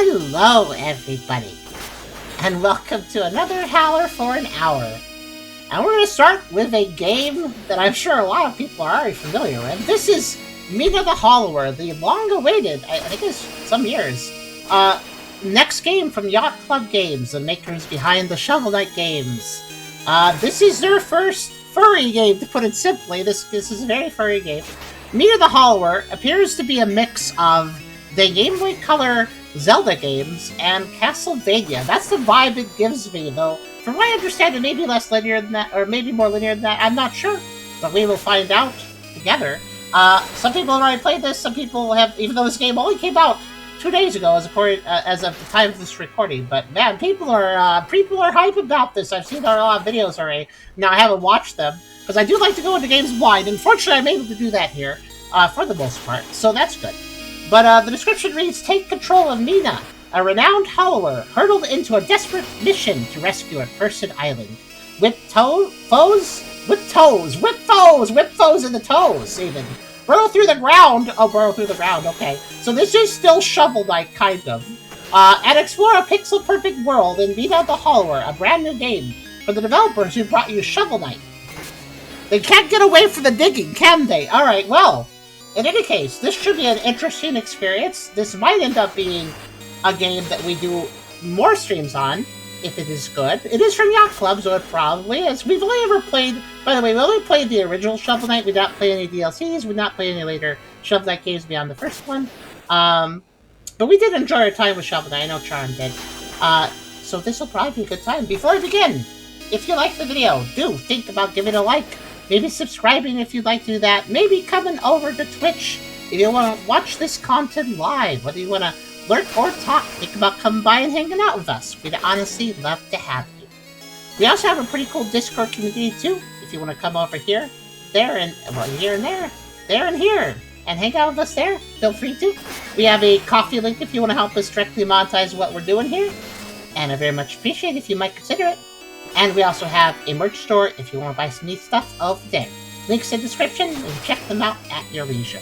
Hello, everybody, and welcome to another Howler for an hour. And we're going to start with a game that I'm sure a lot of people are already familiar with. This is Mina the Hollower, the long-awaited, I think it's some years, next game from Yacht Club Games, the makers behind the Shovel Knight games. This is their first furry game, to put it simply. This is a very furry game. Mina the Hollower appears to be a mix of the Game Boy Color Zelda games and Castlevania. That's the vibe it gives me, though. From what I understand, it may be less linear than that, or maybe more linear than that. I'm not sure, but we will find out together. Some people have already played this. Some people have, even though this game only came out 2 days ago, as of the time of this recording. But man, people are hype about this. I've seen a lot of videos already. Now I haven't watched them because I do like to go into games blind. Unfortunately, I'm able to do that here for the most part, so that's good. But the description reads, take control of Mina, a renowned hollower, hurtled into a desperate mission to rescue a cursed island. Whip foes in the toes, even. Burrow through the ground. Oh, burrow through the ground, okay. So this is still Shovel Knight, kind of. And explore a pixel-perfect world in Mina the Hollower, a brand new game for the developers who brought you Shovel Knight. They can't get away from the digging, can they? Alright, well, in any case, this should be an interesting experience. This might end up being a game that we do more streams on, if it is good. It is from Yacht Club, so it probably is. We've only ever played, by the way, we only played the original Shovel Knight. We did not play any DLCs. We did not play any later Shovel Knight games beyond the first one. But we did enjoy our time with Shovel Knight. I know Charm did. So this will probably be a good time. Before we begin, if you like the video, do think about giving it a like. Maybe subscribing if you'd like to do that. Maybe coming over to Twitch if you want to watch this content live. Whether you want to lurk or talk, think about coming by and hanging out with us. We'd honestly love to have you. We also have a pretty cool Discord community too. If you want to come over here, there, and well, here and there and here, and hang out with us there, feel free to. We have a coffee link if you want to help us directly monetize what we're doing here. And I very much appreciate it if you might consider it. And we also have a merch store if you want to buy some neat stuff over there. Links in the description, and check them out at your leisure.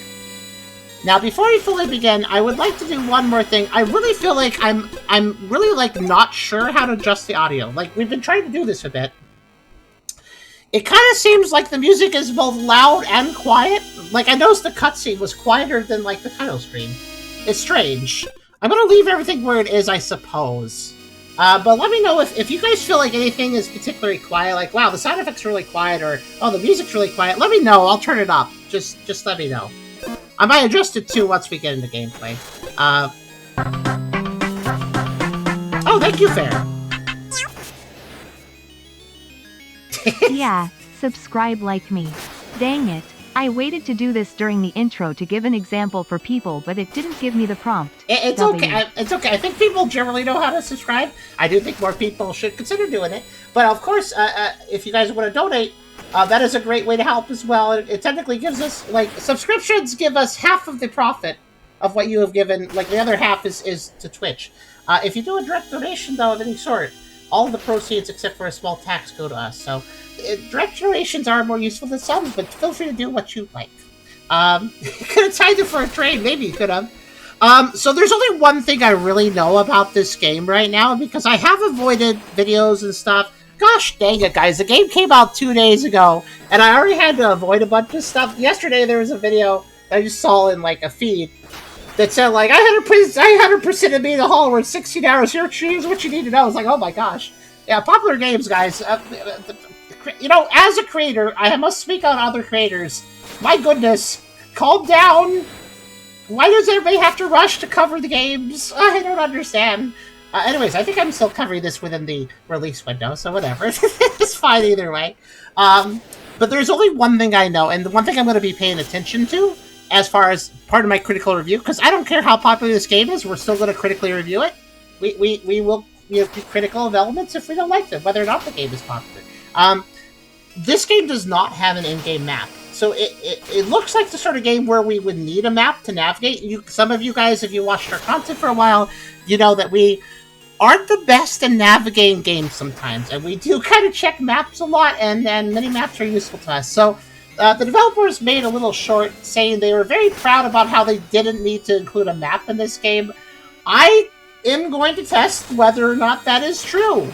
Now, before we fully begin, I would like to do one more thing. I really feel like I'm really, like, not sure how to adjust the audio. Like, we've been trying to do this a bit. It kind of seems like the music is both loud and quiet. Like, I noticed the cutscene was quieter than, like, the title screen. It's strange. I'm gonna leave everything where it is, I suppose. But let me know if you guys feel like anything is particularly quiet, like, wow, the sound effects are really quiet, or, oh, the music's really quiet. Let me know. I'll turn it up. Just let me know. I might adjust it, too, once we get into gameplay. Oh, thank you, Fair. Yeah, subscribe like me. Dang it. I waited to do this during the intro to give an example for people, but it didn't give me the prompt. It's okay. It's okay. I think people generally know how to subscribe. I do think more people should consider doing it. But of course, if you guys want to donate, that is a great way to help as well. It technically gives us, like, subscriptions give us half of the profit of what you have given. Like, the other half is to Twitch. If you do a direct donation, though, of any sort, all the proceeds except for a small tax go to us. So direct donations are more useful than some, but feel free to do what you like. Could have tied it for a trade. Maybe you could have. So there's only one thing I really know about this game right now, because I have avoided videos and stuff. Gosh dang it, guys. The game came out 2 days ago, and I already had to avoid a bunch of stuff. Yesterday, there was a video that I just saw in, like, a feed that said, like, I 100% of Mina the Hollower in 16 hours. Here's what you need to know. I was like, oh my gosh. Yeah, popular games, guys. You know, as a creator, I must speak on other creators. My goodness. Calm down. Why does everybody have to rush to cover the games? I don't understand. Anyways, I think I'm still covering this within the release window, so whatever. It's fine either way. But there's only one thing I know, and the one thing I'm going to be paying attention to, as far as part of my critical review, because I don't care how popular this game is, we're still going to critically review it. We will, you know, be critical of elements if we don't like them, whether or not the game is popular. This game does not have an in-game map. So it looks like the sort of game where we would need a map to navigate. Some of you guys, if you watched our content for a while, you know that we aren't the best in navigating games sometimes, and we do kind of check maps a lot, and many maps are useful to us. So the developers made a little short saying they were very proud about how they didn't need to include a map in this game. I am going to test whether or not that is true.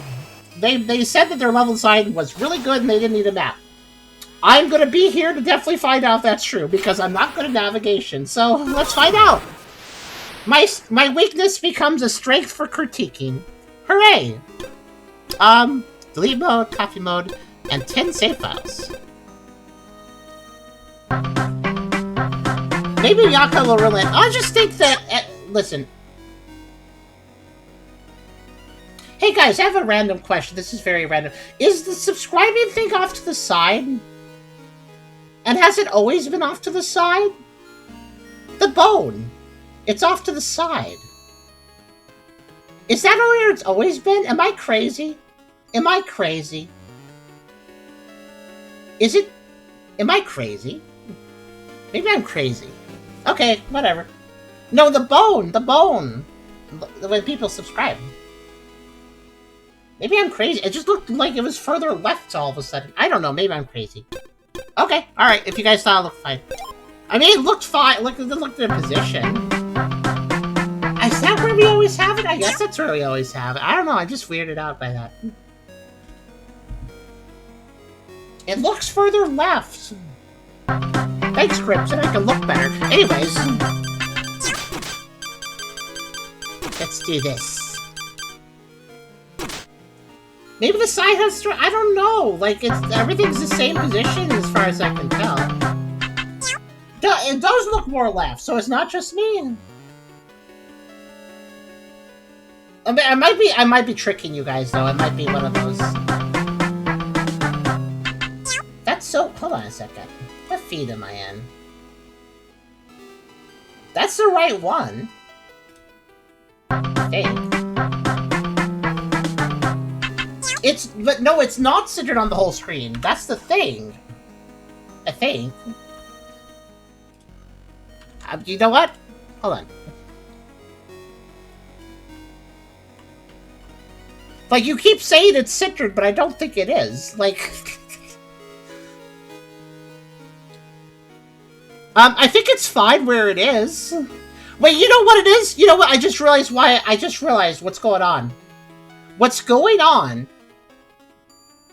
They said that their level design was really good and they didn't need a map. I'm going to be here to definitely find out if that's true, because I'm not good at navigation. So, let's find out. My weakness becomes a strength for critiquing. Hooray! Delete mode, copy mode, and 10 save files. Maybe Yaka will relent. I just think that... listen. Hey guys, I have a random question. This is very random. Is the subscribing thing off to the side? And has it always been off to the side? The bone. It's off to the side. Is that where it's always been? Am I crazy? Am I crazy? Is it... Am I crazy? Maybe I'm crazy. Okay, whatever. No, the bone! The bone! When people subscribe. Maybe I'm crazy. It just looked like it was further left all of a sudden. I don't know. Maybe I'm crazy. Okay, alright. If you guys thought it looked fine. I mean, it looked fine. Look, it looked in a position. Is that where we always have it? I guess that's where we always have it. I don't know. I'm just weirded out by that. It looks further left. Thanks, Crimson. I can look better. Anyways. Let's do this. Maybe the side has... I don't know. Like, everything's the same position as far as I can tell. It does look more left, so it's not just me. I mean, I might be tricking you guys, though. It might be one of those... That's so... Hold on a second. What feed am I in? That's the right one. I think. But no, it's not centered on the whole screen. That's the thing. I think. You know what? Hold on. Like, you keep saying it's centered, but I don't think it is. Like... I think it's fine where it is. Wait, you know what it is? You know what? I just realized what's going on. What's going on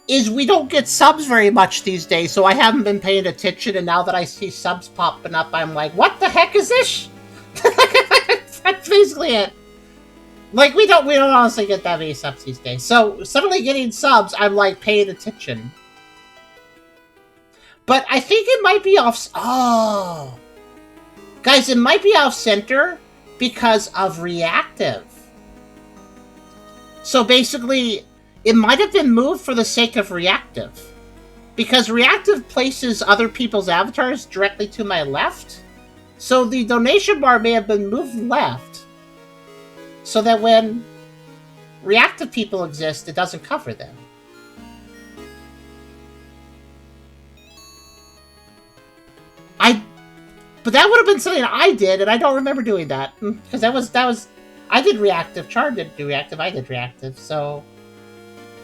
is we don't get subs very much these days, so I haven't been paying attention, and now that I see subs popping up, I'm like, what the heck is this? That's basically it. Like, we don't honestly get that many subs these days. So, suddenly getting subs, I'm like paying attention. But I think it might be off... Oh! Guys, it might be off-center because of reactive. So basically, it might have been moved for the sake of reactive. Because reactive places other people's avatars directly to my left. So the donation bar may have been moved left. So that when reactive people exist, it doesn't cover them. But that would have been something I did, and I don't remember doing that. Because that was... I did reactive. Char didn't do reactive. I did reactive, so...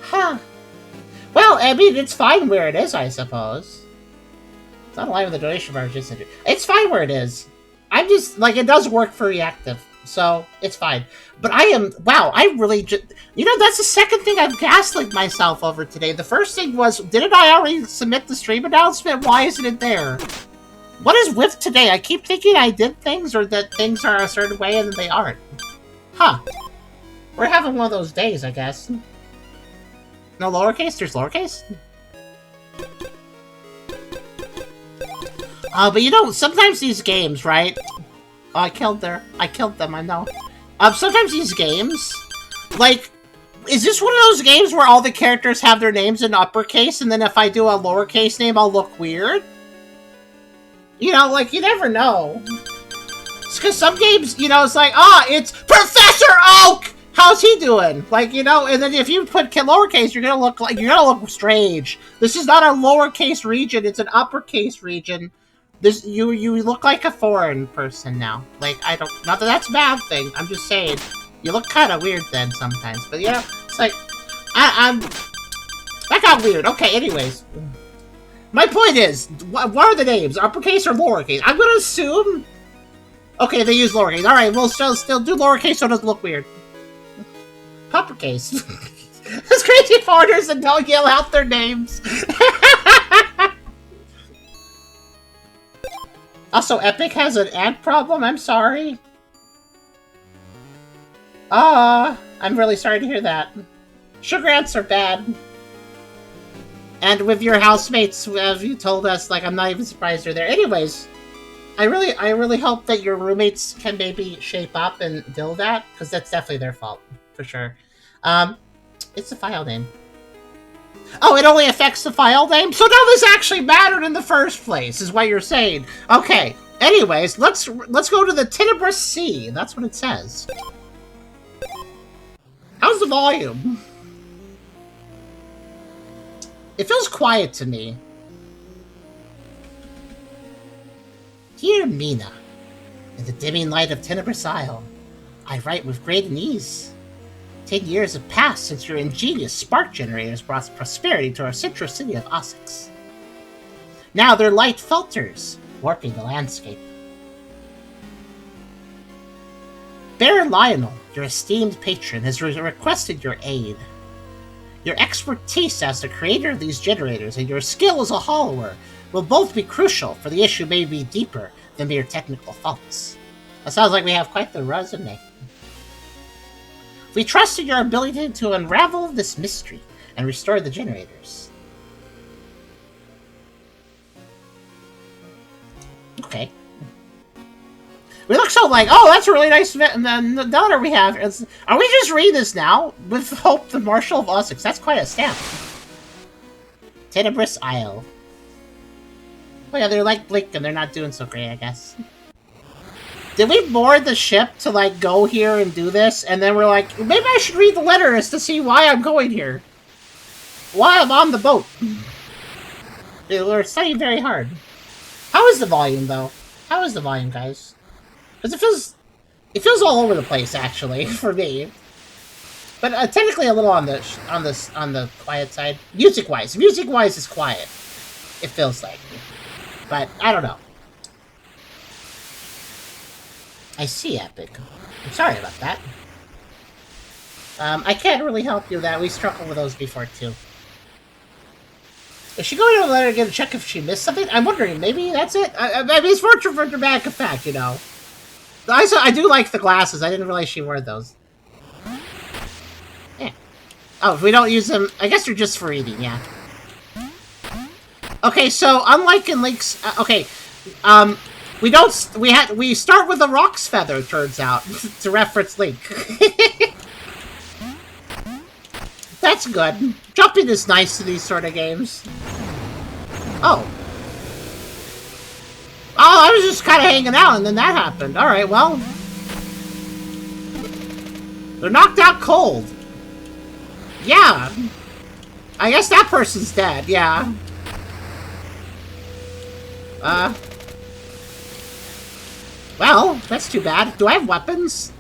Huh. Well, I mean, it's fine where it is, I suppose. It's not aligned with the donation bar. It's fine where it is. I'm just... Like, it does work for reactive. So, it's fine. But I am... Wow, I really just... You know, that's the second thing I've gaslit myself over today. The first thing was, didn't I already submit the stream announcement? Why isn't it there? What is with today? I keep thinking I did things or that things are a certain way and they aren't. Huh. We're having one of those days, I guess. No lowercase? There's lowercase? But you know, sometimes these games, right? Oh, I killed them, I know. Sometimes these games, like, is this one of those games where all the characters have their names in uppercase and then if I do a lowercase name, I'll look weird? You know, like, you never know. It's because some games, you know, it's like, it's Professor Oak! How's he doing? Like, you know, and then if you put lowercase, you're gonna look strange. This is not a lowercase region, it's an uppercase region. You look like a foreign person now. Like, not that that's a bad thing, I'm just saying. You look kind of weird then sometimes, but you know, it's like, that got weird. Okay, anyways. My point is, what are the names? Uppercase or lowercase? I'm gonna assume... Okay, they use lowercase. Alright, we'll still do lowercase so it doesn't look weird. Uppercase. Those crazy foreigners that don't yell out their names. Also, Epic has an ad problem. I'm sorry. I'm really sorry to hear that. Sugar ants are bad. And with your housemates, as you told us, like, I'm not even surprised they're there. Anyways, I really hope that your roommates can maybe shape up and deal with that, because that's definitely their fault, for sure. It's the file name. Oh, it only affects the file name? So now this actually mattered in the first place, is what you're saying. Okay, anyways, let's go to the Tenebrous Sea. That's what it says. How's the volume? It feels quiet to me. Dear Mina, in the dimming light of Tenebrous Isle, I write with great ease. 10 years have passed since your ingenious spark generators brought prosperity to our central city of Ossex. Now their light falters, warping the landscape. Baron Lionel, your esteemed patron, has requested your aid. Your expertise as the creator of these generators and your skill as a hollower will both be crucial, for the issue may be deeper than mere technical faults. That sounds like we have quite the resume. We trust in your ability to unravel this mystery and restore the generators. Okay. We look so like, oh, that's a really nice daughter we have. Are we just reading this now? With Hope, the Marshal of Ossex. That's quite a stamp. Tenebrous Isle. Oh yeah, they're like blinking. They're not doing so great, I guess. Did we board the ship to, like, go here and do this? And then we're like, maybe I should read the letters to see why I'm going here. Why I'm on the boat. We're studying very hard. How is the volume, though? How is the volume, guys? Because it feels all over the place, actually, for me. But technically a little on the quiet side. Music-wise is quiet. It feels like. But I don't know. I see, Epic. I'm sorry about that. I can't really help you with that. We struggled with those before, too. Is she going to let her get a check if she missed something? I'm wondering, maybe that's it? I mean, it's fortune for dramatic effect, you know. I do like the glasses. I didn't realize she wore those. Yeah. Oh, if we don't use them... I guess they're just for eating, yeah. Okay, so, unlike in Link's... okay, we start with a Rock's Feather, turns out, to reference Link. That's good. Jumping is nice to these sort of games. Oh. Oh, I was just kind of hanging out, and then that happened. Alright, well. They're knocked out cold. Yeah. I guess that person's dead, yeah. Well, that's too bad. Do I have weapons?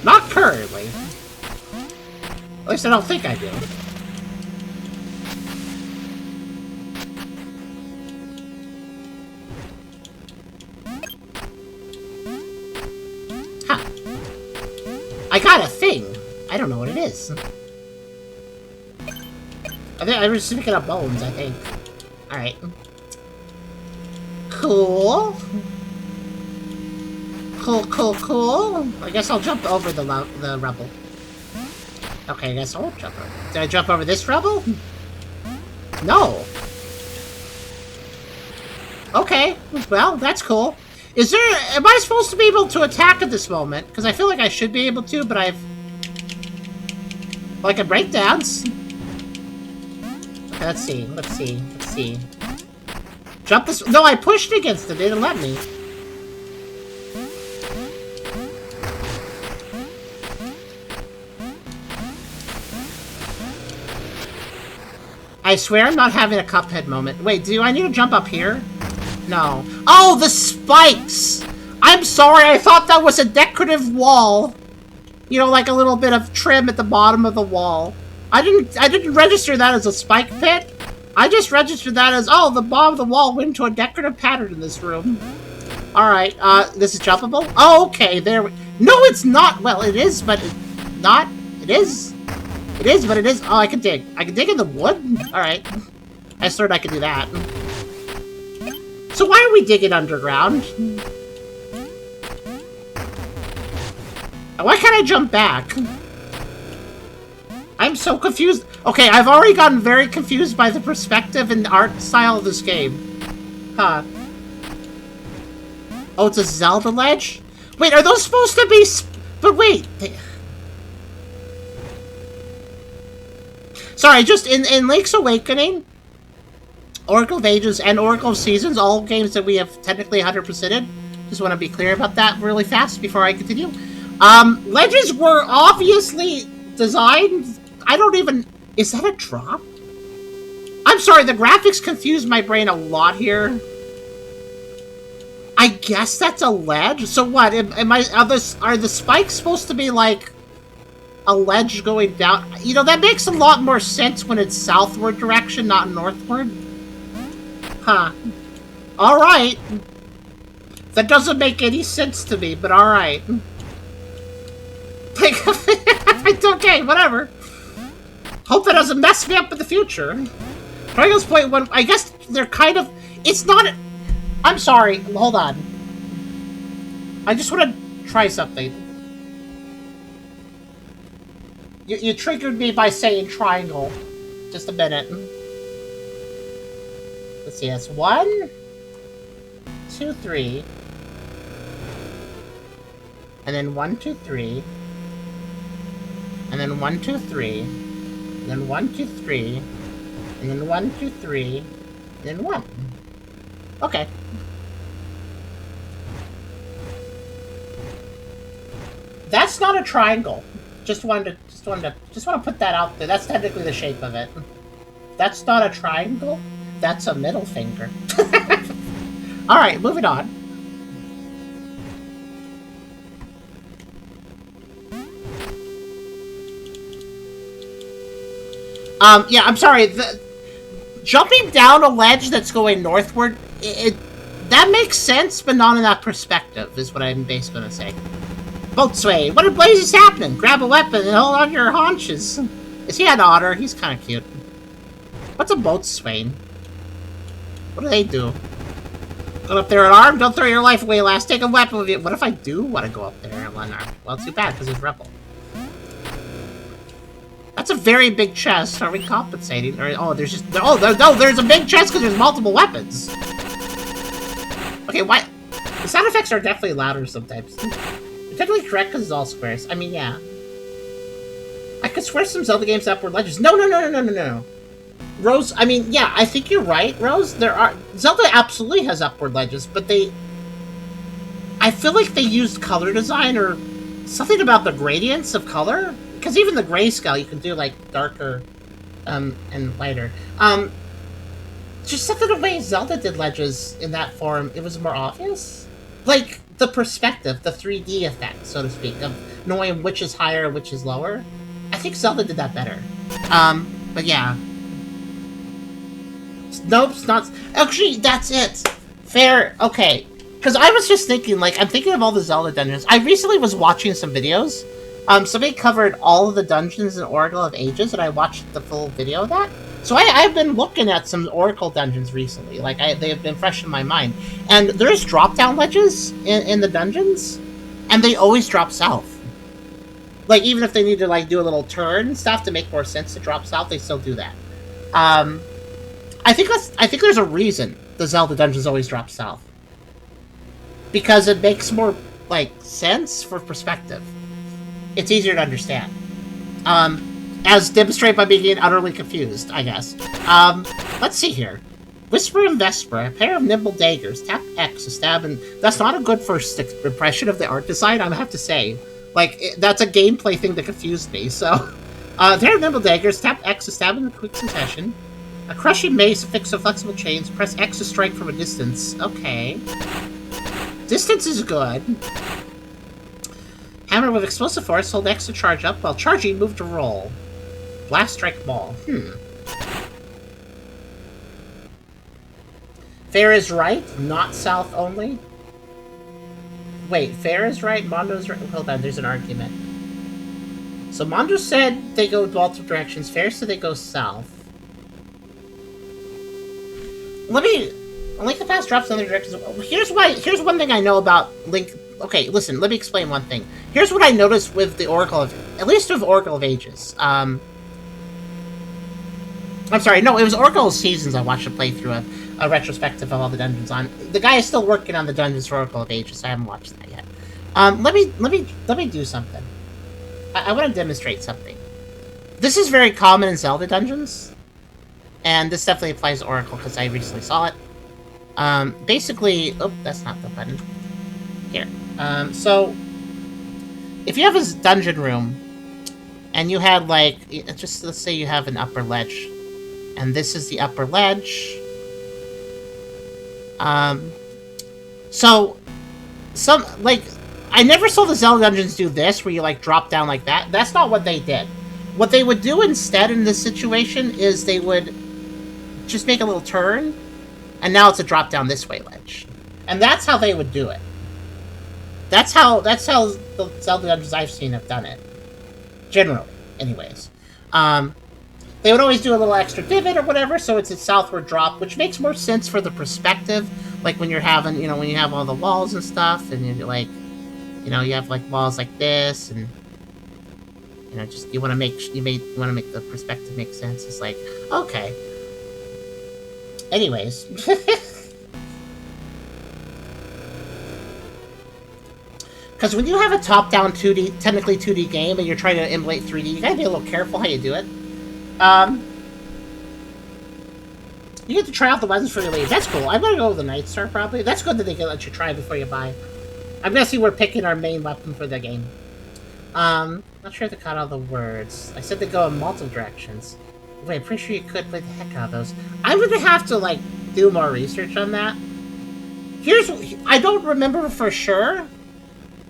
Not currently. At least I don't think I do. Huh. I got a thing. I don't know what it is. I think I was just picking up bones, I think. Alright. Cool. Cool. I guess I'll jump over the rubble. Okay, I guess I won't jump over. Did I jump over this rubble? No. Okay, well, that's cool. Am I supposed to be able to attack at this moment? Because I feel like I should be able to, but I've... Well, I can break dance. Okay, let's see. Jump this... No, I pushed against it. They didn't let me. I swear I'm not having a Cuphead moment. Wait, do I need to jump up here? No. Oh, the spikes! I'm sorry, I thought that was a decorative wall. You know, like a little bit of trim at the bottom of the wall. I didn't register that as a spike pit. I just registered that as, oh, the bottom of the wall went into a decorative pattern in this room. Alright, this is jumpable? Oh, okay, there we... No, it's not! Well, it is, but it's not. It is. It is, but it is. Oh, I can dig. I can dig in the wood? Alright. I just learned I could do that. So why are we digging underground? Why can't I jump back? I'm so confused. Okay, I've already gotten very confused by the perspective and art style of this game. Huh. Oh, it's a Zelda ledge? Wait, are those supposed to be... But wait... Sorry, just in Link's Awakening, Oracle of Ages, and Oracle of Seasons, all games that we have technically 100%ed. Just want to be clear about that really fast before I continue. Ledges were obviously designed... I don't even... Is that a drop? I'm sorry, the graphics confused my brain a lot here. I guess that's a ledge? So what? Are the spikes supposed to be like a ledge going down? You know, that makes a lot more sense when it's southward direction, not northward. Huh. Alright. That doesn't make any sense to me, but alright. Like, okay, whatever. Hope that doesn't mess me up in the future. Dragon's Point 1, I guess they're kind of... It's not... I'm sorry, hold on. I just want to try something. You triggered me by saying triangle. Just a minute. Let's see, that's 1, 2, 3. And then 1, 2, 3. And then 1, 2, 3. And then 1, 2, 3. And then 1, 2, 3. And then 1. Okay. That's not a triangle. Just want to put that out there. That's technically the shape of it. That's not a triangle. That's a middle finger. All right, moving on. Yeah, I'm sorry. Jumping down a ledge that's going northward, that makes sense, but not in that perspective, is what I'm basically going to say. Boat sway. What in blazes is happening? Grab a weapon and hold on your haunches. Is he an otter? He's kind of cute. What's a boat swaying? What do they do? Go up there unarmed? Don't throw your life away, lass. Take a weapon with you. What if I do want to go up there unarmed? Well, too bad, because he's rebel. That's a very big chest. Are we compensating? Or, oh, there's just... Oh, no, there's a big chest because there's multiple weapons. Okay, why... The sound effects are definitely louder sometimes. You're technically correct because it's all squares. I mean, yeah. I could swear some Zelda games have upward ledges. No. Rose, I mean, yeah, I think you're right, Rose. Zelda absolutely has upward ledges, but I feel like they used color design or something about the gradients of color. Because even the grayscale, you can do, like, darker and lighter. Just something the way Zelda did ledges in that form, it was more obvious. Like, the perspective, the 3D effect, so to speak, of knowing which is higher and which is lower. I think Zelda did that better. But yeah. Nope, it's not... Actually, that's it. Fair, okay. Because I was just thinking, like, I'm thinking of all the Zelda dungeons. I recently was watching some videos. Somebody covered all of the dungeons in Oracle of Ages, and I watched the full video of that. So I've been looking at some Oracle dungeons recently. Like, they have been fresh in my mind. And there's drop-down ledges in the dungeons, and they always drop south. Like, even if they need to, like, do a little turn and stuff to make more sense to drop south, they still do that. I think there's a reason the Zelda dungeons always drop south. Because it makes more, like, sense for perspective. It's easier to understand. As demonstrated by me being utterly confused, I guess. Let's see here. Whisper and Vesper, a pair of nimble daggers. Tap X to stab, and that's not a good first impression of the art design, I have to say. Like, that's a gameplay thing that confused me, so... They're nimble daggers. Tap X to stab in a quick succession. A crushing mace affixed to flexible chains. Press X to strike from a distance. Okay. Distance is good. Hammer with explosive force, hold X to charge up, while charging, move to roll. Blast, strike, ball. Fair is right, not south only. Wait, fair is right, Mondo is right. Hold on, there's an argument. So Mondo said they go multiple directions. Fair said they go south. Link the Past drops in other directions. Here's one thing I know about Link. Okay, listen, let me explain one thing. Here's what I noticed with the Oracle of, at least with Oracle of Ages. I'm sorry, no, it was Oracle of Seasons. I watched a playthrough, a retrospective of all the dungeons on. The guy is still working on the dungeons for Oracle of Ages, so I haven't watched that yet. Let me do something. I want to demonstrate something. This is very common in Zelda dungeons, and this definitely applies to Oracle because I recently saw it. Basically, oh, that's not the button. Here. So, if you have a dungeon room, and you had, like, just let's say you have an upper ledge, and this is the upper ledge. So, I never saw the Zelda dungeons do this, where you, like, drop down like that. That's not what they did. What they would do instead in this situation is they would just make a little turn, and now it's a drop down this way ledge. And that's how they would do it. That's how the Zelda dungeons I've seen have done it. Generally, anyways. They would always do a little extra divot or whatever, so it's a southward drop, which makes more sense for the perspective. Like when you're having, when you have all the walls and stuff, and you're like, you have like walls like this, and just you want to make the perspective make sense. It's like, okay. Anyways. Because when you have a top-down 2D, technically 2D game, and you're trying to emulate 3D, you gotta be a little careful how you do it. You get to try out the weapons for your lead. That's cool. I'm gonna go with the Night Star, probably. That's good that they can let you try before you buy. I'm gonna see we're picking our main weapon for the game. Not sure if they caught all the words. I said they go in multiple directions. Wait, I'm pretty sure you could play the heck out of those. I'm gonna have to, like, do more research on that. I don't remember for sure.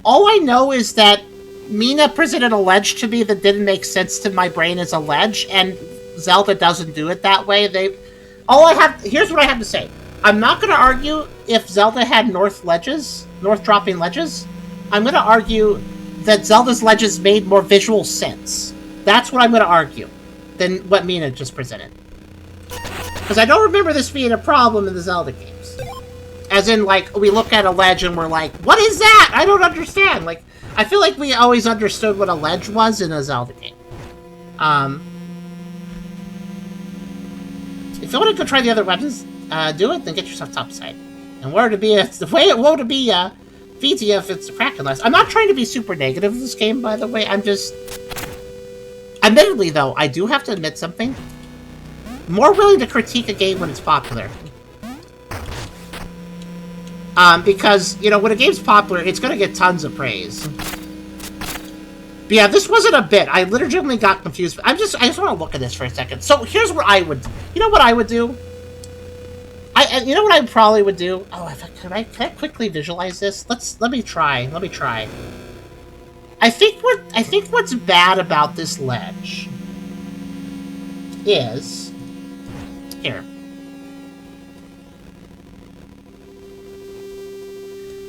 All I know is that Mina presented a ledge to me that didn't make sense to my brain as a ledge, and Zelda doesn't do it that way. Here's what I have to say. I'm not going to argue if Zelda had north dropping ledges. I'm going to argue that Zelda's ledges made more visual sense. That's what I'm going to argue than what Mina just presented. Because I don't remember this being a problem in the Zelda games. As in, like, we look at a ledge and we're like, what is that? I don't understand. Like, I feel like we always understood what a ledge was in a Zelda game. If you want to go try the other weapons, do it, then get yourself topside. And woe to be Fiji if it's a Kraken less. I'm not trying to be super negative in this game, by the way. I'm just... Admittedly, though, I do have to admit something. More willing to critique a game when it's popular. Because, when a game's popular, it's gonna get tons of praise. But yeah, this wasn't a bit. I legitimately got confused. I just want to look at this for a second. So, here's what I would... You know what I would do? You know what I probably would do? Oh, can I quickly visualize this? Let me try. I think what's bad about this ledge is... Here.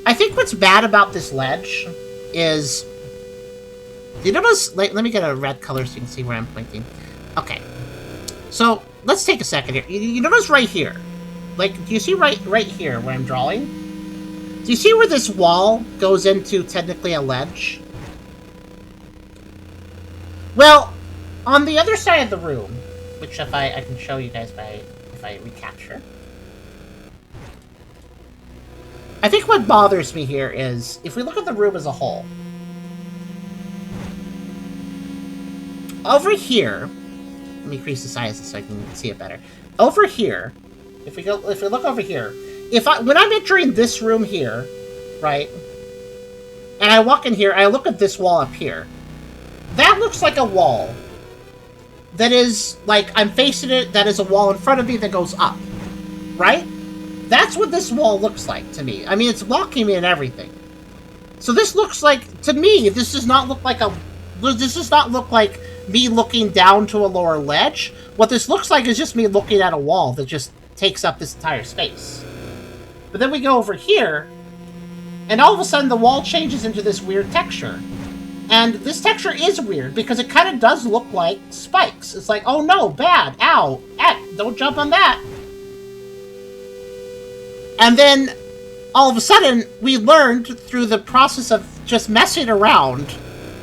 I think what's bad about this ledge is... Do you notice... Let me get a red color so you can see where I'm pointing. Okay. So, let's take a second here. You notice right here. Like, do you see right here where I'm drawing? Do you see where this wall goes into technically a ledge? Well, on the other side of the room, which if I can show you guys if I recapture... I think what bothers me here is, if we look at the room as a whole, over here, let me increase the size so I can see it better. Over here, if we look over here, when I'm entering this room here, right, and I walk in here, I look at this wall up here, that looks like a wall that is, like, I'm facing it, that is a wall in front of me that goes up, right? That's what this wall looks like to me. I mean, it's blocking me and everything. So this looks like, to me, this does not look like me looking down to a lower ledge. What this looks like is just me looking at a wall that just takes up this entire space. But then we go over here, and all of a sudden the wall changes into this weird texture. And this texture is weird because it kind of does look like spikes. It's like, oh no, bad, ow, don't jump on that. And then, all of a sudden, we learned through the process of just messing around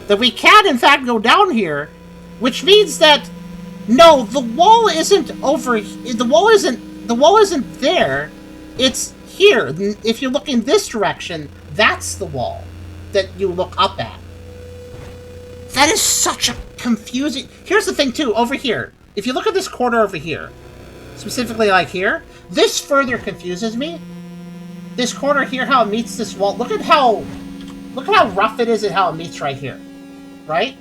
that we can, in fact, go down here, which means that, no, the wall isn't the wall isn't there, it's here. If you look in this direction, that's the wall that you look up at. That is such a confusing... Here's the thing, too, over here. If you look at this corner over here, specifically like here, this further confuses me. This corner here, how it meets this wall. Look at how rough it is and how it meets right here. Right?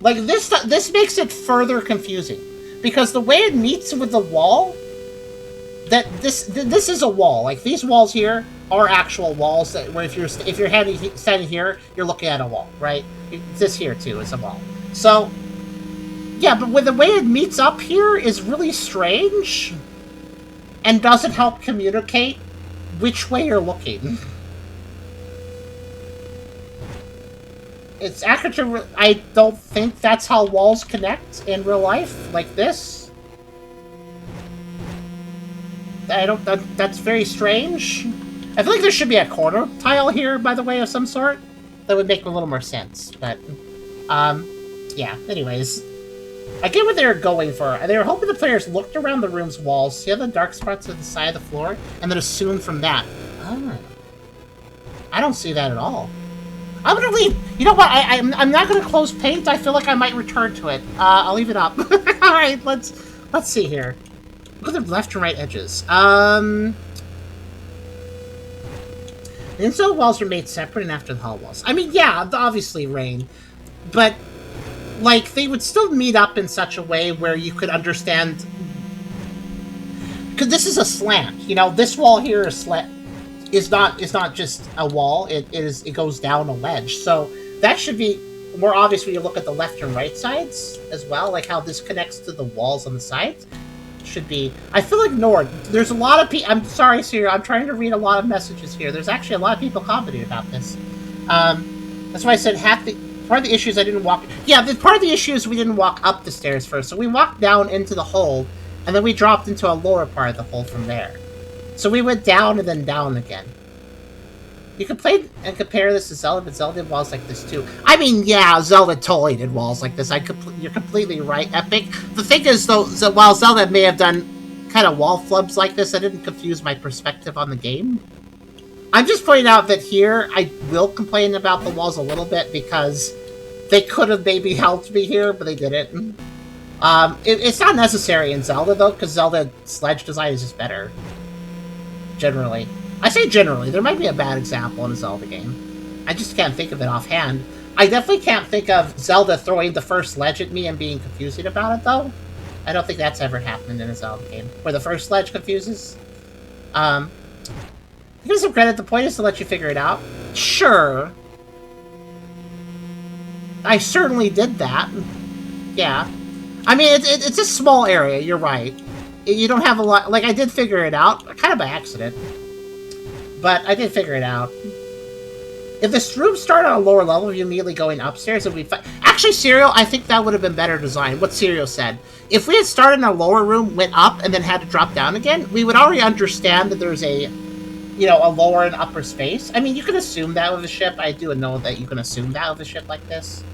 Like, this makes it further confusing. Because the way it meets with the wall, that this is a wall. Like, these walls here are actual walls that where if you're standing here, you're looking at a wall, right? This here too is a wall. So, yeah, but with the way it meets up here is really strange, and doesn't help communicate which way you're looking. It's accurate to... I don't think that's how walls connect in real life, like this. That's very strange. I feel like there should be a corner tile here, by the way, of some sort. That would make a little more sense, but... yeah, anyways. I get what they were going for. They were hoping the players looked around the room's walls, see the dark spots at the side of the floor, and then assumed from that. Oh. I don't see that at all. I'm gonna leave... You know what? I'm not gonna close paint. I feel like I might return to it. I'll leave it up. Alright, let's see here. Look at the left and right edges. The inside walls are made separate and after the hall walls. I mean, yeah, obviously rain. But, like, they would still meet up in such a way where you could understand... Because this is a slant, you know? This wall here is not just a wall, it goes down a ledge. So that should be more obvious when you look at the left and right sides as well, like how this connects to the walls on the sides. Should be... I feel ignored. There's a lot of people... I'm sorry, Siri, I'm trying to read a lot of messages here. There's actually a lot of people commenting about this. That's why I said part of the issue is I didn't walk... Yeah, part of the issue is we didn't walk up the stairs first. So we walked down into the hole, and then we dropped into a lower part of the hole from there. So we went down and then down again. You can play and compare this to Zelda, but Zelda did walls like this too. I mean, yeah, Zelda totally did walls like this. You're completely right, Epic. The thing is, though, while Zelda may have done kind of wall flubs like this, I didn't confuse my perspective on the game. I'm just pointing out that here, I will complain about the walls a little bit, because they could have maybe helped me here, but they didn't. It's not necessary in Zelda, though, because Zelda's ledge design is just better. Generally. I say generally, there might be a bad example in a Zelda game. I just can't think of it offhand. I definitely can't think of Zelda throwing the first ledge at me and being confusing about it, though. I don't think that's ever happened in a Zelda game, where the first ledge confuses. Give some credit, the point is to let you figure it out. Sure. I certainly did that. Yeah. I mean, it's a small area, you're right. You don't have a lot... Like, I did figure it out, kind of by accident. But I did figure it out. If this room started on a lower level, you immediately going upstairs, it would be fine. Actually, Serial, I think that would have been better design. What Serial said. If we had started in a lower room, went up, and then had to drop down again, we would already understand that there's a, you know, a lower and upper space. I mean, you can assume that with a ship. I do know that you can assume that with a ship like this.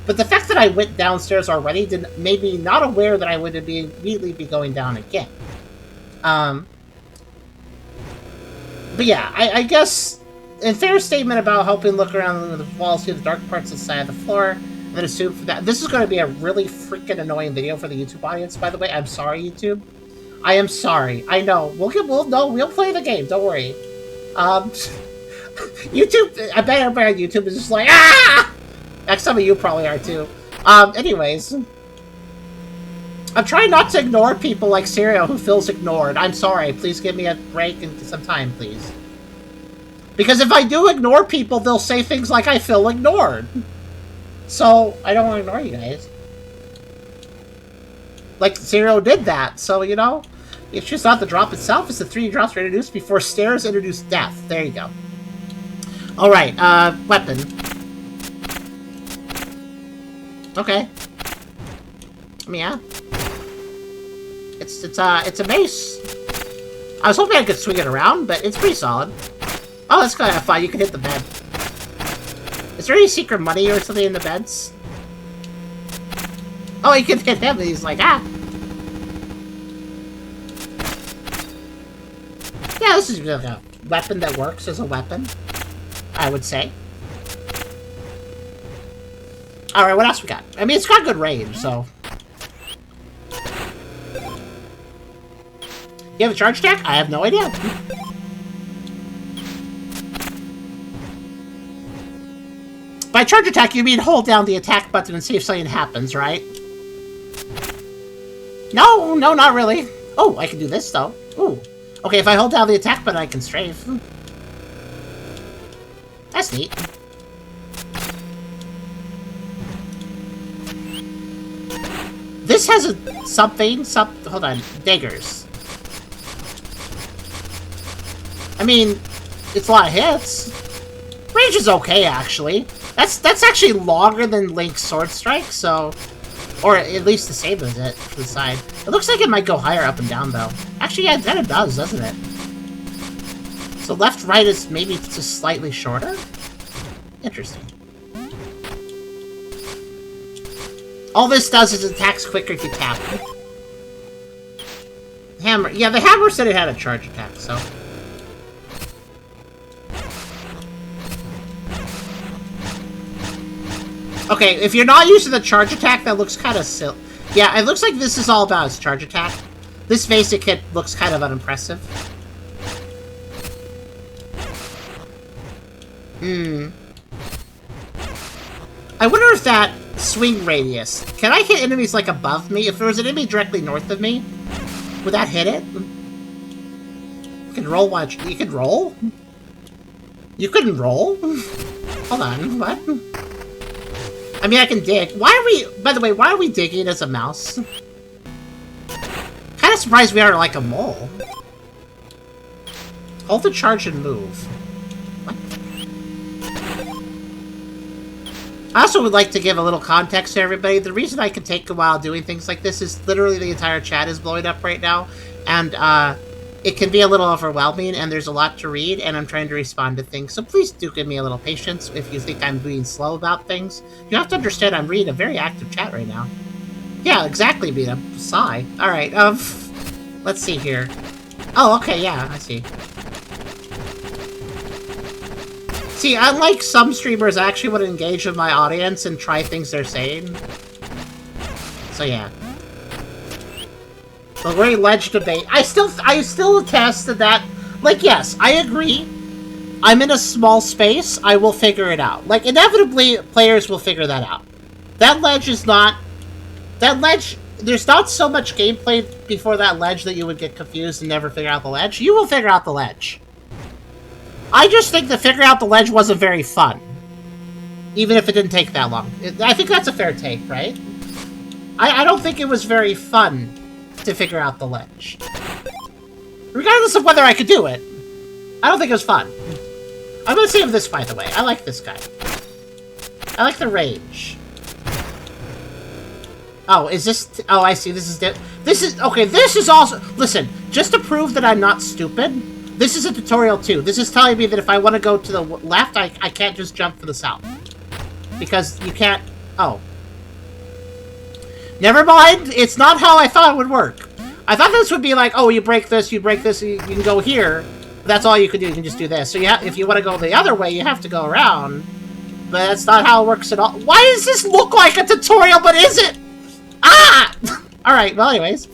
But the fact that I went downstairs already made me not aware that I would immediately be going down again. But yeah, I guess a fair statement about helping look around the walls, see the dark parts inside of the floor, and then assume for that. This is going to be a really freaking annoying video for the YouTube audience, by the way. I'm sorry, YouTube. I am sorry. I know. We'll play the game. Don't worry. YouTube. I bet everybody on YouTube is just like, ah! Like some of you probably are too. Anyways. I'm trying not to ignore people like Serial who feels ignored. I'm sorry. Please give me a break and some time, please. Because if I do ignore people, they'll say things like I feel ignored. So, I don't want to ignore you guys. Like, Serial did that, so, you know. It's just not the drop itself, it's the 3 drops were introduced before stairs introduced death. There you go. Alright, weapon. Okay. I mean, yeah. It's a base. I was hoping I could swing it around, but it's pretty solid. Oh, that's kind of fun. You can hit the bed. Is there any secret money or something in the beds? Oh, you can hit him, and he's like, ah. Yeah, this is like a weapon that works as a weapon, I would say. Alright, what else we got? I mean, it's got good range, so... You have a charge attack? I have no idea. By charge attack, you mean hold down the attack button and see if something happens, right? No, not really. Oh, I can do this, though. Ooh. Okay, if I hold down the attack button, I can strafe. That's neat. This has a something, hold on, daggers. I mean, it's a lot of hits. Range is okay, actually. That's actually longer than Link's Sword Strike, so... Or at least the same as it, to the side. It looks like it might go higher up and down, though. Actually, yeah, then it does, doesn't it? So left-right is maybe just slightly shorter? Interesting. All this does is attacks quicker if you tap it. Hammer. Yeah, the hammer said it had a charge attack, so... Okay, if you're not using the charge attack, that looks kind of silly. Yeah, it looks like this is all about his charge attack. This basic hit looks kind of unimpressive. I wonder if that swing radius... Can I hit enemies, like, above me? If there was an enemy directly north of me, would that hit it? You can roll, watch. You can roll? You couldn't roll? Hold on, what? I mean, I can dig. Why are we... By the way, why are we digging as a mouse? Kind of surprised we are like a mole. Hold the charge and move. What? I also would like to give a little context to everybody. The reason I can take a while doing things like this is literally the entire chat is blowing up right now. And, it can be a little overwhelming, and there's a lot to read, and I'm trying to respond to things. So please do give me a little patience if you think I'm being slow about things. You have to understand I'm reading a very active chat right now. Yeah, exactly, Mina. Sigh. Alright, let's see here. Oh, okay, yeah, I see. See, unlike some streamers, I actually want to engage with my audience and try things they're saying. So, yeah. The great ledge debate. I still attest to that. Like, yes, I agree. I'm in a small space. I will figure it out. Like, inevitably, players will figure that out. That ledge is not... That ledge... There's not so much gameplay before that ledge that you would get confused and never figure out the ledge. You will figure out the ledge. I just think that figuring out the ledge wasn't very fun. Even if it didn't take that long. I think that's a fair take, right? I don't think it was very fun to figure out the ledge. Regardless of whether I could do it, I don't think it was fun. I'm gonna save this, by the way. I like this guy. I like the range. Oh, is this... Oh, I see. This is... Okay, this is also... Listen, just to prove that I'm not stupid, this is a tutorial, too. This is telling me that if I want to go to the left, I can't just jump for the south. Because you can't... Oh. Never mind, it's not how I thought it would work. I thought this would be like, oh, you break this, you can go here. That's all you can do, you can just do this. So if you want to go the other way, you have to go around. But that's not how it works at all. Why does this look like a tutorial, but is it? Ah! Alright, well, anyways.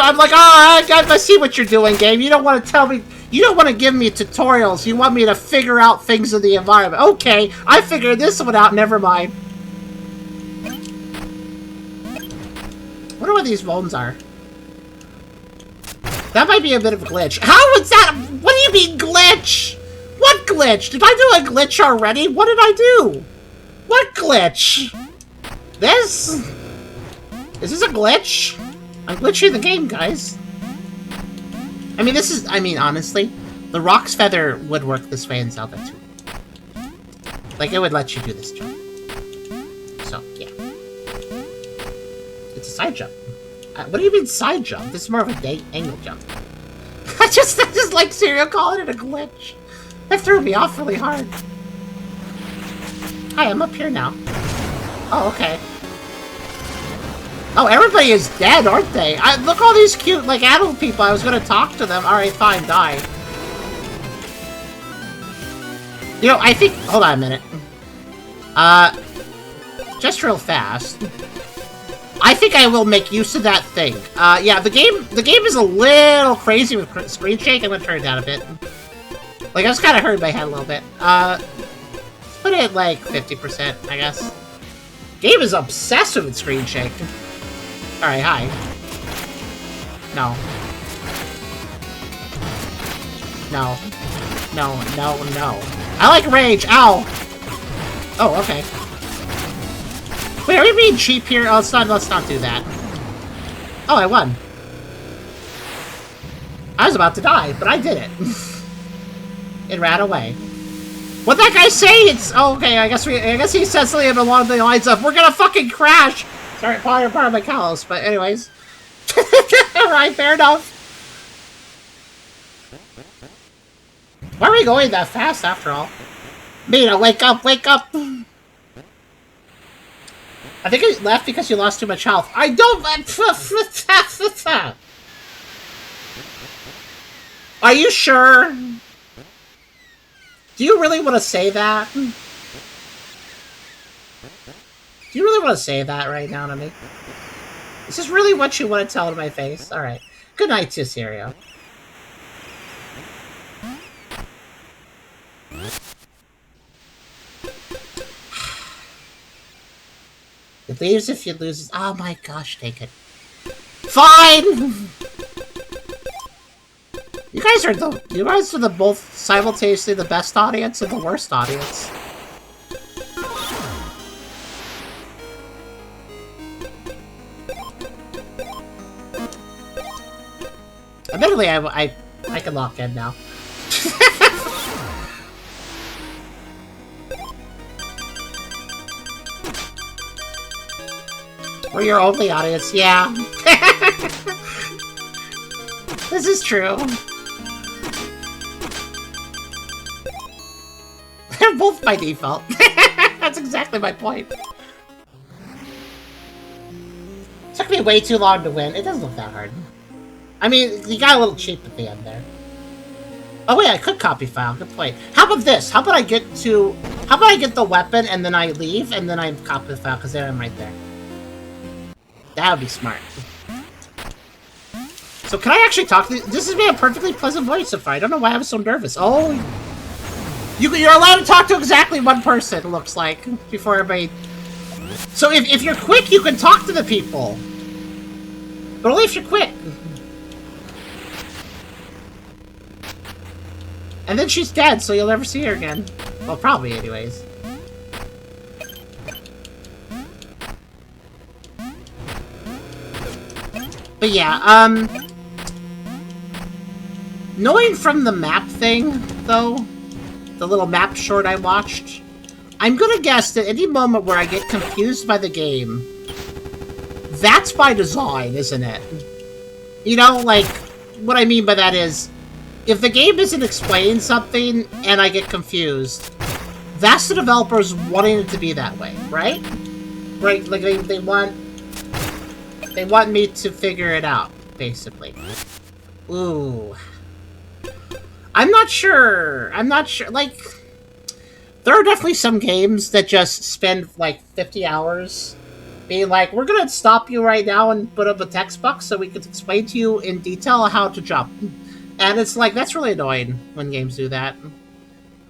I'm like, I see what you're doing, game. You don't want to tell me... You don't want to give me tutorials. You want me to figure out things in the environment. Okay, I figured this one out. Never mind. Wonder what these bones are. That might be a bit of a glitch. How was that? What do you mean glitch? What glitch? Did I do a glitch already? What did I do? What glitch? This? Is this a glitch? I'm glitching the game, guys. I mean, honestly, the Rock's Feather would work this way in Zelda too. Like, it would let you do this jump. So, yeah. It's a side jump. What do you mean side jump? This is more of a angle jump. I just like Serial calling it a glitch. That threw me off really hard. Hi, I'm up here now. Oh, okay. Oh, everybody is dead, aren't they? Look all these cute, like, adult people. I was gonna talk to them. Alright, fine, die. You know, I think... Hold on a minute. Just real fast. I think I will make use of that thing. Yeah, the game is a little crazy with screen shake. I'm gonna turn it down a bit. Like, I was kind of hurting my head a little bit. Let's put it at, like, 50%, I guess. Game is obsessive with screen shake. Alright, hi. No. No. No, no, no. I like rage! Ow! Oh, okay. Wait, are we being cheap here? Oh, let's not do that. Oh, I won. I was about to die, but I did it. It ran away. What'd that guy say? It's... Oh, okay, I guess he said something along the lines of, we're gonna fucking crash! Sorry, part of my cows, but anyways. Alright, fair enough. Why are we going that fast, after all? Mina, wake up, wake up! I think you left because you lost too much health. I don't... Are you sure? Do you really want to say that? Do you really want to say that right now to me? Is this really what you want to tell to my face? Alright. Good night to Serio. It leaves if you lose. Oh my gosh, take it. Fine! You guys are the both simultaneously the best audience and the worst audience. Admittedly, I can lock in now. We're your only audience, yeah. This is true. They're both by default. That's exactly my point. Took me way too long to win. It doesn't look that hard. I mean, you got a little cheap at the end there. Oh wait, I could copy file. Good point. How about this? How about I get the weapon and then I leave and then I copy the file because there I'm right there. That would be smart. So can I actually talk to you? This has been a perfectly pleasant voice so far. I don't know why I was so nervous. Oh, you're allowed to talk to exactly one person, it looks like, before everybody... So if you're quick, you can talk to the people. But only if you're quick. And then she's dead, so you'll never see her again. Well, probably anyways. But yeah, knowing from the map thing, though, the little map short I watched, I'm gonna guess that any moment where I get confused by the game, that's by design, isn't it? You know, like, what I mean by that is, if the game isn't explaining something and I get confused, that's the developers wanting it to be that way, right? Right, like they want me to figure it out, basically. Ooh. I'm not sure, like, there are definitely some games that just spend, like, 50 hours being like, we're gonna stop you right now and put up a text box so we can explain to you in detail how to jump. And it's like, that's really annoying when games do that.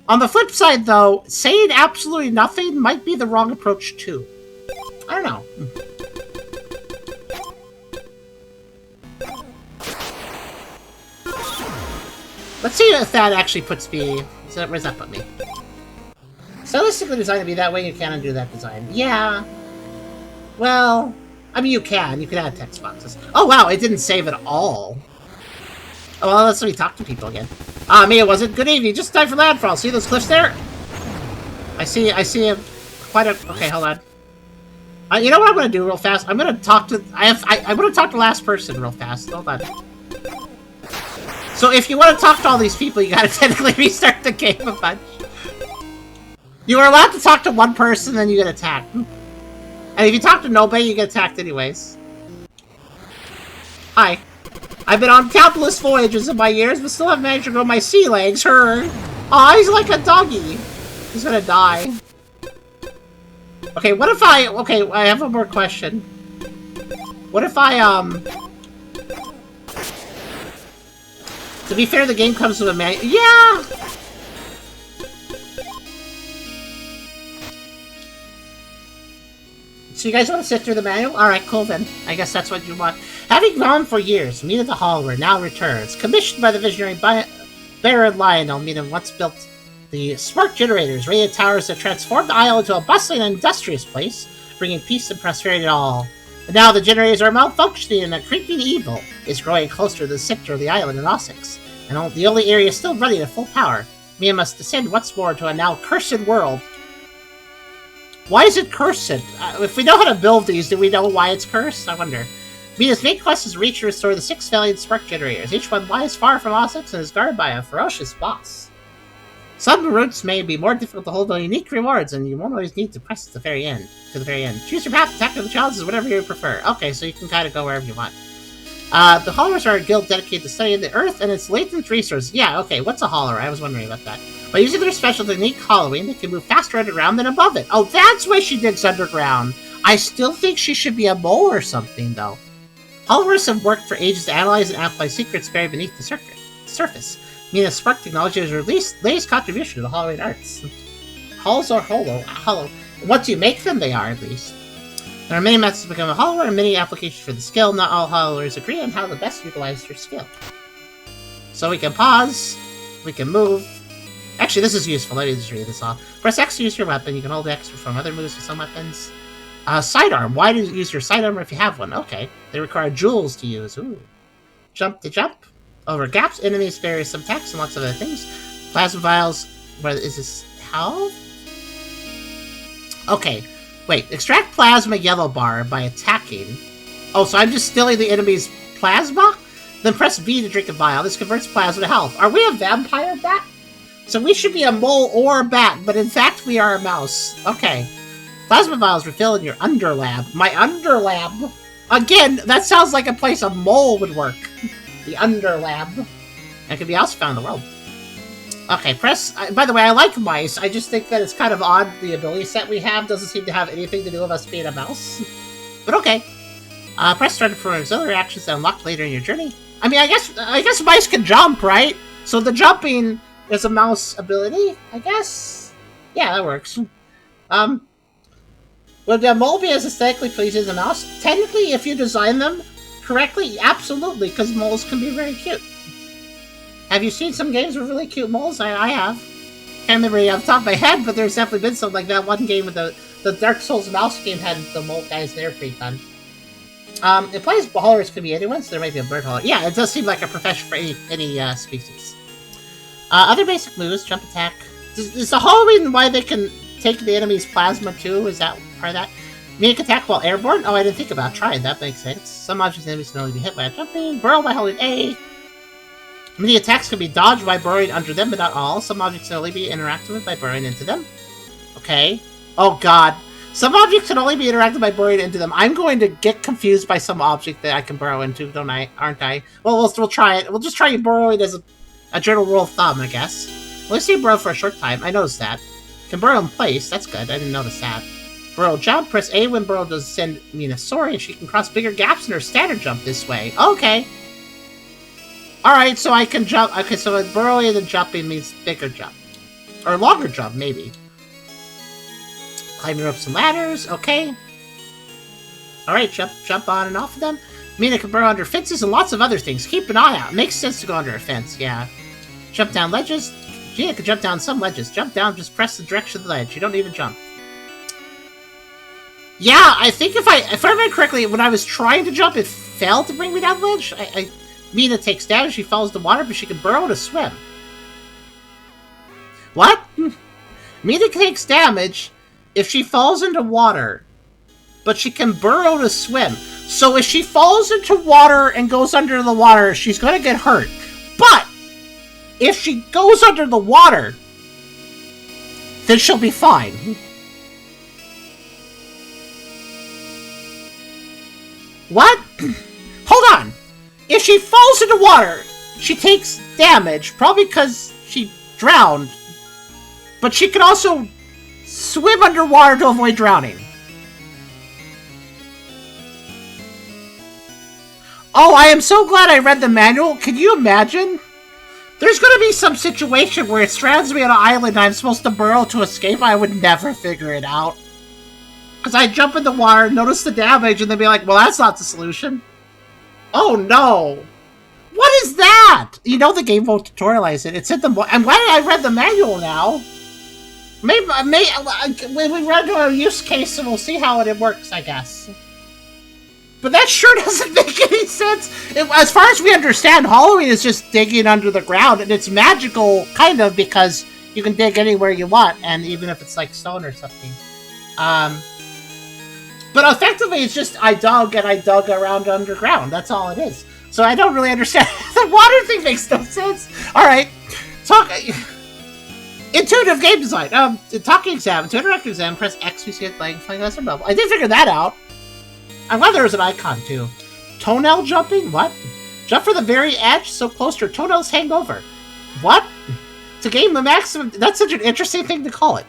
On the flip side, though, saying absolutely nothing might be the wrong approach, too. I don't know. Let's see if that actually puts me... Where does that put me? Stylistically designed to be that way, you can undo that design. Yeah. Well, I mean, you can. You can add text boxes. Oh, wow, it didn't save at all. Oh, well, let's let me talk to people again. Ah, me, it wasn't. Good evening. Just in time for landfall. See those cliffs there? I see him quite a... Okay, hold on. You know what I'm gonna do real fast? I'm gonna talk to... I'm gonna talk to the last person real fast. Hold on. So if you want to talk to all these people, you gotta technically restart the game a bunch. You are allowed to talk to one person, then you get attacked. And if you talk to nobody, you get attacked anyways. Hi. I've been on countless voyages in my years, but still haven't managed to grow my sea legs. Aw, he's like a doggy. He's gonna die. Okay, what if I... Okay, I have one more question. What if I, To be fair, the game comes with a manual. Yeah! So you guys want to sit through the manual? Alright, cool then. I guess that's what you want. Having gone for years, Mina the Hollower now returns. Commissioned by the visionary Baron Lionel, Mina once built the smart generators, radiant towers that transformed the isle into a bustling and industrious place, bringing peace and prosperity to all. But now the generators are malfunctioning and a creeping evil is growing closer to the center of the island in Osix, and the only area still running at full power. Mina must descend once more to a now cursed world. Why is it cursed? If we know how to build these, do we know why it's cursed? I wonder. Mina's main quest is to reach and restore the 6 valiant spark generators. Each one lies far from Osix and is guarded by a ferocious boss. Some routes may be more difficult to hold, though unique rewards, and you won't always need to press to the very end. Choose your path to tackle the challenges, whatever you prefer. Okay, so you can kind of go wherever you want. The Hollowers are a guild dedicated to studying the Earth and its latent resources. Yeah, okay, what's a Hollower? I was wondering about that. By using their special technique, hollowing, they can move faster underground than above it. Oh, that's why she digs underground. I still think she should be a mole or something, though. Hollowers have worked for ages to analyze and amplify secrets buried beneath the surface. Mina's spark technology is her latest contribution to the hollowing arts. Hulls are hollow. Once you make them, they are, at least. There are many methods to become a Hollower and many applications for the skill. Not all Hollowers agree on how to best utilize their skill. So we can pause, we can move. Actually, this is useful. Let me just read this off. Press X to use your weapon. You can hold X to perform other moves with some weapons. Sidearm. Why do you use your sidearm if you have one? Okay. They require jewels to use. Ooh. Jump to jump. Over gaps, enemies, various attacks, and lots of other things. Plasma vials. What is this? Health? Okay. Wait. Extract plasma yellow bar by attacking. Oh, so I'm just stealing the enemy's plasma? Then press V to drink a vial. This converts plasma to health. Are we a vampire bat? So we should be a mole or a bat, but in fact we are a mouse. Okay. Plasma vials refill in your underlab. My underlab? Again, that sounds like a place a mole would work. The underlab. That could be also found in the world. Okay, press... by the way, I like mice. I just think that it's kind of odd the ability set we have doesn't seem to have anything to do with us being a mouse. But okay. Press start for auxiliary actions that unlock later in your journey. I mean, I guess mice can jump, right? So the jumping... is a mouse ability, I guess? Yeah, that works. Would a mole be as aesthetically pleasing as a mouse? Technically, if you design them correctly, absolutely, because moles can be very cute. Have you seen some games with really cute moles? I have. Can't remember off the top of my head, but there's definitely been some, like that one game with the Dark Souls mouse game had the mole guys there pretty fun. It plays Hollowers could be anyone, so there might be a bird Howler. Yeah, it does seem like a profession for any species. Other basic moves, jump attack. Is the Halloween why they can take the enemy's plasma too? Is that part of that? Make attack while airborne? Oh, I didn't think about trying. That makes sense. Some objects and enemies can only be hit by jumping. Burrow by holding A. Many attacks can be dodged by burrowing under them, but not all. Some objects can only be interacted with by burrowing into them. Okay. Oh god. Some objects can only be interacted by burrowing into them. I'm going to get confused by some object that I can burrow into, aren't I? Well, we'll try it. We'll just try burrowing as a general rule of thumb, I guess. Let's see burrow for a short time. I noticed that. Can burrow in place. That's good. I didn't notice that. Burrow jump. Press A when burrow does send Mina soaring, and she can cross bigger gaps in her standard jump this way. Okay. Alright, so I can jump. Okay, so burrowing and jumping means bigger jump. Or longer jump, maybe. Climbing ropes and ladders. Okay. Alright, jump on and off of them. Mina can burrow under fences and lots of other things. Keep an eye out. Makes sense to go under a fence, yeah. Jump down ledges. Gina can jump down some ledges. Jump down, just press the direction of the ledge. You don't need to jump. Yeah, I think if I remember correctly, when I was trying to jump, it failed to bring me down the ledge. Mina takes damage, she follows the water, but she can burrow to swim. What? Mina takes damage if she falls into water, but she can burrow to swim. So if she falls into water and goes under the water, she's going to get hurt. But if she goes under the water, then she'll be fine. What? Hold on. If she falls into water, she takes damage, probably because she drowned. But she can also swim underwater to avoid drowning. Oh, I am so glad I read the manual. Can you imagine? There's going to be some situation where it strands me on an island and I'm supposed to burrow to escape. I would never figure it out. Because I'd jump in the water, notice the damage, and then be like, well, that's not the solution. Oh, no. What is that? You know the game won't tutorialize it. It's in the... I'm glad I read the manual now. Maybe when we run to a use case, and we'll see how it works, I guess. But that sure doesn't make any sense. As far as we understand, hollowing is just digging under the ground, and it's magical, kind of, because you can dig anywhere you want, and even if it's like stone or something. But effectively, it's just I dug around underground. That's all it is. So I don't really understand. The water thing makes no sense. All right, intuitive game design. Talking exam, to interact exam, press X to see it like flying lesser bubble. I did figure that out. I'm glad there was an icon too. Toenail jumping? What? Jump for the very edge, so close your toenails hang over. What? To gain the maximum. That's such an interesting thing to call it.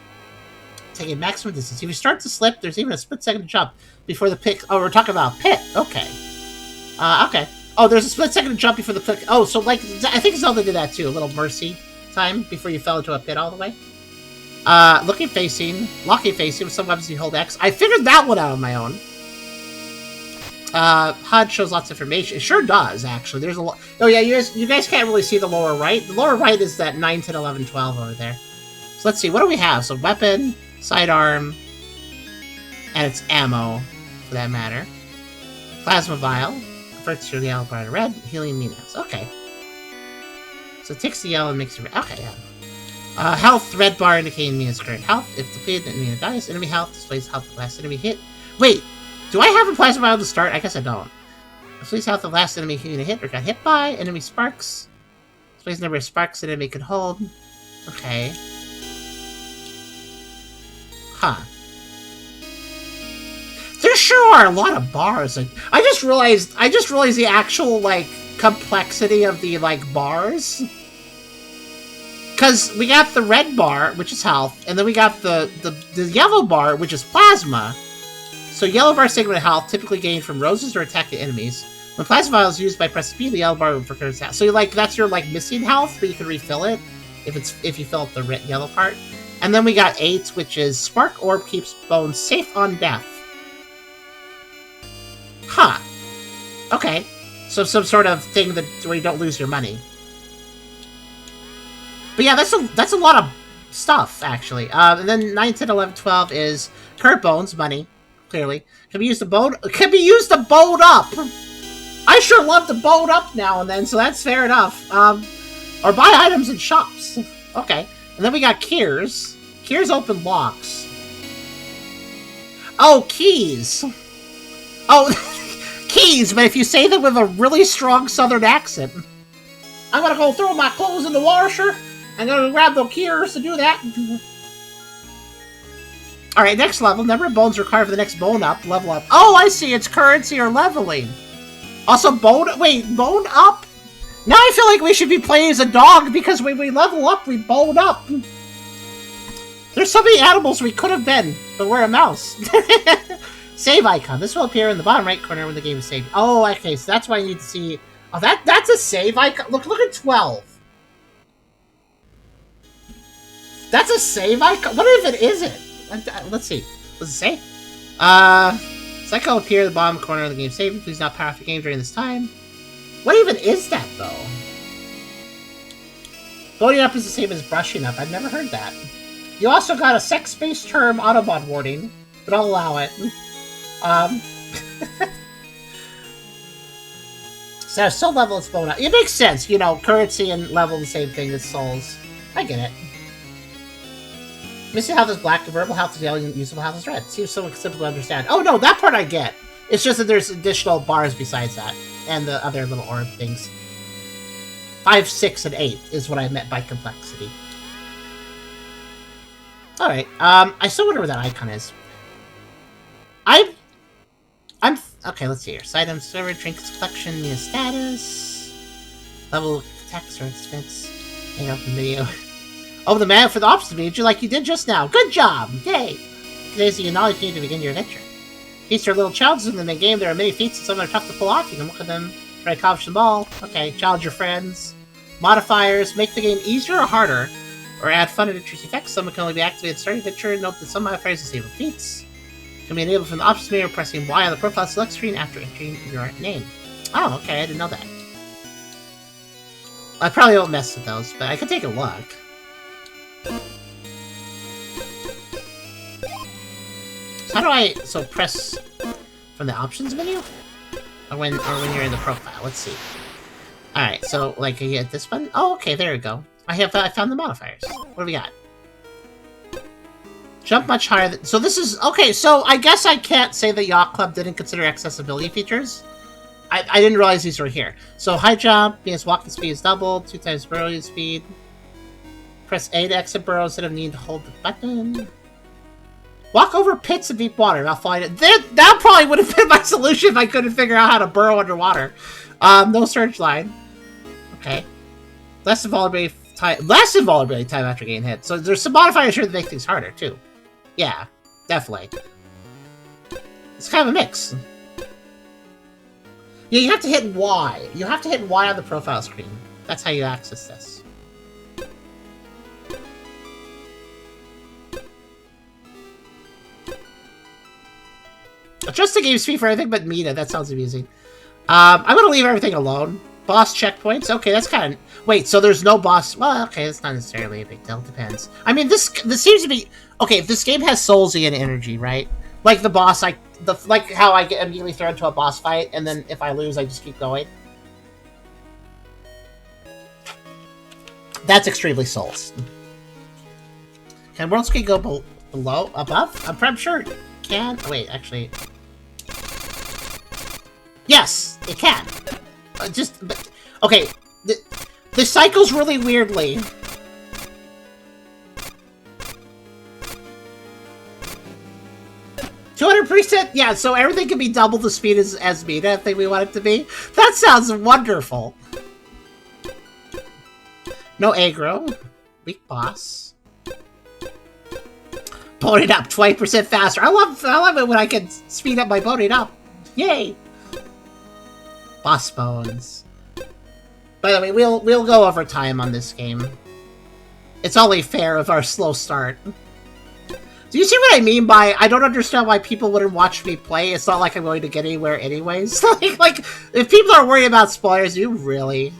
Taking maximum distance. If you start to slip, there's even a split-second jump before the pick. Oh, we're talking about pit. Okay. Okay. Oh, there's a split-second jump before the pick. Oh, so like I think Zelda did that too. A little mercy time before you fell into a pit all the way. Locking facing with some weapons you hold X. I figured that one out on my own. HUD shows lots of information. It sure does, actually. There's a lot. Oh yeah, you guys can't really see the lower right. The lower right is that 9, 10, 11, 12 over there. So let's see. What do we have? So weapon, sidearm, and it's ammo, for that matter. Plasma vial. Converts your yellow bar to red. Healing Minas. Okay. So it takes the yellow and makes it red. Okay, yeah. Health, red bar indicating Mina's current health. If depleted, Mina dies. Enemy health displays health of last enemy hit. Wait! Do I have a plasma vial to start? I guess I don't. Displays health of last enemy Mina hit or got hit by. Enemy sparks. Displays the number of sparks an enemy can hold. Okay. Huh. There sure are a lot of bars. Like, I just realized the actual, like, complexity of the, like, bars. Because we got the red bar, which is health, and then we got the yellow bar, which is plasma. So yellow bar segment of health, typically gained from roses or attacking enemies. When plasma vial is used by pressing B, the yellow bar will recur health. So like that's your like missing health, but you can refill it if you fill up the yellow part. And then we got 8, which is Spark Orb keeps bones safe on death. Huh. Okay. So some sort of thing where you don't lose your money. But yeah, that's a lot of stuff, actually. And then 9, 10, 11, 12 is current bones, money, clearly. Can be used to bone up! I sure love to bone up now and then, so that's fair enough. Or buy items in shops. Okay. And then we got Keys. Keys open locks. Oh, keys! Oh, keys, but if you say them with a really strong southern accent. I'm gonna go throw my clothes in the washer. I'm gonna grab the keys to do that. Alright, next level. Number of bones required for the next bone up. Level up. Oh, I see. It's currency or leveling. Also, bone up? Now I feel like we should be playing as a dog because when we level up, we bone up. There's so many animals we could have been, but we're a mouse. Save icon. This will appear in the bottom right corner when the game is saved. Oh, okay. So that's why you need to see... Oh, that's a save icon. Look at 12. That's a save icon? What if it isn't? Let's see. What does it say? Psycho will appear at the bottom corner of the game saved. Please not power off your game during this time. What even is that, though? Boning up is the same as brushing up. I've never heard that. You also got a sex-based term Autobot warning, but I'll allow it. So soul level is bone up. It makes sense, you know, currency and level the same thing as souls. I get it. Missing health is black, verbal health is yellow, and usable health is red. Seems so simple to understand. Oh no, that part I get. It's just that there's additional bars besides that. And the other little orb things. 5, 6, and 8 is what I meant by complexity. Alright, I still wonder where that icon is. I'm okay, let's see here. Items, server, trinkets, collection, new status. Level text or expense. Hang up the video. Oh, the man for the opposite video like you did just now. Good job! Yay! Today's the knowledge you need to begin your adventure. Feats are little challenges in the main game. There are many feats and some are tough to pull off. You can look at them, try to accomplish them all. Okay, challenge your friends. Modifiers, make the game easier or harder, or add fun and interesting effects. Some can only be activated at the start of the adventure. Note that some modifiers disable feats. Can be enabled from the options menu or pressing Y on the profile select screen after entering your name. Oh, okay, I didn't know that. I probably won't mess with those, but I could take a look. So how do I press from the options menu? Or when you're in the profile? Let's see. Alright, so like I hit this button. Oh, okay, there we go. I found the modifiers. What do we got? Jump much higher than... So this is... Okay, so I guess I can't say that Yacht Club didn't consider accessibility features. I didn't realize these were here. So high jump means walking speed is doubled, 2 times burrowing speed. Press A to exit burrow instead of needing to hold the button. Walk over pits of deep water. I'll find it. That probably would have been my solution if I couldn't figure out how to burrow underwater. No search line. Okay. Less invulnerability time after getting hit. So there's some modifiers here that make things harder too. Yeah, definitely. It's kind of a mix. Yeah, you have to hit Y. You have to hit Y on the profile screen. That's how you access this. Adjust the game speed for everything but Mina. That sounds amusing. I'm gonna leave everything alone. Boss checkpoints. Okay, that's kind of... Wait, so there's no boss... Well, okay, that's not necessarily a big deal. Depends. I mean, this seems to be... Okay, if this game has Soulsian energy, right? Like the boss, like how I get immediately thrown into a boss fight, and then if I lose, I just keep going. That's extremely Souls. Can World Speed go below? Above? I'm sure it can. Wait, actually... Yes, it can. Okay, this cycles really weirdly. $200%? Yeah, so everything can be double the speed as Mina if we want it to be. That sounds wonderful. No aggro. Weak boss. Boat it up 20% faster. I love it when I can speed up my boating up. Yay! Boss bones. By the way, we'll go over time on this game. It's only fair with our slow start. Do you see what I mean by I don't understand why people wouldn't watch me play? It's not like I'm going to get anywhere anyways. like if people are worried about spoilers, do you really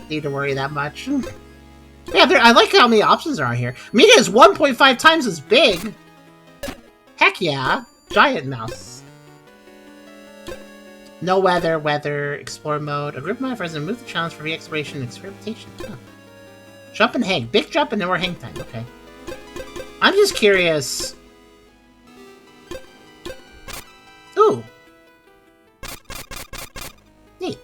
need to worry that much? Yeah, I like how many options there are here. Mina is 1.5 times as big. Heck yeah, giant mouse. No weather, explore mode. A group of modifiers and move the challenge for re-exploration and experimentation. Huh. Jump and hang. Big jump and then we're hang time. Okay. I'm just curious. Ooh. Neat.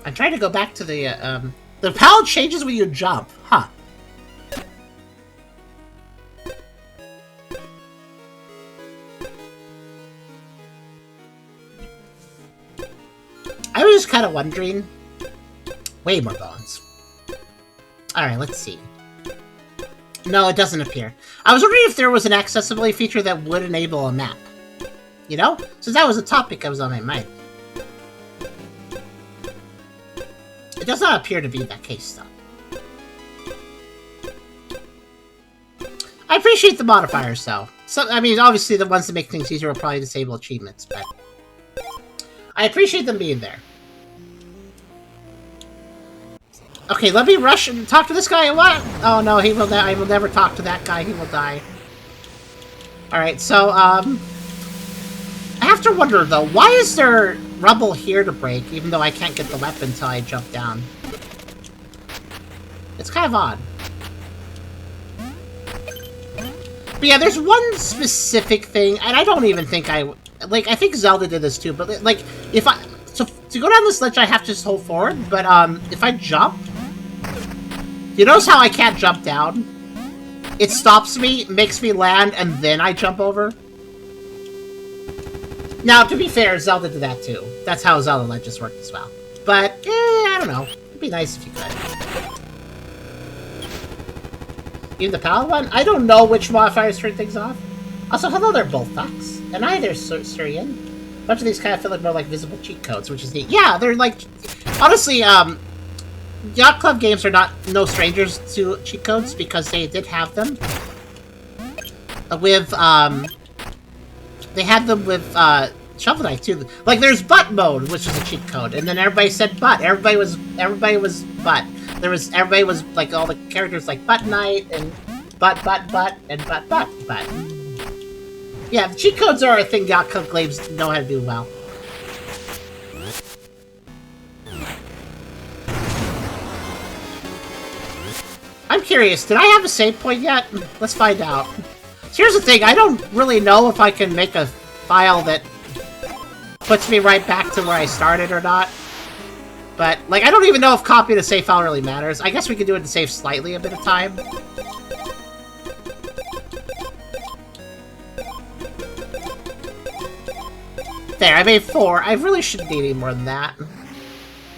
I'm trying to go back to the palette changes when you jump. Huh. I was just kind of wondering. Way more bones. Alright, let's see. No, it doesn't appear. I was wondering if there was an accessibility feature that would enable a map. You know? Since that was a topic that was on my mind. It does not appear to be that case, though. I appreciate the modifiers, though. So, I mean, obviously the ones that make things easier will probably disable achievements, but... I appreciate them being there. Okay, let me rush and talk to this guy and what? Oh no, he will die. I will never talk to that guy. He will die. Alright, so, I have to wonder, though, why is there rubble here to break, even though I can't get the weapon until I jump down? It's kind of odd. But yeah, there's one specific thing, and I don't even think I think Zelda did this too, but, like, if I... So, to go down this ledge, I have to just hold forward, but, if I jump... You notice how I can't jump down? It stops me, makes me land, and then I jump over? Now, to be fair, Zelda did that too. That's how Zelda ledges worked as well. But, I don't know. It'd be nice if you could. Even the paddle one? I don't know which modifiers turn things off. Also, hello there, Bullfox. And hi there, Surian. A bunch of these kind of feel like more like visible cheat codes, which is neat. Yeah, they're like... Honestly, Yacht Club games are no strangers to cheat codes, because they did have them. With, They had them with, Shovel Knight, too. Like, there's butt mode, which is a cheat code, and then everybody said butt. Everybody was butt. Everybody was, like, all the characters, like, Butt Knight, and butt, and butt. Yeah, the cheat codes are a thing Yacht Club games know how to do well. I'm curious, did I have a save point yet? Let's find out. So here's the thing, I don't really know if I can make a file that puts me right back to where I started or not. But, like, I don't even know if copying a save file really matters. I guess we could do it to save slightly a bit of time. There, I made 4. I really shouldn't need any more than that.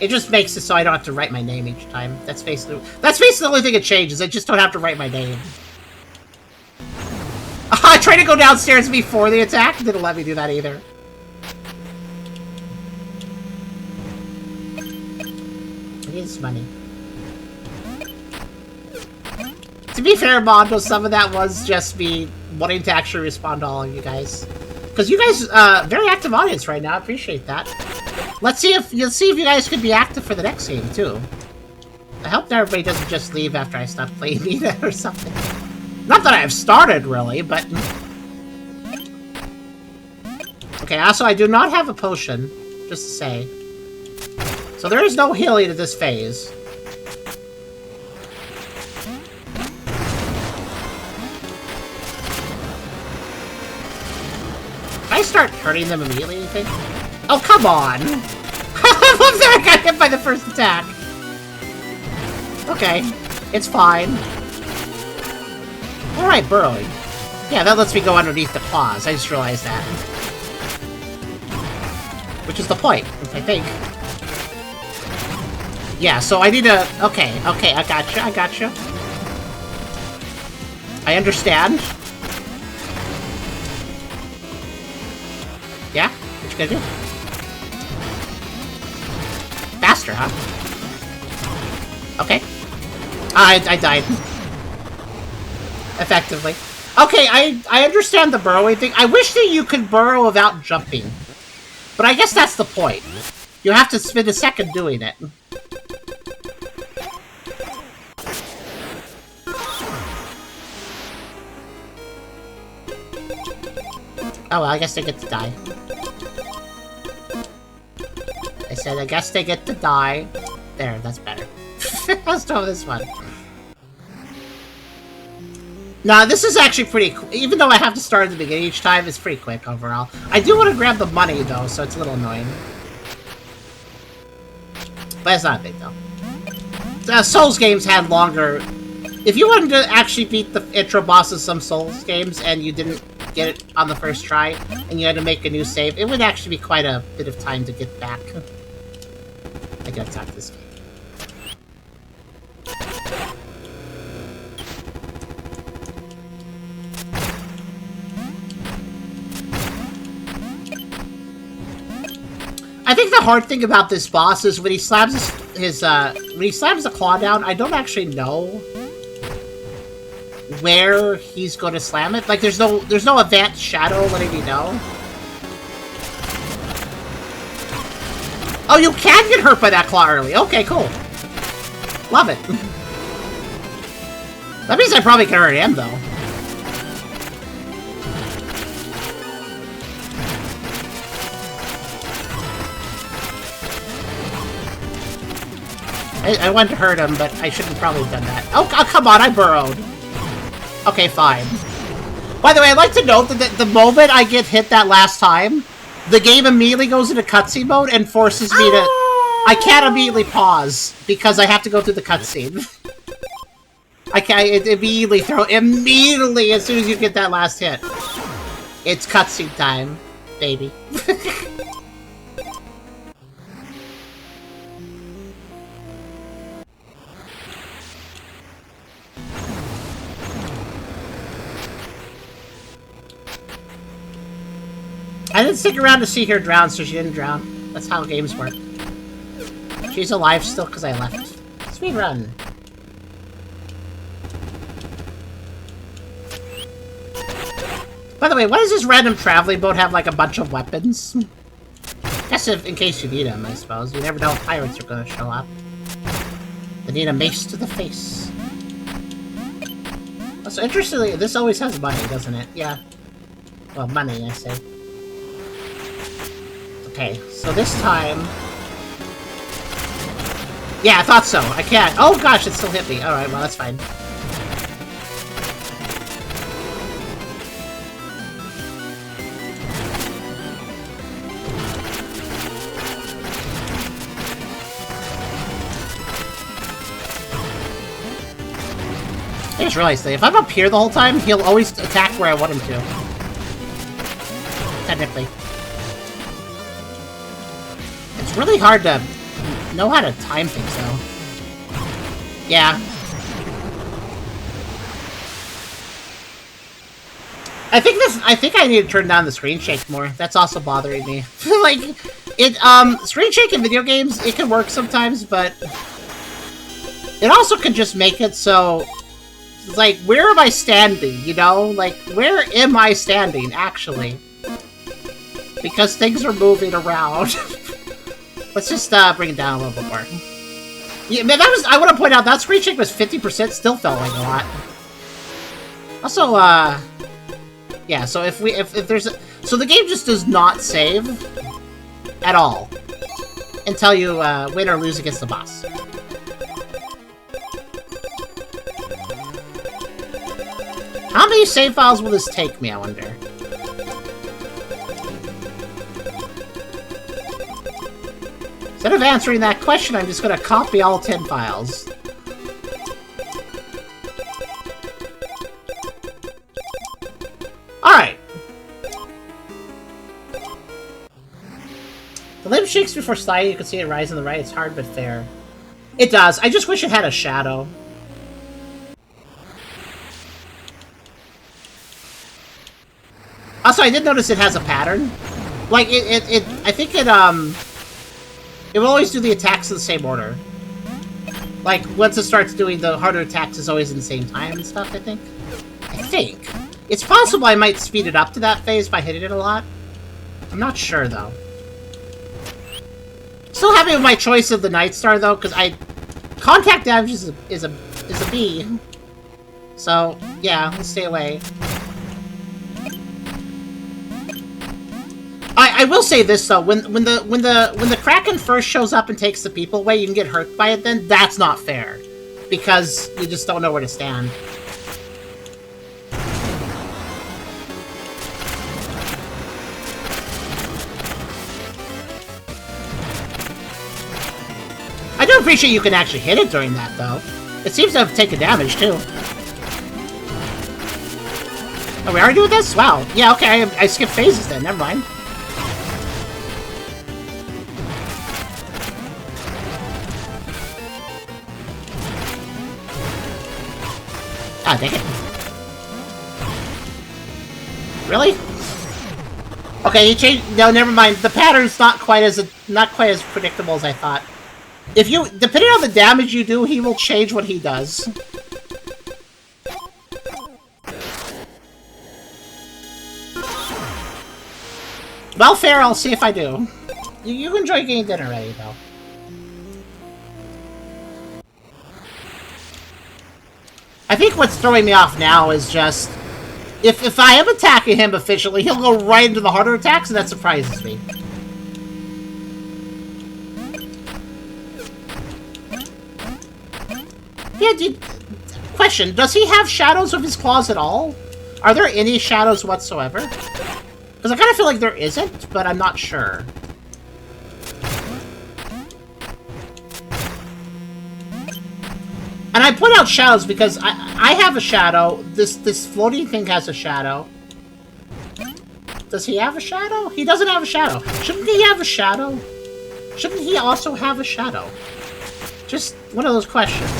It just makes it so I don't have to write my name each time. That's basically the only thing it changes. I just don't have to write my name. I tried to go downstairs before the attack. Didn't let me do that either. I need this money. To be fair, Mondo, some of that was just me wanting to actually respond to all of you guys. Because you guys, very active audience right now. I appreciate that. Let's see if you guys could be active for the next game too. I hope that everybody doesn't just leave after I stop playing Mina or something. Not that I have started really, but okay. Also, I do not have a potion, just to say. So there is no healing at this phase. Can I start hurting them immediately, you think? Oh, come on! I love that I got hit by the first attack! Okay, it's fine. Alright, burrowing. Yeah, that lets me go underneath the claws. I just realized that. Which is the point, I think. Yeah, so I need to... Okay, I gotcha. I understand. Yeah? What you gonna do? Faster, huh? Okay. I died. Effectively. Okay, I understand the burrowing thing. I wish that you could burrow without jumping. But I guess that's the point. You have to spend a second doing it. Oh, well, I guess they get to die. I said, I guess they get to die. There, that's better. Let's do this one. Nah, this is actually pretty quick. Even though I have to start at the beginning each time, it's pretty quick overall. I do want to grab the money, though, so it's a little annoying. But it's not big, though. Souls games had longer... If you wanted to actually beat the intro boss of some Souls games and you didn't get it on the first try, and you had to make a new save, it would actually be quite a bit of time to get back. I gotta attack this game. I think the hard thing about this boss is when he slams when he slams the claw down, I don't actually know where he's going to slam it. Like, there's no advanced shadow letting me know. Oh, you can get hurt by that claw early. Okay, cool. Love it. That means I probably can hurt him, though. I wanted to hurt him, but I shouldn't probably have done that. Oh, come on, I burrowed. Okay, fine. By the way, I'd like to note that the moment I get hit that last time, the game immediately goes into cutscene mode and forces me to... I can't immediately pause, because I have to go through the cutscene. I can't... It immediately, as soon as you get that last hit. It's cutscene time, baby. I didn't stick around to see her drown, so she didn't drown. That's how games work. She's alive still because I left. Speed run. By the way, why does this random traveling boat have like a bunch of weapons? Guess in case you need them, I suppose. You never know if pirates are going to show up. They need a mace to the face. Also, interestingly, this always has money, doesn't it? Yeah. Well, money, I say. Okay, so this time... Yeah, I thought so. I can't. Oh gosh, it still hit me. Alright, well, that's fine. I just realized that if I'm up here the whole time, he'll always attack where I want him to. Technically. It's really hard to know how to time things, though. Yeah. I think I need to turn down the screen shake more. That's also bothering me. Like, screen shake in video games, it can work sometimes, but it also can just make it so, like, where am I standing, you know? Like, where am I standing, actually? Because things are moving around. Let's just bring it down a little bit more. Yeah, man, that was... I want to point out, that screen shake was 50%, still felt like a lot. Also, yeah, so if there's a... So the game just does not save at all until you win or lose against the boss. How many save files will this take me, I wonder? Instead of answering that question, I'm just going to copy all 10 files. Alright. The limb shakes before sliding. You can see it rise on the right. It's hard but fair. It does. I just wish it had a shadow. Also, I did notice it has a pattern. Like, I think it will always do the attacks in the same order. Like, once it starts doing the harder attacks, it's always in the same time and stuff, I think. It's possible I might speed it up to that phase by hitting it a lot. I'm not sure, though. Still happy with my choice of the Night Star, though, because contact damage is a B. So, yeah, let's stay away. I will say this though, when the Kraken first shows up and takes the people away, you can get hurt by it then. That's not fair. Because you just don't know where to stand. I do appreciate you can actually hit it during that though. It seems to have taken damage too. Oh, we already doing this? Wow. Yeah, okay, I skipped phases then, never mind. Ah, dang it. Really? Okay, he changed... No, never mind. The pattern's not quite as predictable as I thought. If you... Depending on the damage you do, he will change what he does. Well, fair, I'll see if I do. You enjoy getting dinner ready, though. I think what's throwing me off now is just... If I am attacking him efficiently, he'll go right into the harder attacks, and that surprises me. again, question, does he have shadows of his claws at all? Are there any shadows whatsoever? Because I kind of feel like there isn't, but I'm not sure. And I point out shadows because I have a shadow. This floating thing has a shadow. Does he have a shadow? He doesn't have a shadow. Shouldn't he have a shadow? Shouldn't he also have a shadow? Just one of those questions.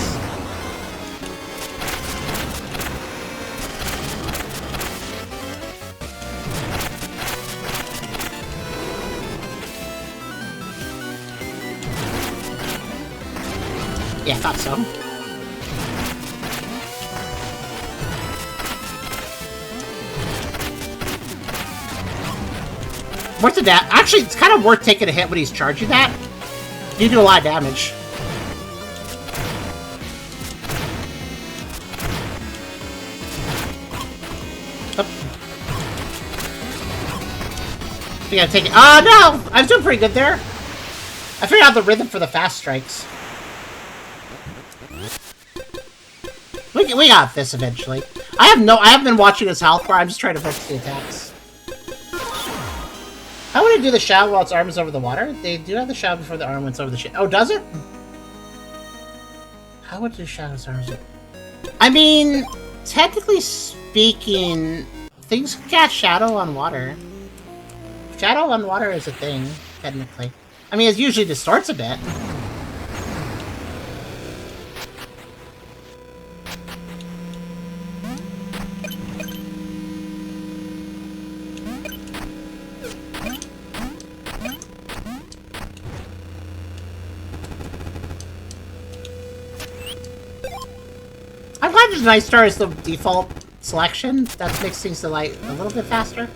Yeah, I thought so. Worth the damage. Actually, it's kind of worth taking a hit when he's charging that. You do a lot of damage. Oh. We gotta take it. Oh no! I was doing pretty good there. I figured out the rhythm for the fast strikes. We got this eventually. I haven't been watching his health bar. I'm just trying to focus the attacks. How would it do the shadow while its arm is over the water? They do have the shadow before the arm went over the shit. Oh, does it? How would it do shadow's arms? I mean, technically speaking, things can cast shadow on water. Shadow on water is a thing, technically. I mean, it usually distorts a bit. I'm glad there's Night Star as the default selection. That makes things a little bit faster.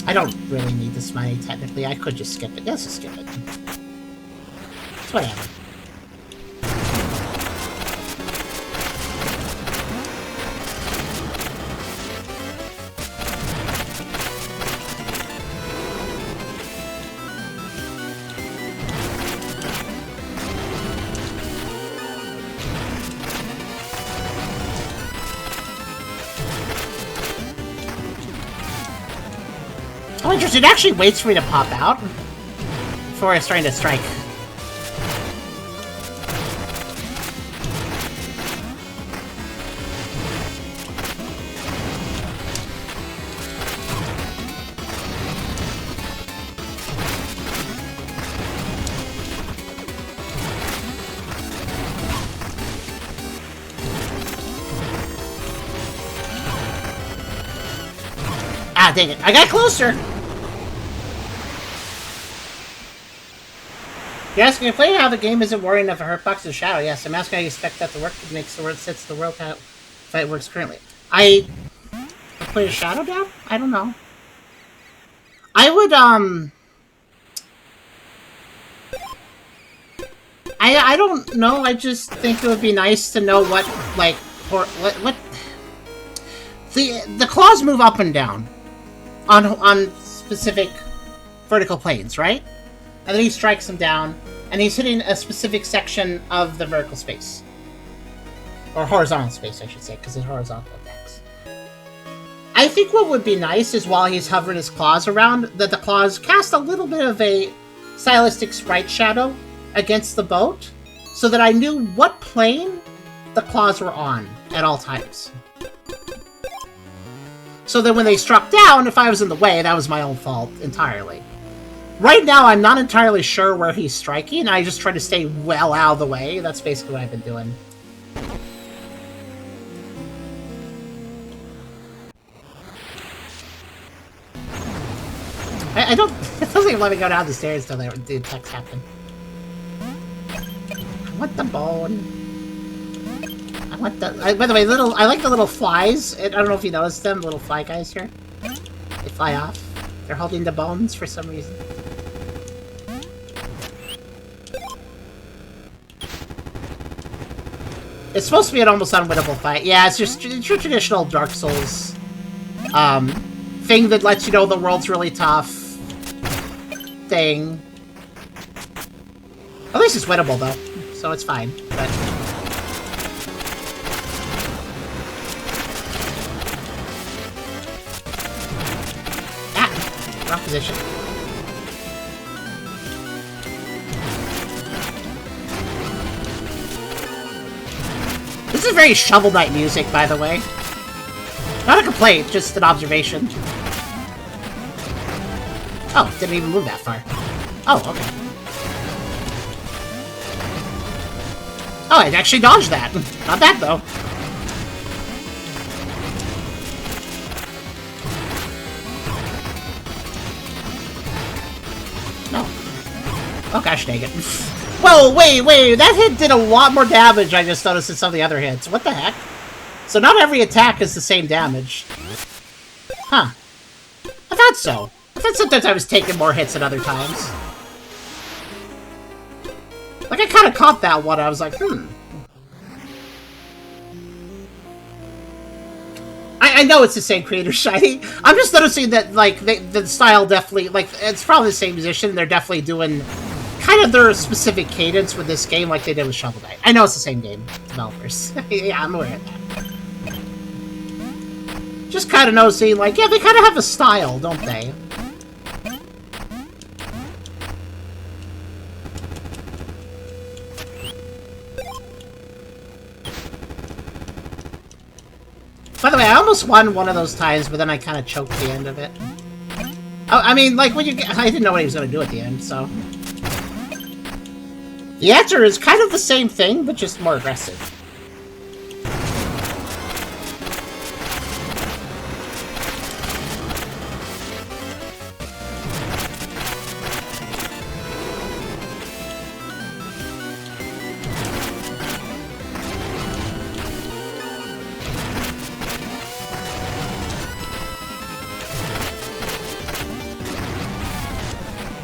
I don't really need this money, technically. I could just skip it. Let's just skip it. It's whatever. Oh, interesting. It actually waits for me to pop out before it's trying to strike. Ah, dang it. I got closer! You're asking if playing how the game isn't worrying enough of hurtbox and shadow. Yes, I'm asking how you expect that to work to make the word sets the world how fight works currently. I put a shadow down? I don't know. I would I don't know, I just think it would be nice to know what what the claws move up and down on specific vertical planes, right? And then he strikes them down, and he's hitting a specific section of the vertical space. Or horizontal space, I should say, because it's horizontal attacks. I think what would be nice is while he's hovering his claws around, that the claws cast a little bit of a stylistic sprite shadow against the boat, so that I knew what plane the claws were on at all times. So that when they struck down, if I was in the way, that was my own fault entirely. Right now, I'm not entirely sure where he's striking. I just try to stay well out of the way. That's basically what I've been doing. I don't... It doesn't even let me go down the stairs until the attacks happen. I want the bone. I want the... by the way, I like the little flies. I don't know if you noticed them, little fly guys here. They fly off. They're holding the bones for some reason. It's supposed to be an almost unwinnable fight. Yeah, it's just your traditional Dark Souls thing that lets you know the world's really tough thing. At least it's winnable, though, so it's fine. But wrong position. This is very Shovel Knight music, by the way. Not a complaint, just an observation. Oh, didn't even move that far. Oh, okay. Oh, I actually dodged that. Not bad, though. No. Oh, gosh dang it. Whoa, wait, that hit did a lot more damage, I just noticed, than some of the other hits. What the heck? So not every attack is the same damage. Huh. I thought so. I thought sometimes I was taking more hits than other times. Like, I kind of caught that one, I was like, I know it's the same creator, Shiny. I'm just noticing that, like, the style definitely, like, it's probably the same musician, they're definitely doing kind of their specific cadence with this game like they did with Shovel Knight. I know it's the same game developers. Yeah, I'm aware of that. Just kind of noticing, like, yeah, they kind of have a style, don't they? By the way, I almost won one of those times, but then I kind of choked the end of it. I mean, like, when you get... I didn't know what he was going to do at the end, so... The answer is kind of the same thing, but just more aggressive.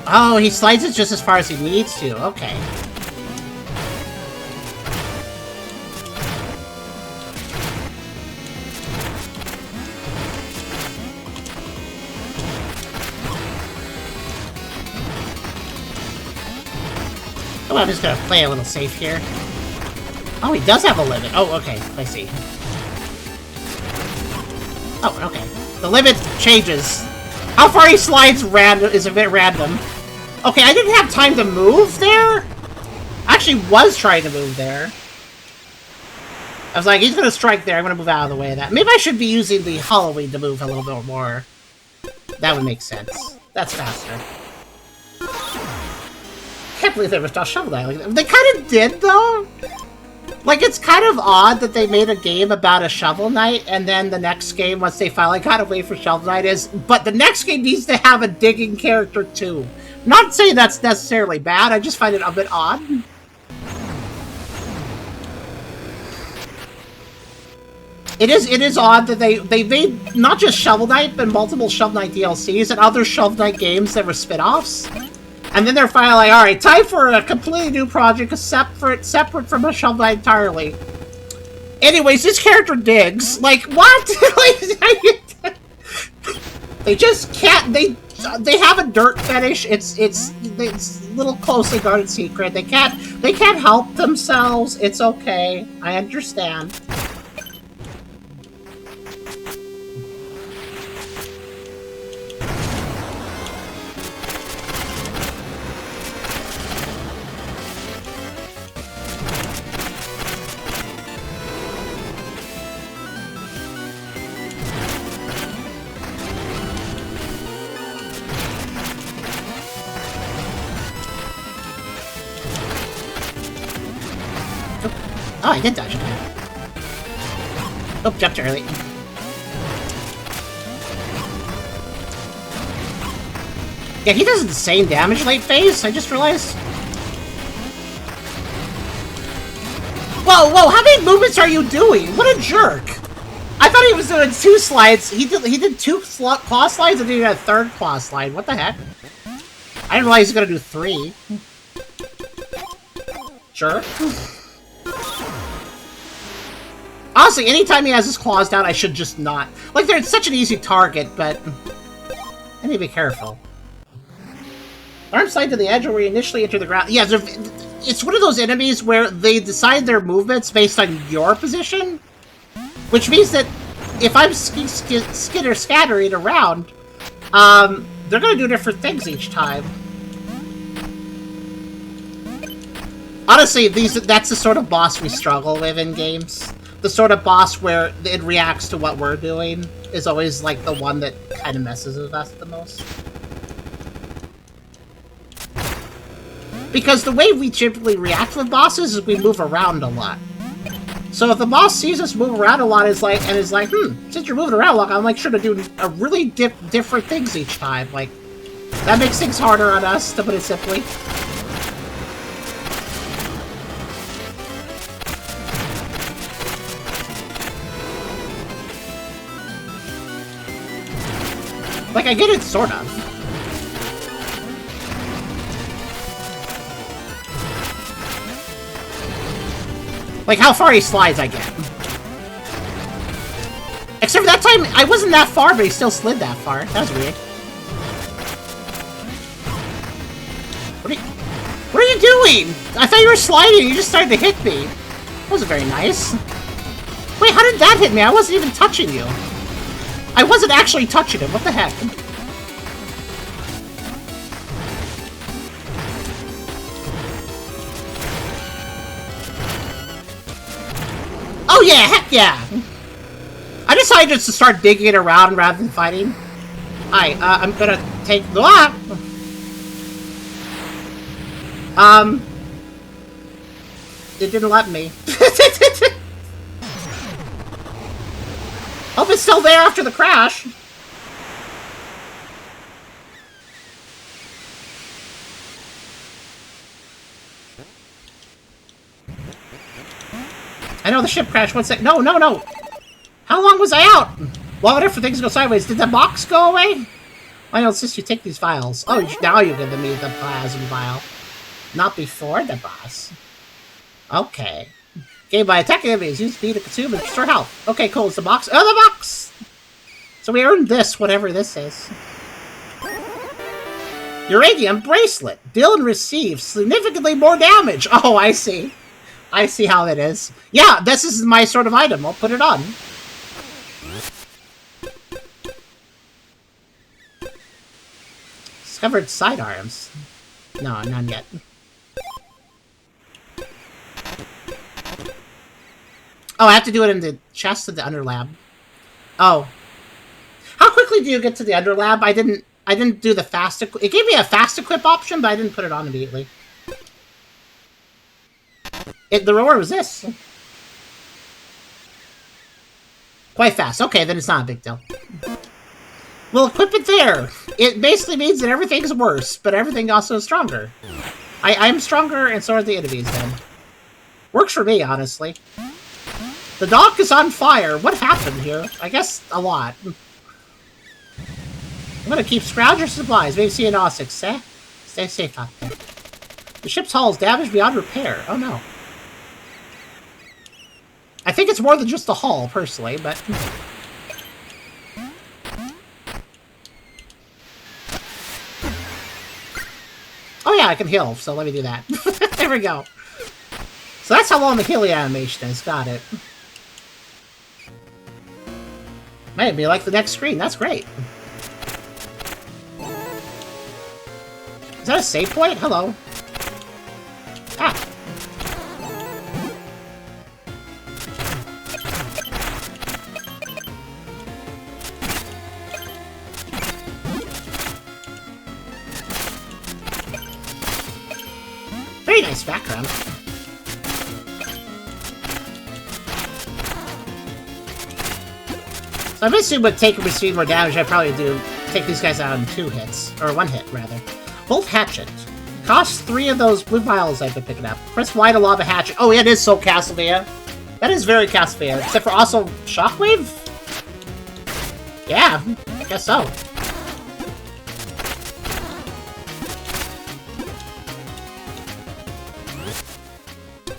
Oh, he slides it just as far as he needs to. Okay. Oh, I'm just gonna play a little safe here. Oh, he does have a limit. Oh, okay. I see. Oh, okay. The limit changes. How far he slides is a bit random. Okay, I didn't have time to move there? I actually was trying to move there. I was like, he's gonna strike there, I'm gonna move out of the way of that. Maybe I should be using the Halloween to move a little bit more. That would make sense. That's faster. Can't believe they were Shovel Knight like that. They kind of did, though. Like, it's kind of odd that they made a game about a Shovel Knight, and then the next game, once they finally got away from Shovel Knight, is... But the next game needs to have a digging character, too. Not saying that's necessarily bad, I just find it a bit odd. It is odd that they made not just Shovel Knight, but multiple Shovel Knight DLCs and other Shovel Knight games that were spin-offs. And then they're finally like, alright, time for a completely new project, separate from a Shovel Knight entirely. Anyways, this character digs. Like, what? They just can't, they have a dirt fetish. It's a little closely guarded secret. They can't help themselves. It's okay. I understand. Oh, I did dodge it. Oh, jumped early. Yeah, he does insane damage late phase, I just realized. Whoa, how many movements are you doing? What a jerk! I thought he was doing 2 slides. He did 2 claw slides and then he had a 3rd claw slide. What the heck? I didn't realize he was gonna do 3. Sure. Honestly, anytime he has his claws down, I should just not. Like, they're such an easy target, but I need to be careful. Arm slide to the edge where we initially enter the ground. Yeah, it's one of those enemies where they decide their movements based on your position, which means that if I'm skitter-scattering around, they're gonna do different things each time. Honestly, that's the sort of boss we struggle with in games. The sort of boss where it reacts to what we're doing is always, like, the one that kind of messes with us the most. Because the way we typically react with bosses is we move around a lot. So if the boss sees us move around a lot, is like, since you're moving around a lot, I'll make sure to do a really different things each time. Like, that makes things harder on us, to put it simply. Like, I get it, sort of. Like, how far he slides, I get. Except for that time, I wasn't that far, but he still slid that far. That was weird. What are you doing? I thought you were sliding and you just started to hit me. That wasn't very nice. Wait, how did that hit me? I wasn't even touching you. I wasn't actually touching him. What the heck? Oh yeah, heck yeah! I decided just to start digging it around rather than fighting. Alright, I'm gonna take the lot. It didn't let me. Hope it's still there after the crash. I know the ship crashed. 1 sec. No, no, no. How long was I out? Long enough for things to go sideways. Did the box go away? I know, since you take these vials. Oh, now you give me the plasma vial. Not before the boss. Okay. Gained by attacking enemies. Use speed to consume and restore health. Okay, cool. It's the box. Oh, the box! So we earned this, whatever this is. Uranium bracelet. Deal and receive significantly more damage. Oh, I see. I see how it is. Yeah, this is my sort of item. I'll put it on. Discovered sidearms. No, none yet. Oh, I have to do it in the chest of the underlab. Oh. How quickly do you get to the underlab? I didn't do the fast equip. It gave me a fast equip option, but I didn't put it on immediately. The reward was this. Quite fast. Okay, then it's not a big deal. We'll equip it there. It basically means that everything's worse, but everything also is stronger. I'm stronger, and so are the enemies, then. Works for me, honestly. The dock is on fire. What happened here? I guess a lot. I'm gonna keep scrounging supplies. Maybe see an O6, eh? Stay safe out there. The ship's hull is damaged beyond repair. Oh no. I think it's more than just the hull, personally, but... Oh yeah, I can heal, so let me do that. There we go. So that's how long the healing animation is. Got it. Made me like the next screen. That's great. Is that a save point? Hello. Ah. Very nice background. So I assume with take and receive more damage, I'd probably do take these guys out in 2 hits. Or 1 hit, rather. Bolt hatchet. Cost 3 of those blue vials I've been picking up. Press Y to lob a hatchet. Oh, yeah, it is so Castlevania. That is very Castlevania. Except for also Shockwave? Yeah, I guess so.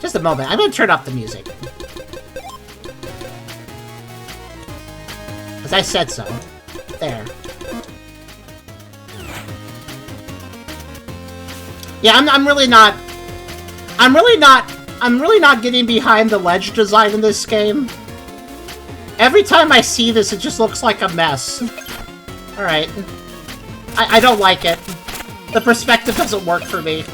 Just a moment. I'm going to turn up the music. Because I said so. There. Yeah, I'm really not... I'm really not getting behind the ledge design in this game. Every time I see this, it just looks like a mess. Alright. I don't like it. The perspective doesn't work for me.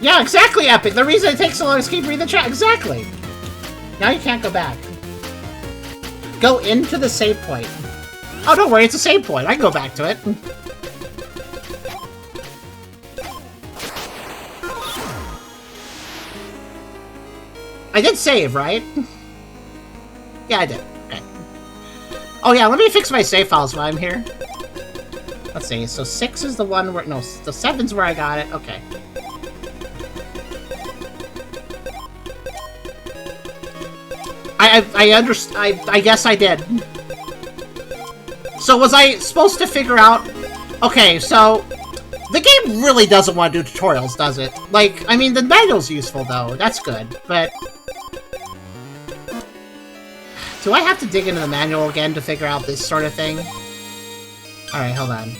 Yeah, exactly, Epic! The reason it takes so long is keep reading the chat. Exactly! Now you can't go back. Go into the save point. Oh, don't worry, it's a save point. I can go back to it. I did save, right? Yeah, I did. Okay. Oh yeah, let me fix my save files while I'm here. Let's see, so 6 is the one where... No, the 7's where I got it. Okay. I guess I did. So was I supposed to figure out... Okay, so... The game really doesn't want to do tutorials, does it? Like, I mean, the manual's useful, though. That's good, but... Do I have to dig into the manual again to figure out this sort of thing? Alright, hold on.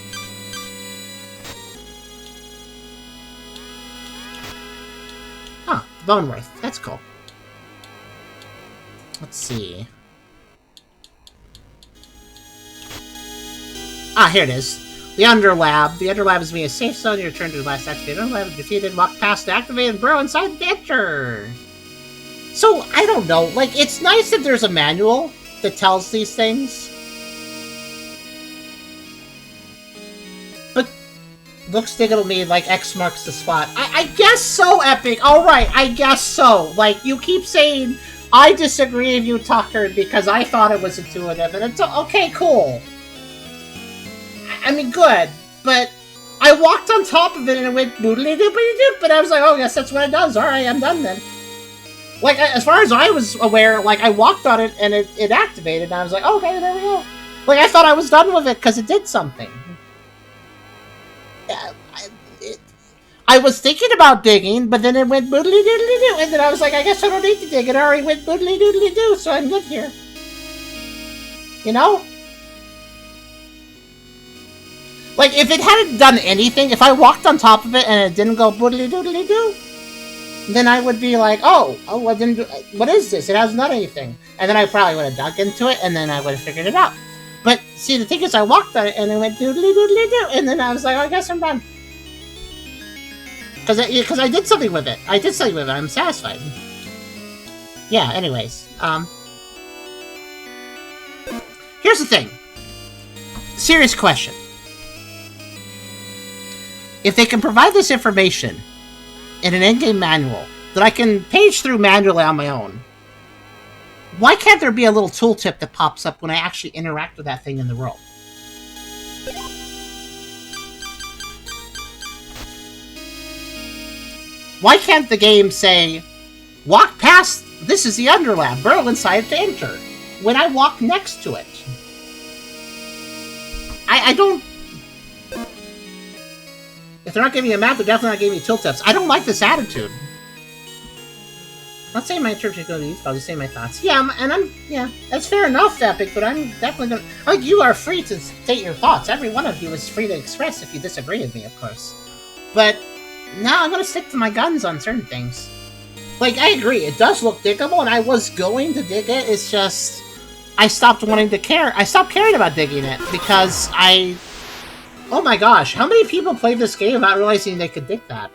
Huh, Boneworth. That's cool. Let's see. Ah, here it is. The Underlab. The Underlab is being a safe zone. You return to the last activated Underlab. Defeated, walk past the activated burrow inside the enter. So, I don't know. Like, it's nice that there's a manual that tells these things. But looks digital me like X marks the spot. I guess so, Epic. Alright, I guess so. Like, you keep saying... I disagree with you, Tucker, because I thought it was intuitive, and it's okay, cool. I mean, good, but I walked on top of it and it went boodly-doopity-doop, but I was like, oh, yes, that's what it does. Alright, I'm done then. Like, as far as I was aware, like, I walked on it and it activated, and I was like, oh, okay, there we go. Like, I thought I was done with it because it did something. I was thinking about digging, but then it went boodly-doodly-doo, and then I was like, I guess I don't need to dig. It already went boodly-doodly-doo, so I'm good here. You know? Like, if it hadn't done anything, if I walked on top of it and it didn't go boodly-doodly-doo, then I would be like, oh, I didn't do, what is this? It hasn't done anything. And then I probably would have dug into it, and then I would have figured it out. But, see, the thing is, I walked on it, and it went doodly-doodly-doo, and then I was like, oh, I guess I'm done. Because I did something with it. I did something with it. I'm satisfied. Yeah, anyways. Here's the thing. Serious question. If they can provide this information in an in-game manual that I can page through manually on my own, why can't there be a little tooltip that pops up when I actually interact with that thing in the world? Why can't the game say, walk past, this is the Underlab, burrow inside to enter, when I walk next to it? I don't... If they're not giving me a map, they're definitely not giving me tooltips. I don't like this attitude. I'm not saying my interpretation is going to be useful, I'll just say my thoughts. Yeah, yeah, that's fair enough, Epic, but I'm definitely going to... Like, you are free to state your thoughts. Every one of you is free to express if you disagree with me, of course. But... no, I'm gonna stick to my guns on certain things. Like, I agree, it does look diggable, and I was going to dig it, it's just... I stopped wanting to care. I stopped caring about digging it, because I... Oh my gosh, how many people played this game without realizing they could dig that?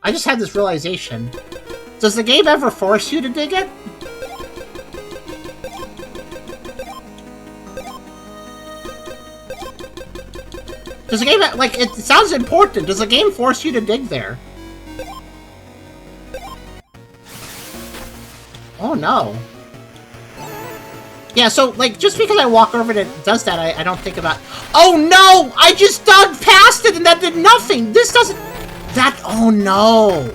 I just had this realization. Does the game ever force you to dig it? Does the game, like, it sounds important. Does the game force you to dig there? Oh, no. Yeah, so, like, just because I walk over it and does that, I don't think about... Oh, no! I just dug past it and that did nothing! This doesn't... That... Oh, no!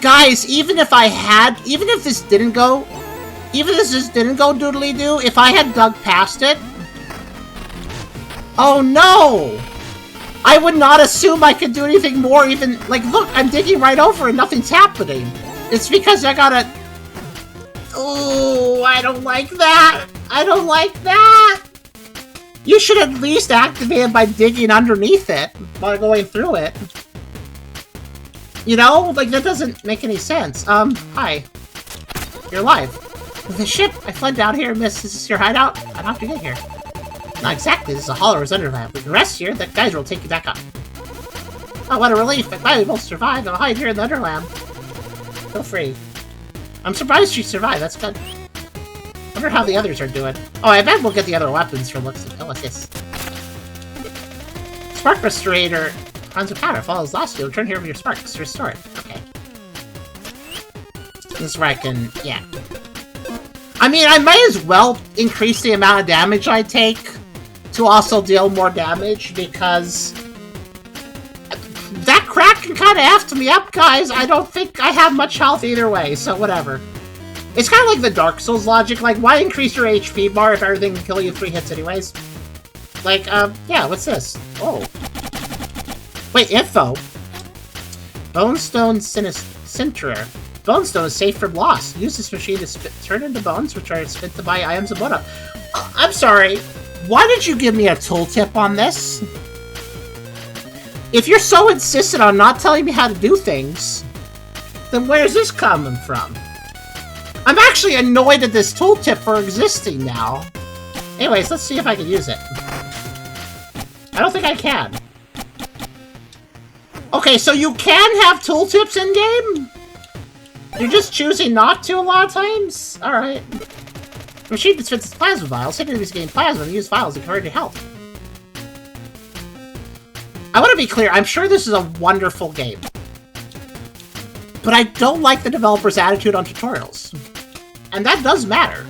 Guys, even if I had... Even if this didn't go... Even if this didn't go doodly-doo, if I had dug past it... Oh, no! I would not assume I could do anything more even... Like, look, I'm digging right over and nothing's happening. It's because I gotta... Oh, I don't like that! I don't like that! You should at least activate it by digging underneath it while going through it. You know? Like, that doesn't make any sense. Hi. You're alive. The ship, I fled down here, miss. Is this your hideout? I'd have to get here. Not exactly. This is a Howler's underland. We can rest here. The guys will take you back up. Oh, what a relief. I'm glad we both survived. I'll hide here in the underland. Feel free. I'm surprised she survived. That's good. Wonder how the others are doing. Oh, I bet we'll get the other weapons for looks. Oh, what's this? Spark Restorator. Runs of powder. Follows lost. You'll return here with your sparks. Restore it. Okay. This is where I can... yeah. I mean, I might as well increase the amount of damage I take to also deal more damage, because that crack can kind of F me up, guys. I don't think I have much health either way, so whatever. It's kind of like the Dark Souls logic, like, why increase your HP bar if everything can kill you 3 hits anyways? Like, yeah, what's this? Oh. Wait, info. Bonestone Sinterer. Bonestone is safe from loss. Use this machine to turn into bones, which are spent to buy items of mana. I'm sorry. Why did you give me a tooltip on this? If you're so insistent on not telling me how to do things, then where's this coming from? I'm actually annoyed at this tooltip for existing now. Anyways, let's see if I can use it. I don't think I can. Okay, so you can have tooltips in-game? You're just choosing not to a lot of times? Alright. Machine dispenses plasma vials. Hit enemies gain plasma and use vials to convert to health. I want to be clear, I'm sure this is a wonderful game. But I don't like the developer's attitude on tutorials. And that does matter.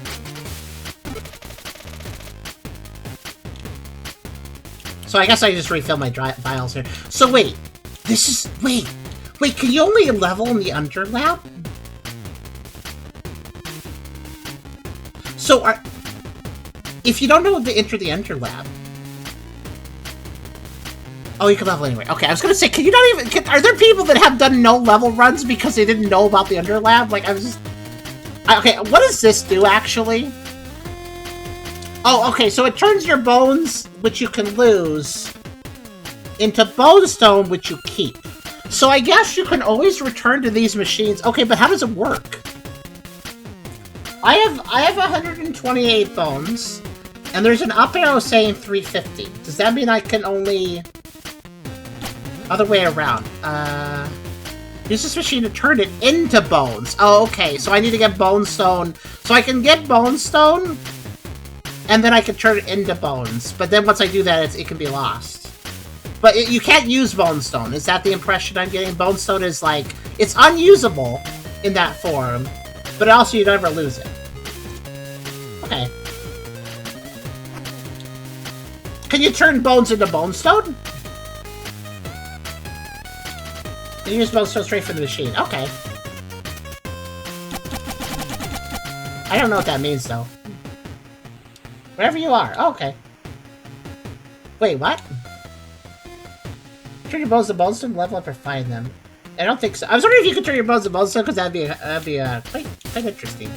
So I guess I just refill my vials here. So wait, this is... wait, can you only level in the Underlab? So, if you don't know to enter the Underlab... oh, you can level anyway. Okay, I was gonna say, can you not even... are there people that have done no level runs because they didn't know about the Underlab? Like, I was just... okay, what does this do, actually? Oh, okay, so it turns your bones, which you can lose, into bone stone, which you keep. So I guess you can always return to these machines. Okay, but how does it work? I have 128 bones, and there's an up arrow saying 350. Does that mean I can only... other way around. Use this machine to turn it into bones. Oh, okay, so I need to get bone stone. So I can get bone stone, and then I can turn it into bones. But then once I do that, it can be lost. But you can't use bone stone. Is that the impression I'm getting? Bone stone is like... it's unusable in that form, but also you never lose it. Okay. Can you turn bones into bone stone? You use bone stone straight from the machine. Okay. I don't know what that means, though. Wherever you are. Oh, okay. Wait, what? Turn your bones to bone stone, level up or find them. I don't think so. I was wondering if you could turn your bones to bone stone, because that'd be quite interesting.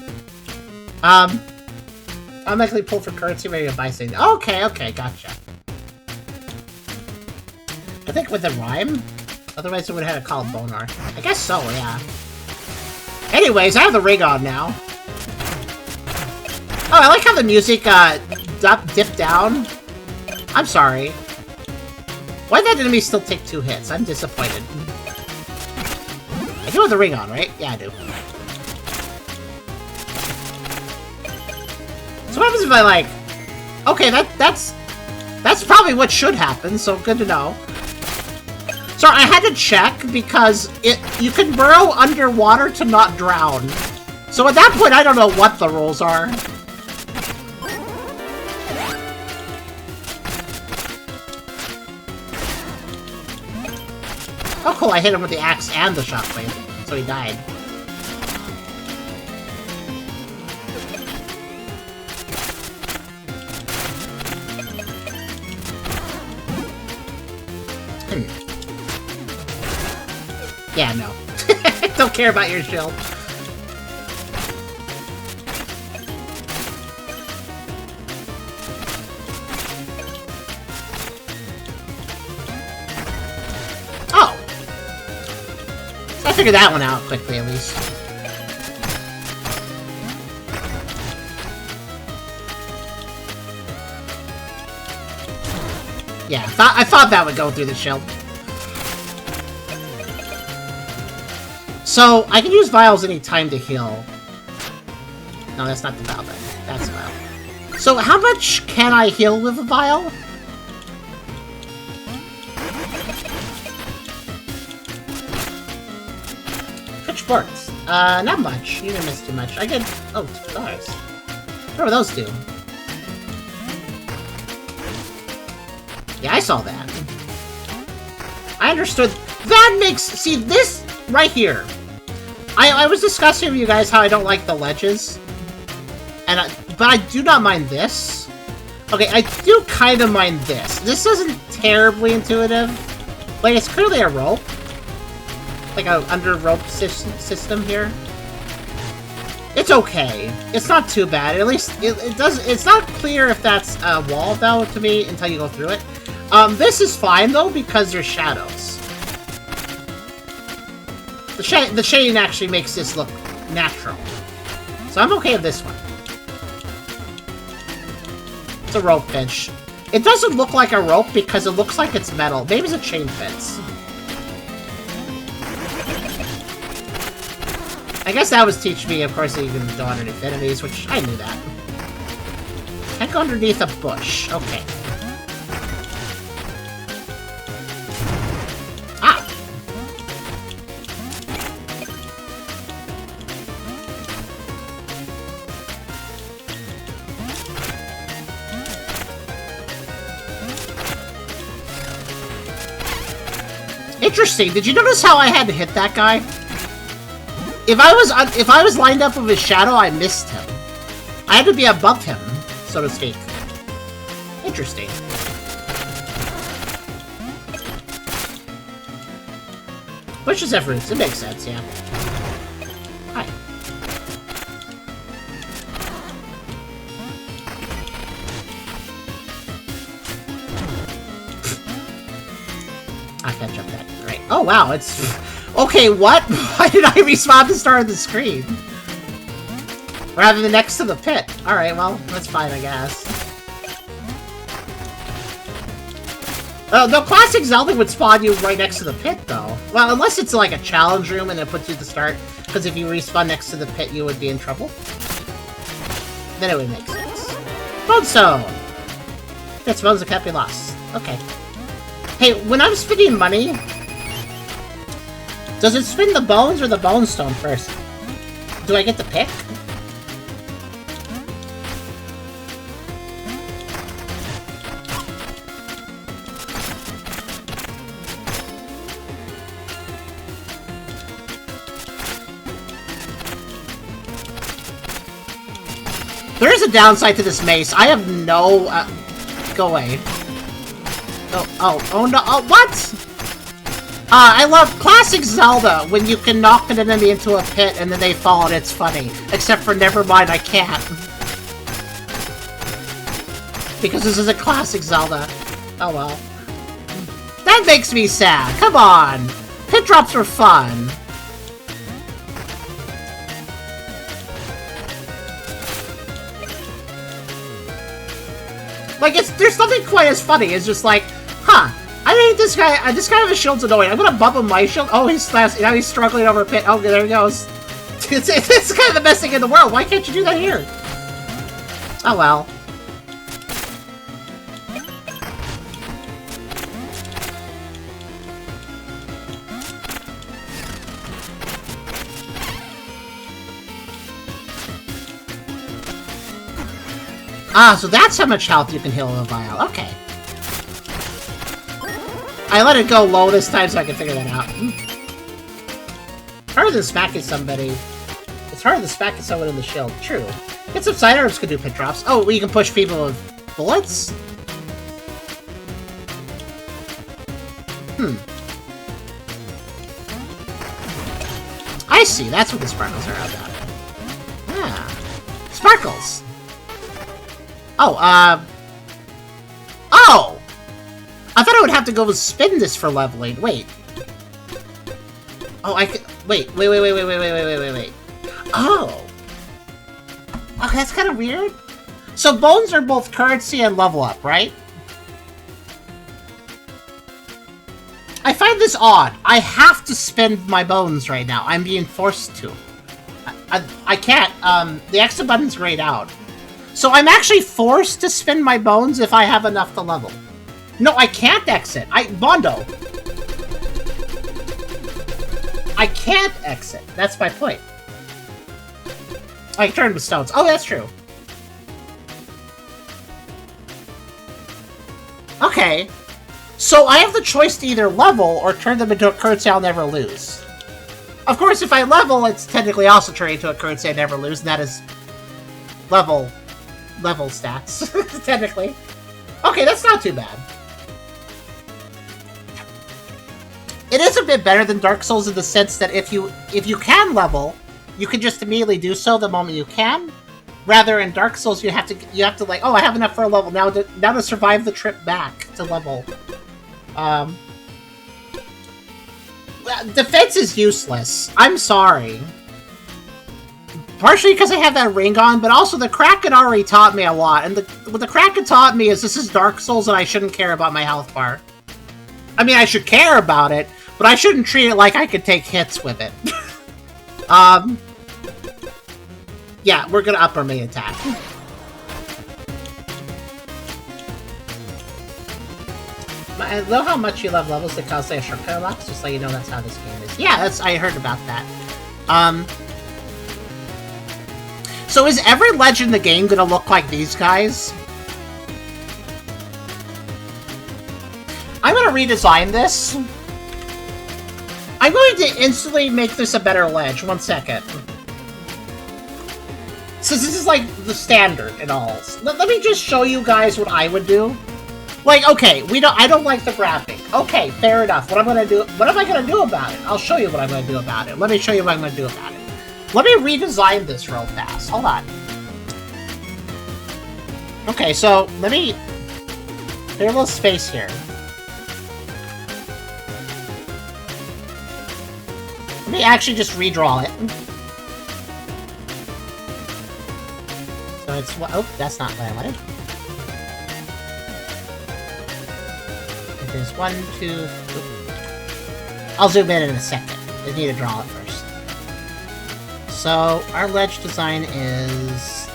Automatically pull for currency ready to buy things. Okay, gotcha. I think with the rhyme? Otherwise, it would have had to call it Bonar. I guess so, yeah. Anyways, I have the rig on now. Oh, I like how the music, dipped down. I'm sorry. Why did that enemy still take 2 hits? I'm disappointed. I do have the ring on, right? Yeah, I do. So what happens if I, like... okay, that's probably what should happen, so good to know. Sorry, I had to check, because you can burrow underwater to not drown. So at that point, I don't know what the rules are. Oh cool, I hit him with the axe and the shockwave, so he died. Yeah, no. Don't care about your shield. I figured that one out quickly, at least. Yeah, I thought that would go through the shield. So, I can use vials any time to heal. No, that's not the vial then. That's a vial. So, how much can I heal with a vial? Which works? Not much. You didn't miss too much. I get... Oh, $2. What do those do? Yeah, I saw that. I understood. That makes... See, this right here. I was discussing with you guys how I don't like the ledges. But I do not mind this. Okay, I do kind of mind this. This isn't terribly intuitive. Like, it's clearly a rope. Like a under rope system here. It's okay. It's not too bad. At least it does. It's not clear if that's a wall though to me until you go through it. This is fine though because there's shadows. The shading actually makes this look natural. So I'm okay with this one. It's a rope bench. It doesn't look like a rope because it looks like it's metal. Maybe it's a chain fence. I guess that was teaching me, of course, that you can go underneath enemies, which I knew that. Can't go underneath a bush. Okay. Ah! Interesting. Did you notice how I had to hit that guy? If I was lined up with his shadow, I missed him. I had to be above him, so to speak. Interesting. Bushes have roots. It makes sense, yeah. Hi. I catch up that. Great. Oh wow, it's. Okay, what? Why did I respawn at the start of the screen? Rather than next to the pit. Alright, well, that's fine, I guess. The classic Zelda would spawn you right next to the pit, though. Well, unless it's like a challenge room and it puts you at the start. Because if you respawn next to the pit, you would be in trouble. Then it would make sense. Bone Stone! It's bones that can't be lost. Okay. Hey, when I'm spending money... Does it spin the bones or the bone stone first? Do I get the pick? There is a downside to this mace. I have no... go away. Oh no, oh, what? I love classic Zelda when you can knock an enemy into a pit and then they fall and it's funny. Except for Nevermind, I can't. Because this is a classic Zelda. Oh well. That makes me sad. Come on. Pit drops are fun. Like, there's nothing quite as funny. It's just like, huh. I think this guy have a shield's annoying. I'm gonna bump him my shield. Oh, now he's struggling over a pit. Oh, there he goes. It's kind of the best thing in the world. Why can't you do that here? Oh well. Ah, so that's how much health you can heal in a vial. Okay. I let it go low this time so I can figure that out. Harder than smacking somebody. It's harder than smacking someone in the shield. True. Get some sidearms can do pit drops. Oh, well, you can push people with bullets? I see. That's what the sparkles are about. Yeah. Sparkles! Oh, Oh! I thought I would have to go spin this for leveling. Wait. Oh, Wait. Oh. Okay, that's kind of weird. So bones are both currency and level up, right? I find this odd. I have to spend my bones right now. I'm being forced to. I can't. The exit button's grayed out. So I'm actually forced to spend my bones if I have enough to level. No, I can't exit. Bondo. I can't exit. That's my point. I turned with stones. Oh, that's true. Okay. So I have the choice to either level or turn them into a currency I'll never lose. Of course, if I level, it's technically also turning into a currency I never lose, and that is level stats, technically. Okay, that's not too bad. It is a bit better than Dark Souls in the sense that if you can level, you can just immediately do so the moment you can. Rather, in Dark Souls, you have to like, oh, I have enough for a level now to survive the trip back to level. Defense is useless. I'm sorry. Partially because I have that ring on, but also the Kraken already taught me a lot. And what the Kraken taught me is this is Dark Souls and I shouldn't care about my health bar. I mean, I should care about it, but I shouldn't treat it like I could take hits with it. Yeah, we're gonna up our main attack. I love how much you love levels that cause a shortcut unlocks, just so you know that's how this game is. Yeah, I heard about that. So is every ledge in the game gonna look like these guys? I'm gonna redesign this. I'm going to instantly make this a better ledge. 1 second. Since this is like the standard and all. Let me just show you guys what I would do. Like, okay, I don't like the graphic. Okay, fair enough. What am I gonna do about it? I'll show you what I'm gonna do about it. Let me show you what I'm gonna do about it. Let me redesign this real fast. Hold on. Okay, so let me clear a little space here. Let me actually just redraw it. So it's oh, that's not what I wanted. It is 1, 2. I'll zoom in a second. I need to draw it first. So our ledge design is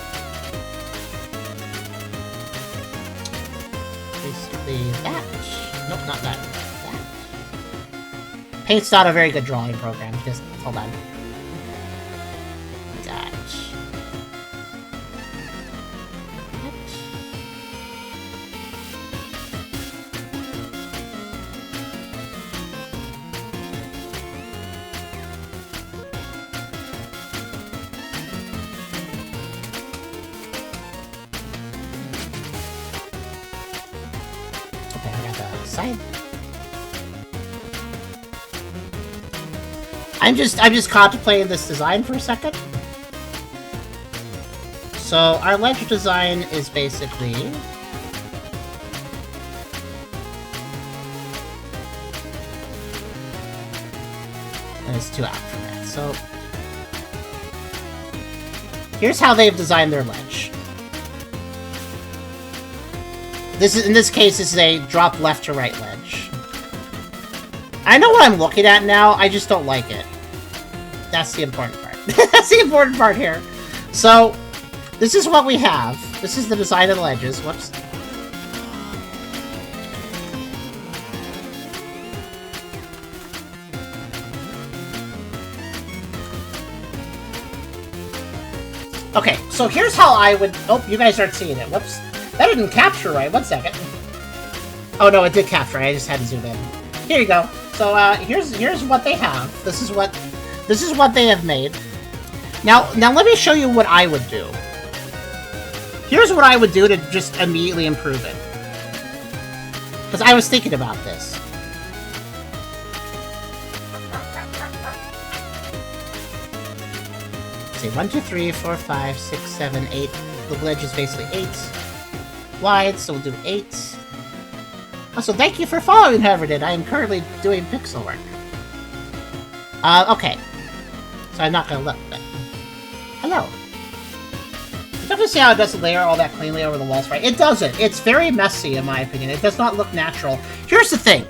basically that. Nope, not that. That. Paint's not a very good drawing program. Just hold on. That. Okay, I got the side. I'm just contemplating this design for a second. So our ledge design is basically and it's too out for that. So here's how they've designed their ledge. In this case, this is a drop left to right ledge. I know what I'm looking at now, I just don't like it. That's the important part. That's the important part here. So, this is what we have. This is the design of the ledges. Whoops. Okay, so here's how I would... Oh, you guys aren't seeing it. Whoops. That didn't capture right. 1 second. Oh, no, it did capture. I just had to zoom in. Here you go. So, here's what they have. This is what they have made. Now let me show you what I would do. Here's what I would do to just immediately improve it. Because I was thinking about this. Let's see, 1, 2, 3, 4, 5, 6, 7, 8. The ledge is basically 8 wide, so we'll do 8. Also, thank you for following whoever did. I am currently doing pixel work. Okay. So I'm not gonna look, but... Hello. You have to see how it doesn't layer all that cleanly over the walls, right? It doesn't. It's very messy, in my opinion. It does not look natural. Here's the thing.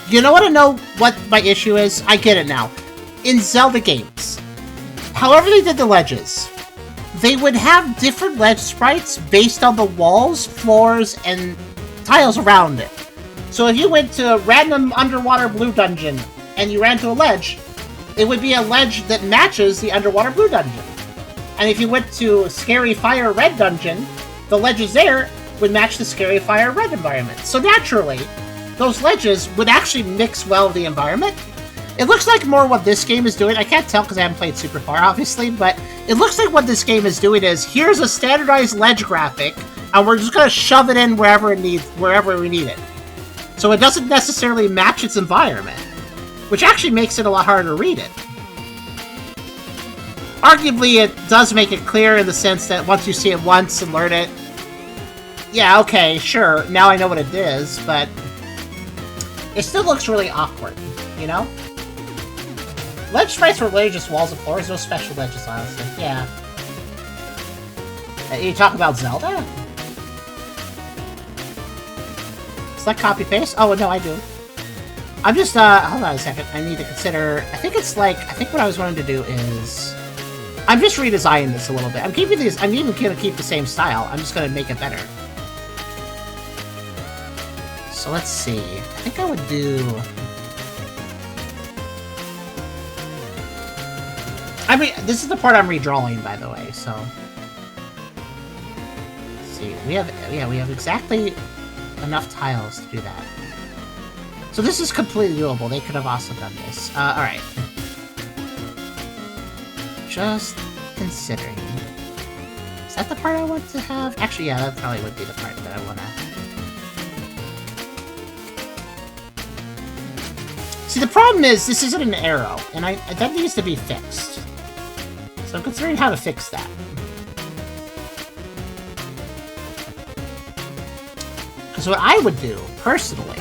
You know what my issue is? I get it now. In Zelda games, however they did the ledges, they would have different ledge sprites based on the walls, floors, and tiles around it. So if you went to a random underwater blue dungeon and you ran to a ledge, it would be a ledge that matches the underwater blue dungeon. And if you went to Scary Fire Red dungeon, the ledges there would match the Scary Fire Red environment. So naturally, those ledges would actually mix well with the environment. It looks like more what this game is doing. I can't tell because I haven't played super far, obviously, but it looks like what this game is doing is, here's a standardized ledge graphic, and we're just going to shove it in wherever we need it. So it doesn't necessarily match its environment, which actually makes it a lot harder to read it. Arguably, it does make it clear in the sense that once you see it once and learn it, yeah, okay, sure, now I know what it is, but it still looks really awkward, you know? Ledge sprites were literally just walls and floors, no special ledges, honestly. Yeah. You talk about Zelda? Select copy-paste? Oh, no, I do. I'm just, hold on a second. I need to consider... I think what I was wanting to do is... I'm just redesigning this a little bit. I'm even gonna keep the same style. I'm just gonna make it better. So let's see. I think I would do... I mean, this is the part I'm redrawing, by the way, so... Let's see, we have exactly enough tiles to do that. So this is completely doable. They could have also done this. Alright. Just considering. Is that the part I want to have? Actually, yeah, that probably would be the part that I want to... See, the problem is, this isn't an arrow, and that needs to be fixed. So I'm considering how to fix that. Because what I would do, personally,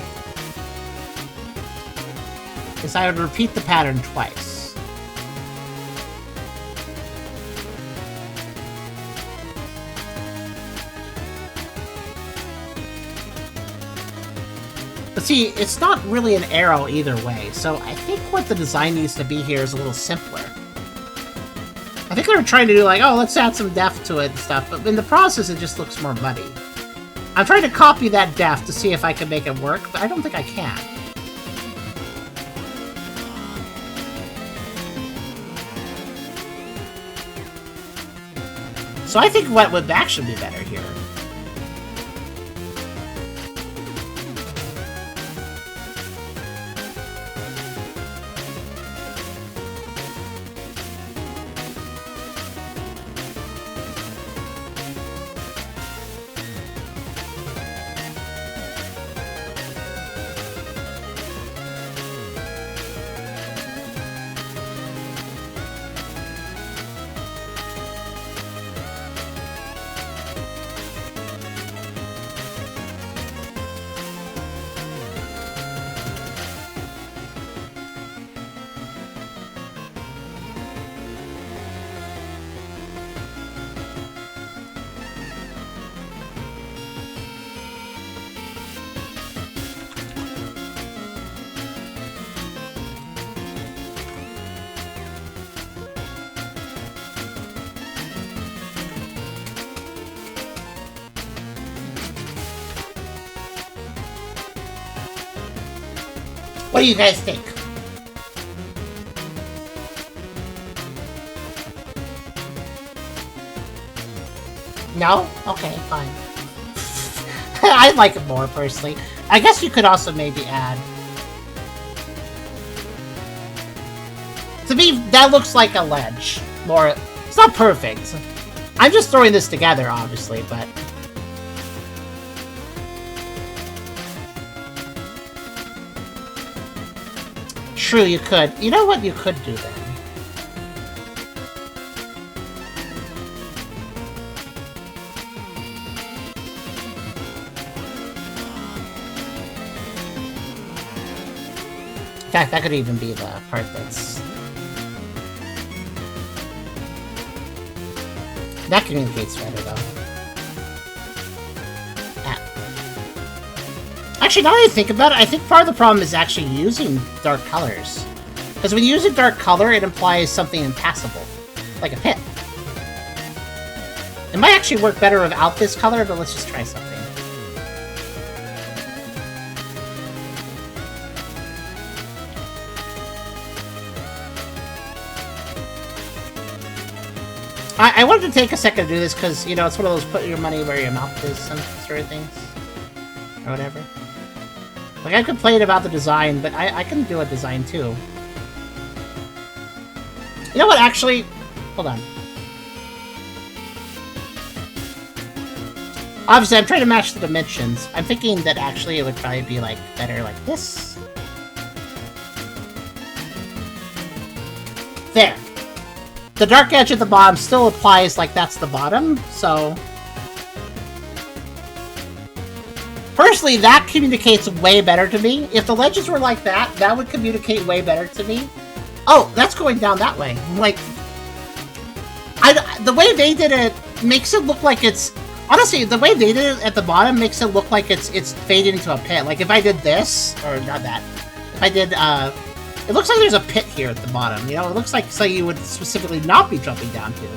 is I would repeat the pattern twice. But see, it's not really an arrow either way, so I think what the design needs to be here is a little simpler. I think they were trying to do like, oh, let's add some depth to it and stuff, but in the process it just looks more muddy. I'm trying to copy that depth to see if I can make it work, but I don't think I can. So I think what would actually be better here... What do you guys think? No? Okay, fine. I like it more, personally. I guess you could also maybe add... To me, that looks like a ledge. More... It's not perfect. I'm just throwing this together, obviously, but... True, you could. You know what you could do then? In fact, that could even be the part that's... That communicates better, though. Ah. Actually, now that I think about it, I think part of the problem is actually using dark colors. Because when you use a dark color, it implies something impassable. Like a pit. It might actually work better without this color, but let's just try something. I wanted to take a second to do this because, you know, it's one of those put your money where your mouth is sort of things. Or whatever. Like, I complained about the design, but I can do a design too. You know what, actually? Hold on. Obviously, I'm trying to match the dimensions. I'm thinking that actually it would probably be, like, better like this. There. The dark edge at the bottom still applies like that's the bottom, so... Personally, that communicates way better to me. If the ledges were like that, that would communicate way better to me. Oh, that's going down that way. Like... the way they did it makes it look like it's... Honestly, the way they did it at the bottom makes it look like it's faded into a pit. Like, if I did this, or not that, if I did, it looks like there's a pit here at the bottom, you know? It looks like something you would specifically not be jumping down to.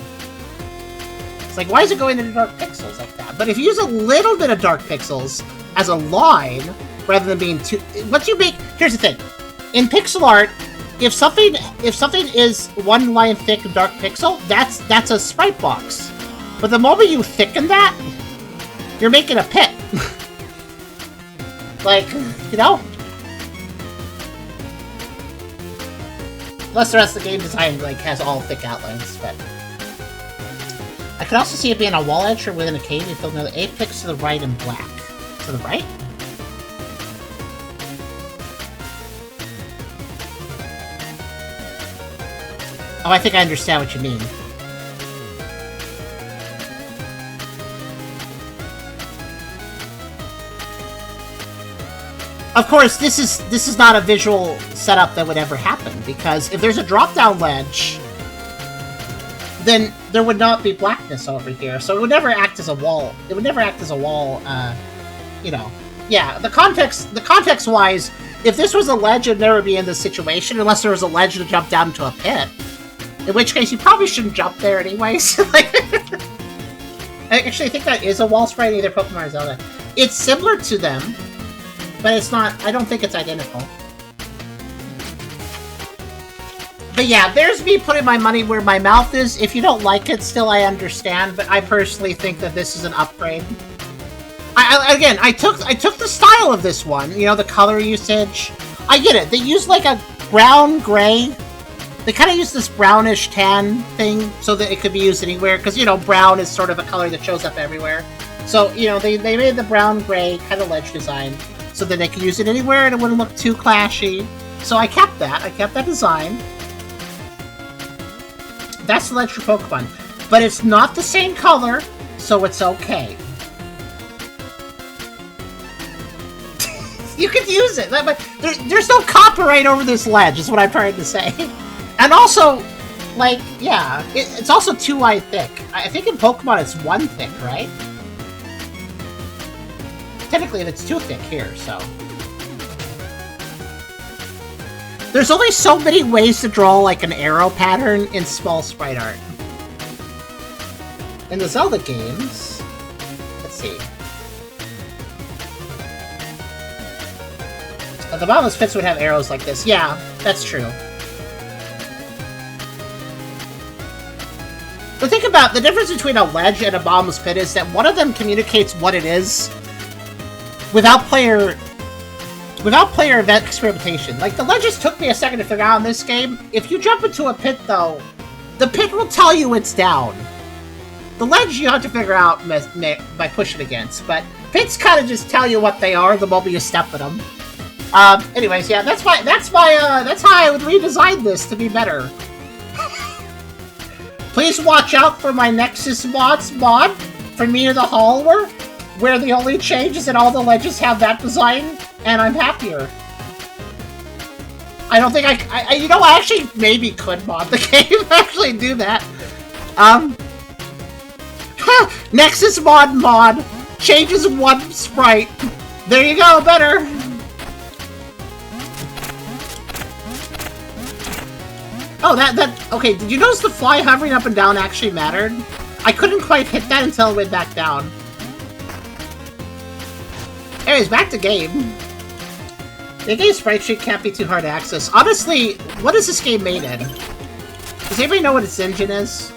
It's like, why is it going into dark pixels like that? But if you use a little bit of dark pixels as a line, rather than being too... Once you make... Here's the thing. In pixel art, if something is one line thick dark pixel, that's a sprite box. But the moment you thicken that, you're making a pit. Like, you know? Unless the rest of the game design, like, has all thick outlines, but... I could also see it being a wall edge or within a cave. You filled another apex to the right in black. To the right? Oh, I think I understand what you mean. Of course, this is not a visual setup that would ever happen, because if there's a drop-down ledge, then there would not be blackness over here, so it would never act as a wall. It would never act as a wall, you know. Yeah, the context-wise, if this was a ledge, it'd never be in this situation, unless there was a ledge to jump down into a pit. In which case, you probably shouldn't jump there anyways. Like, actually, I think that is a wall sprite in either Pokemon or Zelda. It's similar to them, but it's not... I don't think it's identical. But yeah, there's me putting my money where my mouth is. If you don't like it, still I understand, but I personally think that this is an upgrade. Again, I took the style of this one, you know, the color usage. I get it. They use like a brown-gray. They kind of use this brownish tan thing so that it could be used anywhere, because, you know, brown is sort of a color that shows up everywhere. So, you know, they made the brown-gray kind of ledge design so that they could use it anywhere and it wouldn't look too clashy. So I kept that. I kept that design. That's the ledge for Pokemon. But it's not the same color, so it's okay. You could use it, but there's no copyright over this ledge, is what I'm trying to say. And also, like, yeah, it's also 2 eye thick. I think in Pokemon it's 1 thick, right? Technically, it's 2 thick here, so... There's only so many ways to draw, like, an arrow pattern in small sprite art. In the Zelda games... Let's see. The bottomless pits would have arrows like this. Yeah, that's true. But think about the difference between a ledge and a bottomless pit is that one of them communicates what it is without player event experimentation. Like, the ledges took me a second to figure out in this game. If you jump into a pit, though, the pit will tell you it's down. The ledge you have to figure out by pushing against, but pits kind of just tell you what they are the moment you step in them. Anyways, yeah, that's how I would redesign this to be better. Please watch out for my Nexus mods mod for Mina the Hollower, where the only change is that all the ledges have that design, and I'm happier. I don't think I you know, I actually maybe could mod the game, actually do that. Nexus mod. Changes one sprite. There you go, better. Oh, okay, did you notice the fly hovering up and down actually mattered? I couldn't quite hit that until it went back down. Anyways, back to game. The game sprite sheet can't be too hard to access. Honestly, what is this game made in? Does anybody know what its engine is?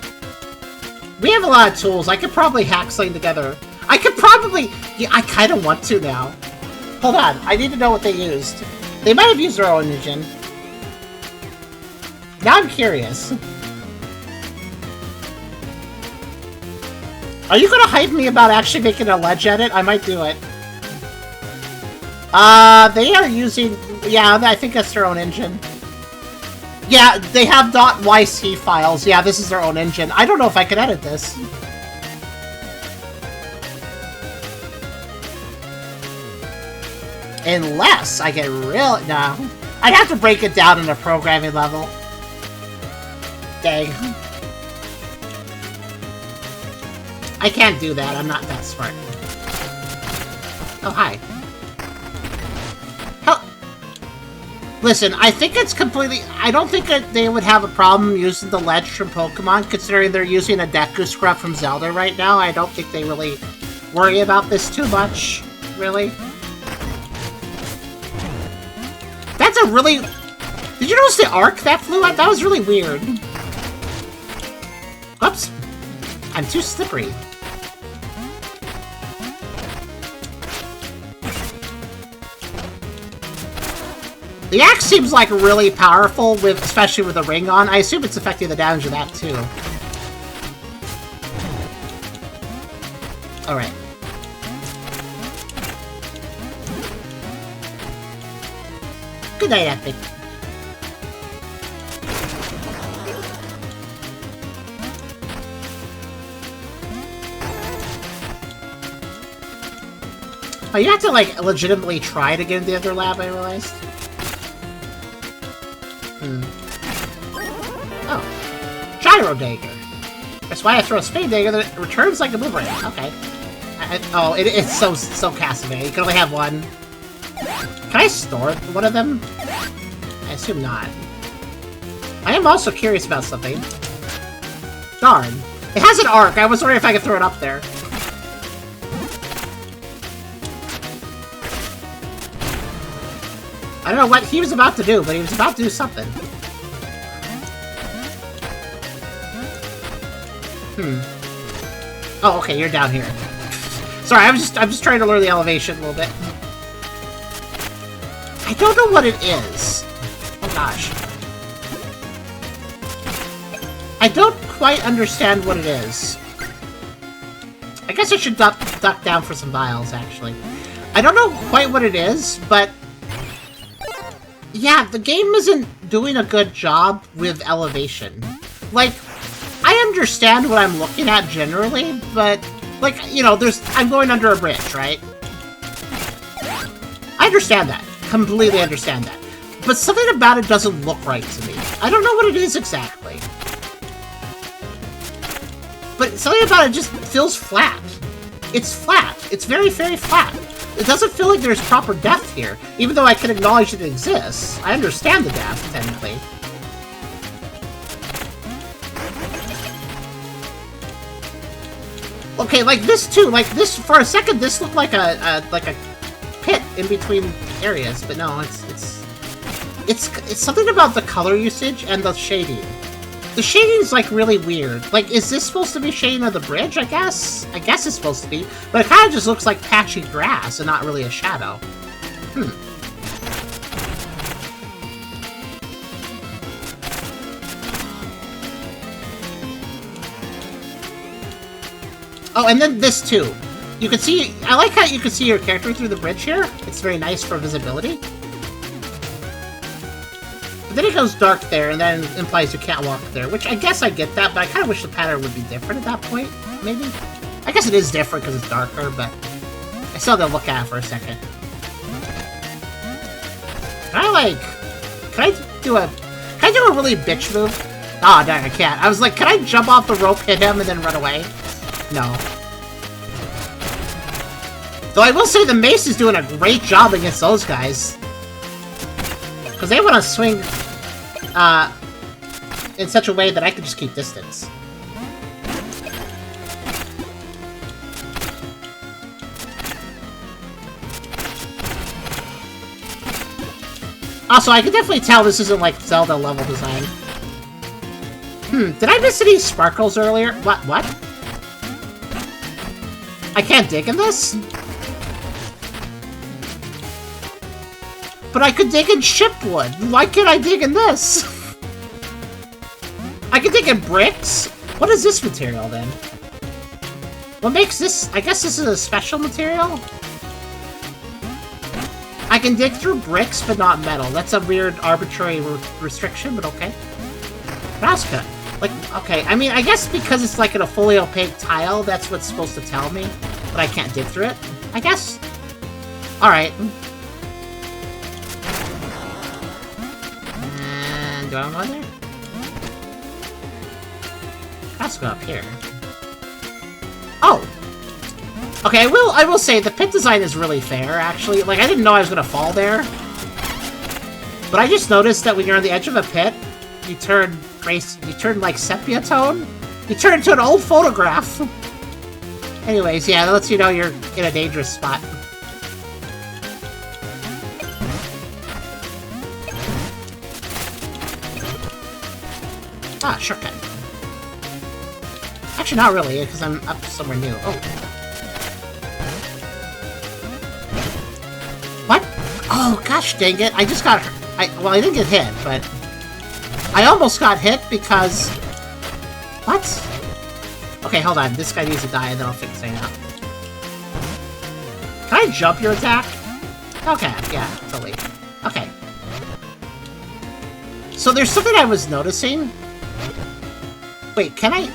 We have a lot of tools. I could probably hack something together. I could probably... Yeah, I kind of want to now. Hold on. I need to know what they used. They might have used their own engine. Now I'm curious. Are you going to hype me about actually making a ledge edit? I might do it. They are using... Yeah, I think that's their own engine. Yeah, they have .yc files. Yeah, this is their own engine. I don't know if I could edit this. Unless I get real... No. I'd have to break it down in a programming level. Dang. I can't do that. I'm not that smart. Oh, hi. Listen, I think it's completely... I don't think that they would have a problem using the ledge from Pokemon, considering they're using a Deku Scrub from Zelda right now. I don't think they really worry about this too much, really. That's a really... Did you notice the arc that flew out? That was really weird. Whoops. I'm too slippery. The axe seems like really powerful, especially with the ring on. I assume it's affecting the damage of that too. Alright. Good night, Epic. Oh, you have to, like, legitimately try to get into the other lab, I realized. Oh. Gyro Dagger. That's why I throw a Spade Dagger that returns like a boomerang. Okay. It's so Castlevania. You can only have one. Can I store one of them? I assume not. I am also curious about something. Darn. It has an arc. I was wondering if I could throw it up there. I don't know what he was about to do, but he was about to do something. Oh, okay, you're down here. Sorry, I'm just trying to learn the elevation a little bit. I don't know what it is. Oh gosh. I don't quite understand what it is. I guess I should duck down for some vials, actually. I don't know quite what it is, but... Yeah, the game isn't doing a good job with elevation. Like, I understand what I'm looking at generally, but, like, you know, I'm going under a bridge, right? I understand that. Completely understand that. But something about it doesn't look right to me. I don't know what it is exactly. But something about it just feels flat. It's flat. It's very, very flat. It doesn't feel like there's proper depth here, even though I can acknowledge it exists. I understand the depth, technically. Okay, like this too. Like this, for a second, this looked like a pit in between areas, but no, it's something about the color usage and the shading. The shading is like really weird. Like, is this supposed to be shading of the bridge? I guess it's supposed to be, but it kind of just looks like patchy grass and not really a shadow. Oh, and then this too. You can see, I like how you can see your character through the bridge here. It's very nice for visibility. But then it goes dark there, and then implies you can't walk there, which I guess I get that, but I kind of wish the pattern would be different at that point, maybe? I guess it is different because it's darker, but I still gotta look at it for a second. Can I do a really bitch move? Oh, dang, I can't. I was like, can I jump off the rope, hit him, and then run away? No. Though I will say the mace is doing a great job against those guys. Because they want to swing in such a way that I can just keep distance. Also, I can definitely tell this isn't like Zelda level design. Did I miss any sparkles earlier? What? I can't dig in this? But I could dig in chipwood. Why can't I dig in this? I can dig in bricks? What is this material, then? What makes this... I guess this is a special material? I can dig through bricks, but not metal. That's a weird, arbitrary restriction, but okay. Rasca. Like, okay, I mean, I guess because it's like in a fully opaque tile, that's what's supposed to tell me. But I can't dig through it. I guess. Alright. And do I want to go there? Let's go up here. Oh! Okay, I will say, the pit design is really fair, actually. Like, I didn't know I was gonna fall there. But I just noticed that when you're on the edge of a pit, you turn like sepia tone. You turn into an old photograph. Anyways, yeah, that lets you know you're in a dangerous spot. Ah, shortcut. Actually, not really, because I'm up somewhere new. Oh. What? Oh, gosh dang it. I just got... well, I didn't get hit, but... I almost got hit because... What? Okay, hold on. This guy needs to die, and then I'll fix things out. Can I jump your attack? Okay, yeah, totally. Okay. So there's something I was noticing. Wait, can I...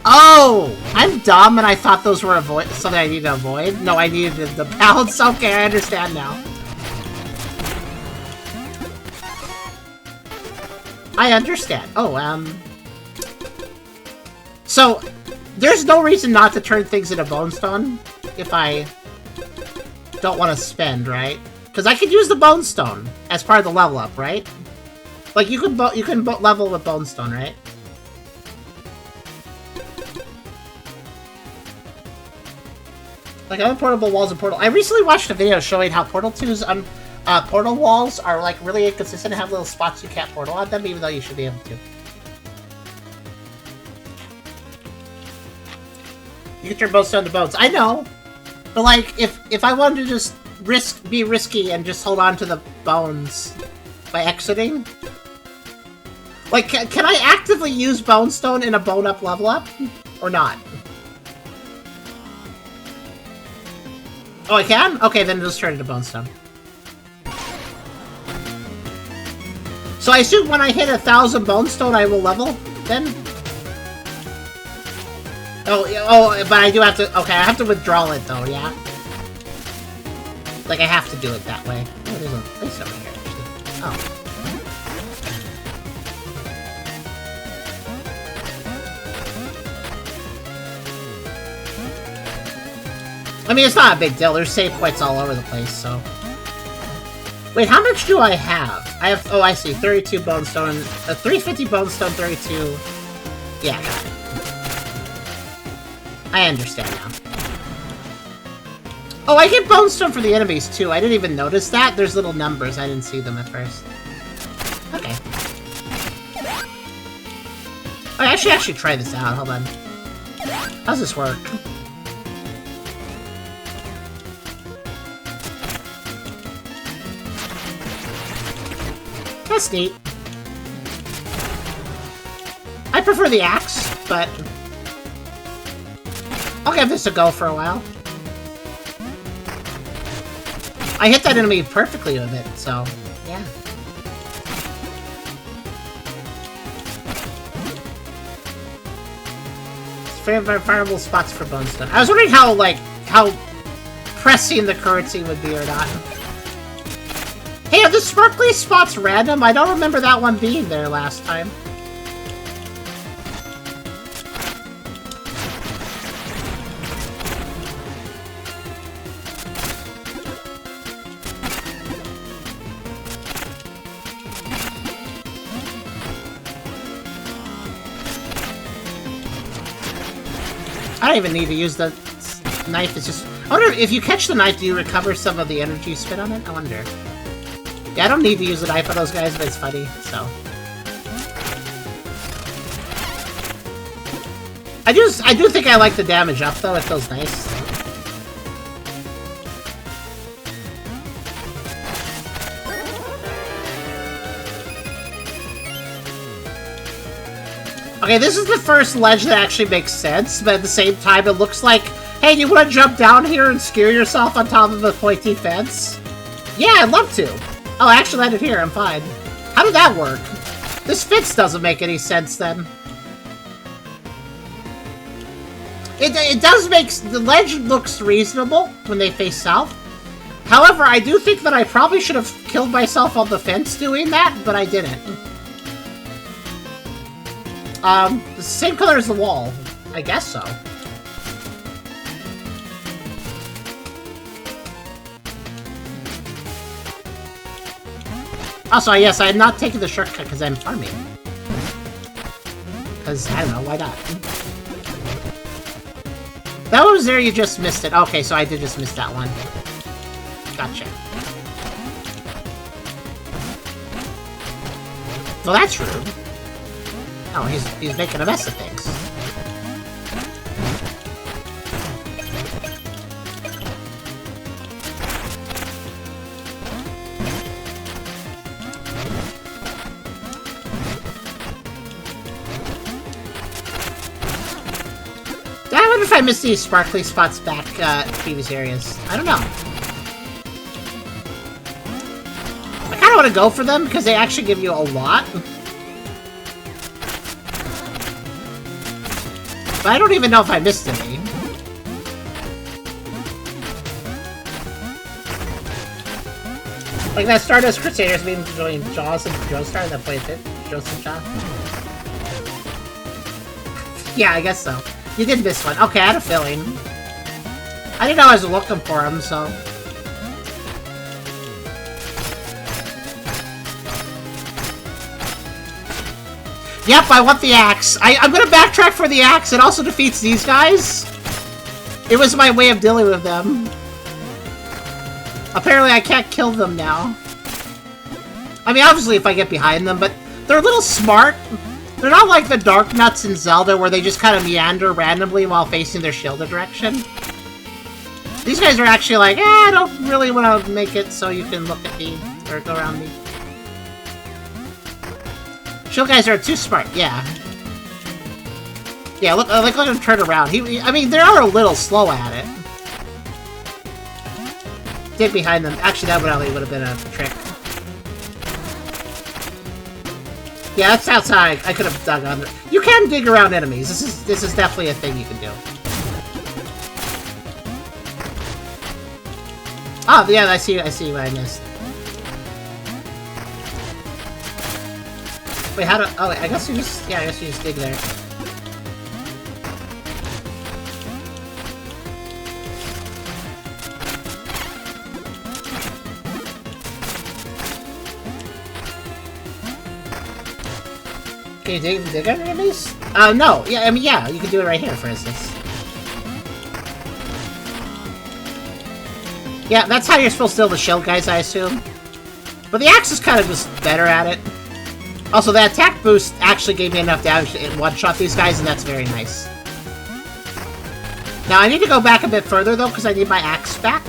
Oh! I'm dumb, and I thought those were something I needed to avoid. No, I needed the bounce. Okay, I understand now. I understand. Oh, So, there's no reason not to turn things into bone stone if I don't want to spend, right? Because I could use the bone stone as part of the level up, right? Like, you can level with bone stone, right? Like, unportable walls and portal. I recently watched a video showing how Portal 2's portal walls are, like, really inconsistent and have little spots you can't portal on them, even though you should be able to. You can turn bone stone to bones. I know! But, like, if I wanted to just be risky and just hold on to the bones by exiting... Like, can I actively use bone stone in a bone-up level up? Or not? Oh, I can? Okay, then just turn it to bone stone. So I assume when I hit 1,000 bone stone, I will level, then? Oh, but I do have to... Okay, I have to withdraw it, though, yeah? Like, I have to do it that way. Oh, there's a place over here, actually. Oh. I mean, it's not a big deal. There's save points all over the place, so... Wait, how much do I have? I have... Oh, I see. 32 bone stone. 350 bone stone, 32... Yeah, got it. I understand now. Oh, I get bone stone for the enemies, too. I didn't even notice that. There's little numbers. I didn't see them at first. Okay. Oh, I should actually try this out. Hold on. How's this work? That's neat. I prefer the axe, but... I'll give this a go for a while. I hit that enemy perfectly with it, so... Yeah. It's very vulnerable spots for bone stone. I was wondering how pressing the currency would be or not. Hey, are the sparkly spots random? I don't remember that one being there last time. I don't even need to use the knife. It's just... I wonder if you catch the knife, do you recover some of the energy you spit on it? I wonder. Yeah, I don't need to use the knife on those guys, but it's funny, so... I do think I like the damage up, though. It feels nice. Okay, this is the first ledge that actually makes sense, but at the same time, it looks like, hey, do you want to jump down here and scare yourself on top of a pointy fence? Yeah, I'd love to. Oh, I actually landed here. I'm fine. How did that work? This fence doesn't make any sense, then. It does make... The ledge looks reasonable when they face south. However, I do think that I probably should have killed myself on the fence doing that, but I didn't. The same color as the wall. I guess so. Also, yes, I am not taking the shortcut because I'm farming. Because, I don't know, why not? That one was there, you just missed it. Okay, so I did just miss that one. Gotcha. Well, that's rude. Oh, he's making a mess of things. I wonder if I missed these sparkly spots back in previous areas. I don't know. I kind of want to go for them because they actually give you a lot. But I don't even know if I missed any. Like that Stardust Crusaders being between Jaws and Joestar, that played it. Joseph Jaw. Yeah, I guess so. You did miss one. Okay, I had a feeling. I didn't know I was looking for him, so... Yep, I want the axe. I'm gonna backtrack for the axe. It also defeats these guys. It was my way of dealing with them. Apparently I can't kill them now. I mean, obviously if I get behind them, but they're a little smart. They're not like the Dark Nuts in Zelda where they just kind of meander randomly while facing their shielded direction. These guys are actually like, I don't really want to make it so you can look at me or go around me. Shield guys are too smart, yeah. Yeah, look at him turn around. I mean, they are a little slow at it. Dig behind them. Actually, that would have been a trick. Yeah, that's outside. I could have dug under. You can dig around enemies. This is definitely a thing you can do. Oh, yeah, I see what I missed. Wait, how do... Oh, wait, I guess you just... Yeah, I guess you just dig there. Can you dig under enemies? No. Yeah, I mean, yeah, you can do it right here, for instance. Yeah, that's how you're supposed to deal with shield guys, I assume. But the axe is kind of just better at it. Also, the attack boost actually gave me enough damage to one-shot these guys, and that's very nice. Now, I need to go back a bit further, though, because I need my axe back.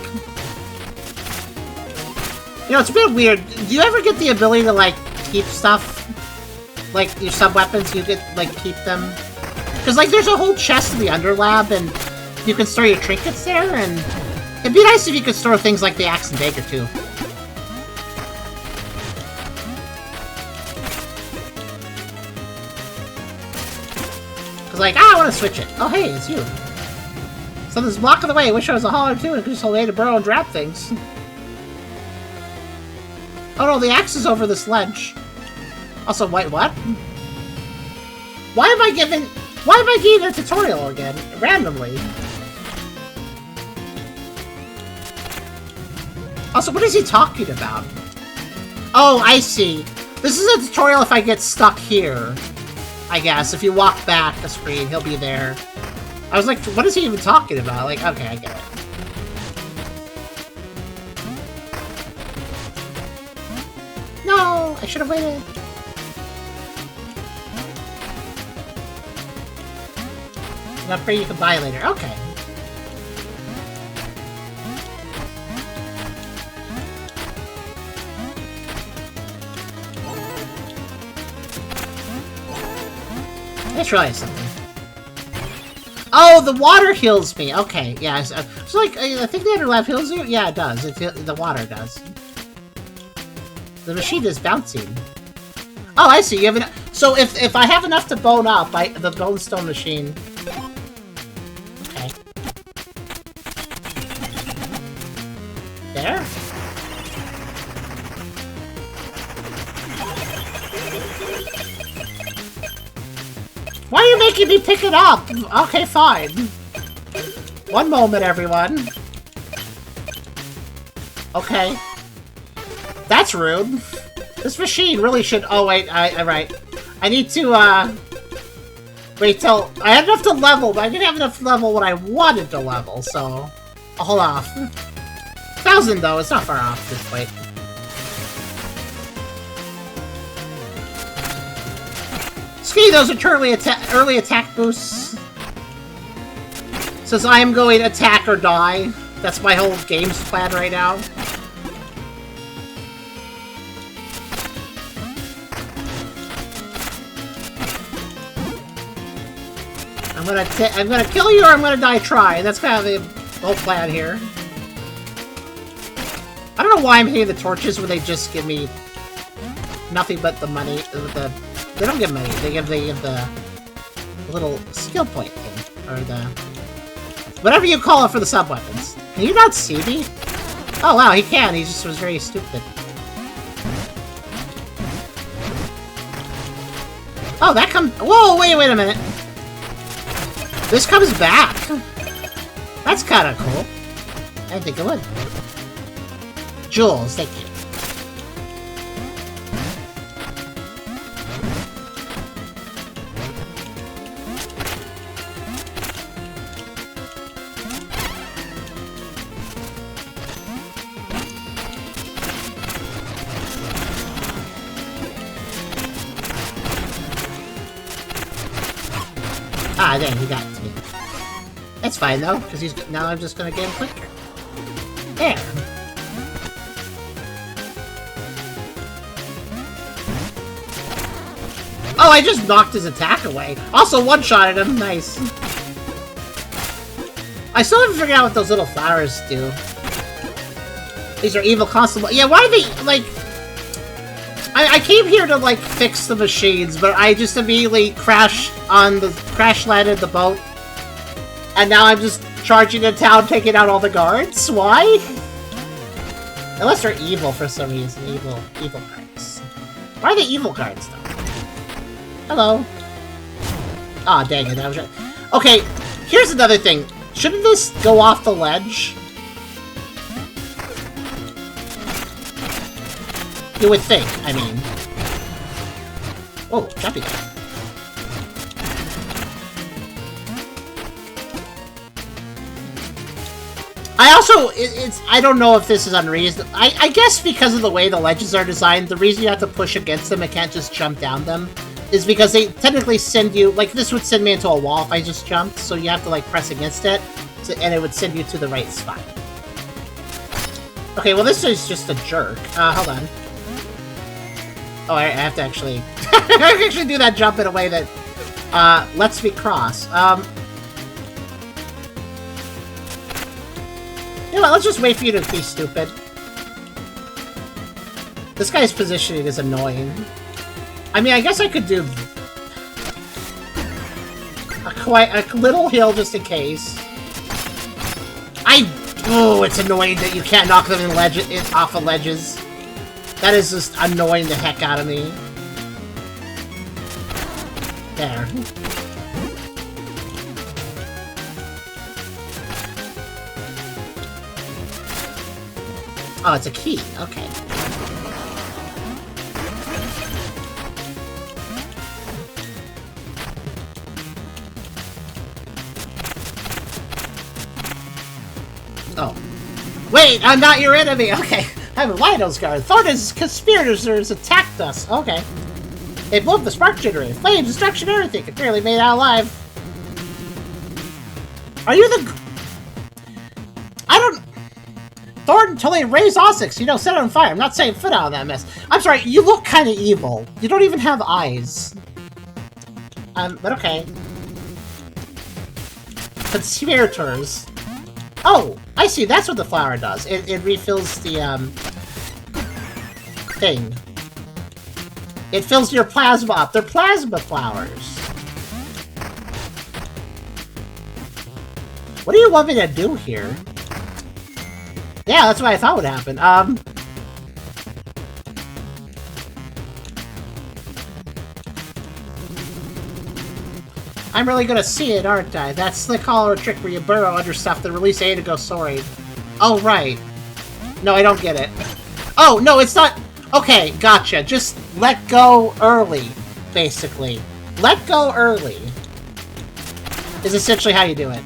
You know, it's a bit weird. Do you ever get the ability to, like, keep stuff? Like, your sub-weapons, you get, like, keep them? Because, like, there's a whole chest in the Underlab, and you can store your trinkets there, and it'd be nice if you could store things like the axe and dagger, too. Cause like, I want to switch it. Oh, hey, it's you. Something's blocking the way. I wish I was a Howler too and could just hold A to burrow and drop things. Oh no, the axe is over this ledge. Also, wait, what? Why am I getting a tutorial again? Randomly. Also, what is he talking about? Oh, I see. This is a tutorial if I get stuck here. I guess. If you walk back the screen, he'll be there. I was like, what is he even talking about? Like, okay, I get it. No! I should have waited. An upgrade you can buy later. Okay. I just realized something. Oh, the water heals me. Okay, yeah. So like, I think the other lab heals you. Yeah, it does. The water does. The machine is bouncing. Oh, I see. You have so if I have enough to bone up, the bone stone machine. Okay. There. Why are you making me pick it up? Okay, fine. One moment, everyone. Okay. That's rude. This machine really should... Oh, wait, I'm right. I need to, wait till... I had enough to level, but I didn't have enough to level when I wanted to level, so... I'll hold off. 1,000, though. It's not far off this point. Ski, those are early attack boosts. Says I am going attack or die. That's my whole game's plan right now. I'm gonna kill you or I'm gonna die trying. That's kind of the whole plan here. I don't know why I'm hitting the torches when they just give me nothing but the money. They don't give money. They give the little skill point thing, or the whatever you call it for the sub weapons. Can you not see me? Oh wow, he can. He just was very stupid. Oh, that comes. Whoa, wait a minute. This comes back. That's kind of cool. I think it would. Jules, thank you. Ah, dang, he got to me. That's fine though, because now I'm just gonna get him quicker. There. Oh, I just knocked his attack away. Also one-shotted him. Nice. I still haven't figured out what those little flowers do. These are evil constable. Yeah, why do they, like... I came here to, like, fix the machines, but I just immediately crash landed the boat. And now I'm just charging into town, taking out all the guards? Why? Unless they're evil for some reason. Evil guards. Why are they evil guards, though? Hello. Aw, dang it, that was right. Okay, here's another thing. Shouldn't this go off the ledge? You would think, I mean. Oh, jumpy guy. I also, I don't know if this is unreasonable. I guess because of the way the ledges are designed, the reason you have to push against them and can't just jump down them is because they technically send you, like this would send me into a wall if I just jumped, so you have to like press against it, and it would send you to the right spot. Okay, well this is just a jerk. Hold on. Oh, I have to actually... I can actually do that jump in a way that lets me cross. You know what, let's just wait for you to be stupid. This guy's positioning is annoying. I mean, I guess I could do a little hill just in case. Oh, it's annoying that you can't knock them off of ledges. That is just annoying the heck out of me. There. Oh, it's a key. Okay. Oh. Wait, I'm not your enemy! Okay. I'm a Lionel's guard. Thornton's conspirators attacked us. Okay. They blew up the spark generator. Flames, destruction, everything. It barely made it out alive. Are you the... I don't... Thornton totally raised Osix. You know, set it on fire. I'm not saying foot out of that mess. I'm sorry, you look kind of evil. You don't even have eyes. But okay. Conspirators. Oh, I see. That's what the flower does. It refills the, thing. It fills your plasma up. They're plasma flowers. What do you want me to do here? Yeah, that's what I thought would happen. I'm really gonna see it, aren't I? That's the Howler trick where you burrow under stuff that release A to go soaring. Oh, right. No, I don't get it. Oh, no, it's not... Okay, gotcha. Just let go early, basically. Let go early is essentially how you do it.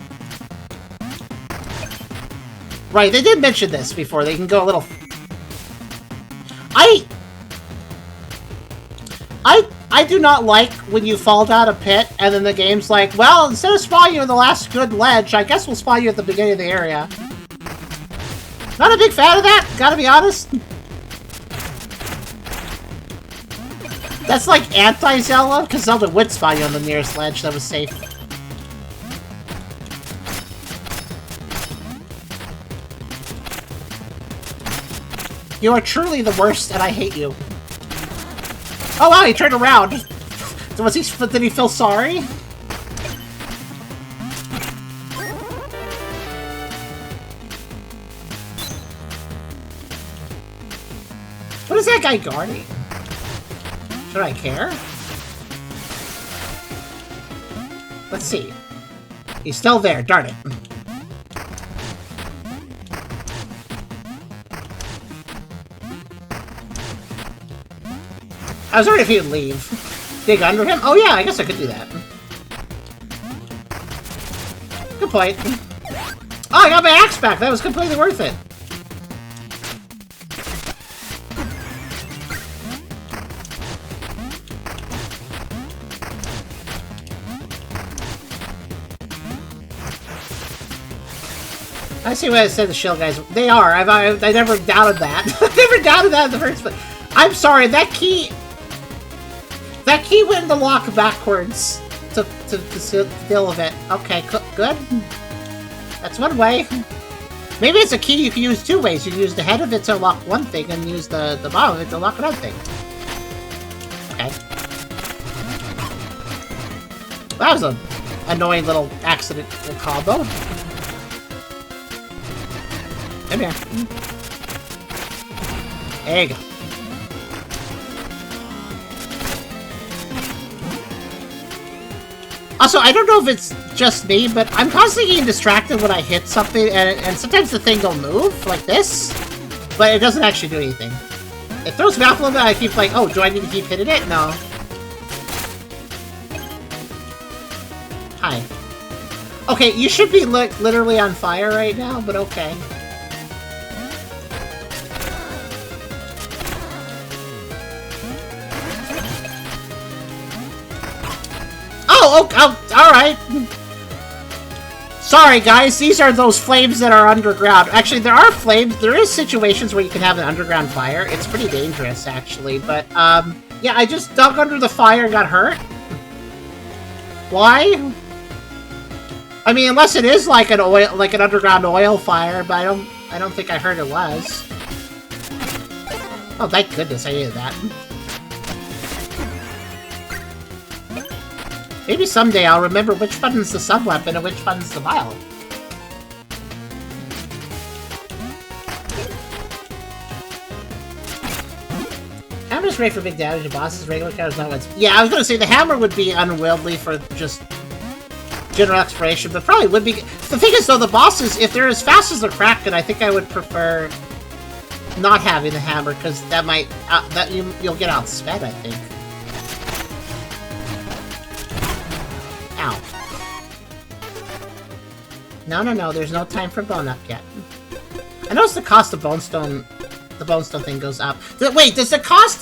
Right, they did mention this before. They can go a little... I do not like when you fall down a pit and then the game's like, well, instead of spawning you in the last good ledge, I guess we'll spawn you at the beginning of the area. Not a big fan of that, gotta be honest. That's like anti-Zelda, because Zelda would spawn you on the nearest ledge that was safe. You are truly the worst, and I hate you. Oh wow, he turned around. Did he feel sorry? What is that guy guarding? Should I care? Let's see. He's still there, darn it. I was wondering if he would leave. Dig under him? Oh yeah, I guess I could do that. Good point. Oh, I got my axe back! That was completely worth it. I see what I said the shield guys. They are. I never doubted that. I never doubted that in the first place. I'm sorry, that key went in the lock backwards to deal with it. Okay, good. That's one way. Maybe it's a key you can use two ways. You can use the head of it to unlock one thing and use the bottom of it to unlock another thing. Okay. That was an annoying little accident combo. Come here. There you go. Also, I don't know if it's just me, but I'm constantly getting distracted when I hit something, and sometimes the thing will move, like this, but it doesn't actually do anything. It throws me off a little bit, I keep like, oh, do I need to keep hitting it? No. Hi. Okay, you should be literally on fire right now, but okay. Oh, alright. Sorry, guys. These are those flames that are underground. Actually, there are flames. There is situations where you can have an underground fire. It's pretty dangerous, actually. But, yeah, I just dug under the fire and got hurt. Why? I mean, unless it is like an underground oil fire, but I don't think I heard it was. Oh, thank goodness I needed that. Maybe someday I'll remember which button's the sub-weapon and which button's the vial. Hammer's great for big damage to bosses, regular counters not once. Yeah, I was gonna say the hammer would be unwieldy for just general exploration, but probably would be... The thing is though, the bosses, if they're as fast as the Kraken, I think I would prefer not having the hammer, because that might... you'll get outsped, I think. Ow. No, there's no time for bone up yet. I noticed the cost of the bonestone thing goes up. Wait, does the cost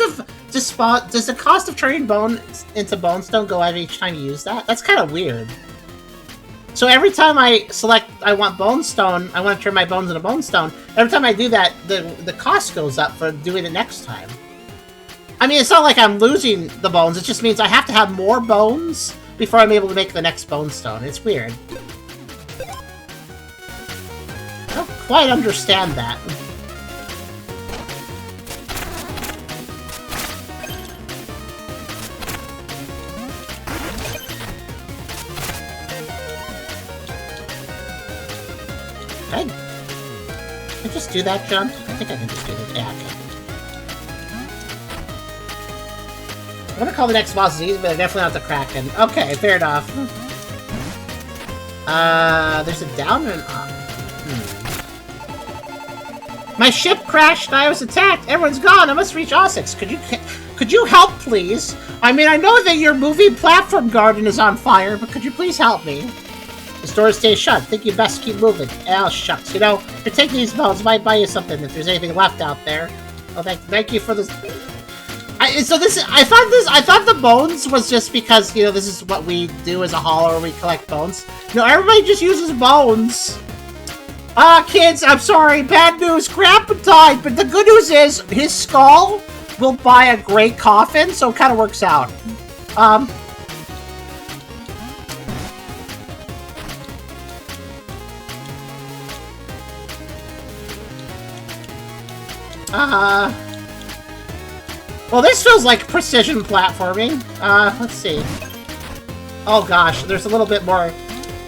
of turning bone into bonestone go up each time you use that? That's kind of weird. So every time I select I want bonestone, I want to turn my bones into bonestone, every time I do that, the cost goes up for doing it next time. I mean, it's not like I'm losing the bones, it just means I have to have more bones before I'm able to make the next bonestone. It's weird. I don't quite understand that. Can I just do that jump? I think I can just do that. Yeah, okay. I'm gonna call the next boss easy, but I definitely not the Kraken. Okay, fair enough. There's a down and an up. My ship crashed and I was attacked. Everyone's gone. I must reach Ossex. Could you help, please? I mean, I know that your moving platform garden is on fire, but could you please help me? The store stays shut. Think you best keep moving. Oh, shucks. You know, if you're taking these bones, I might buy you something if there's anything left out there. Oh, thank you for this. I thought the bones was just because, you know, this is what we do as a hauler, we collect bones. No, everybody just uses bones. Kids, I'm sorry, bad news, Grandpa died, but the good news is, his skull will buy a great coffin, so it kind of works out. Well, this feels like precision platforming. Let's see. Oh gosh, there's a little bit more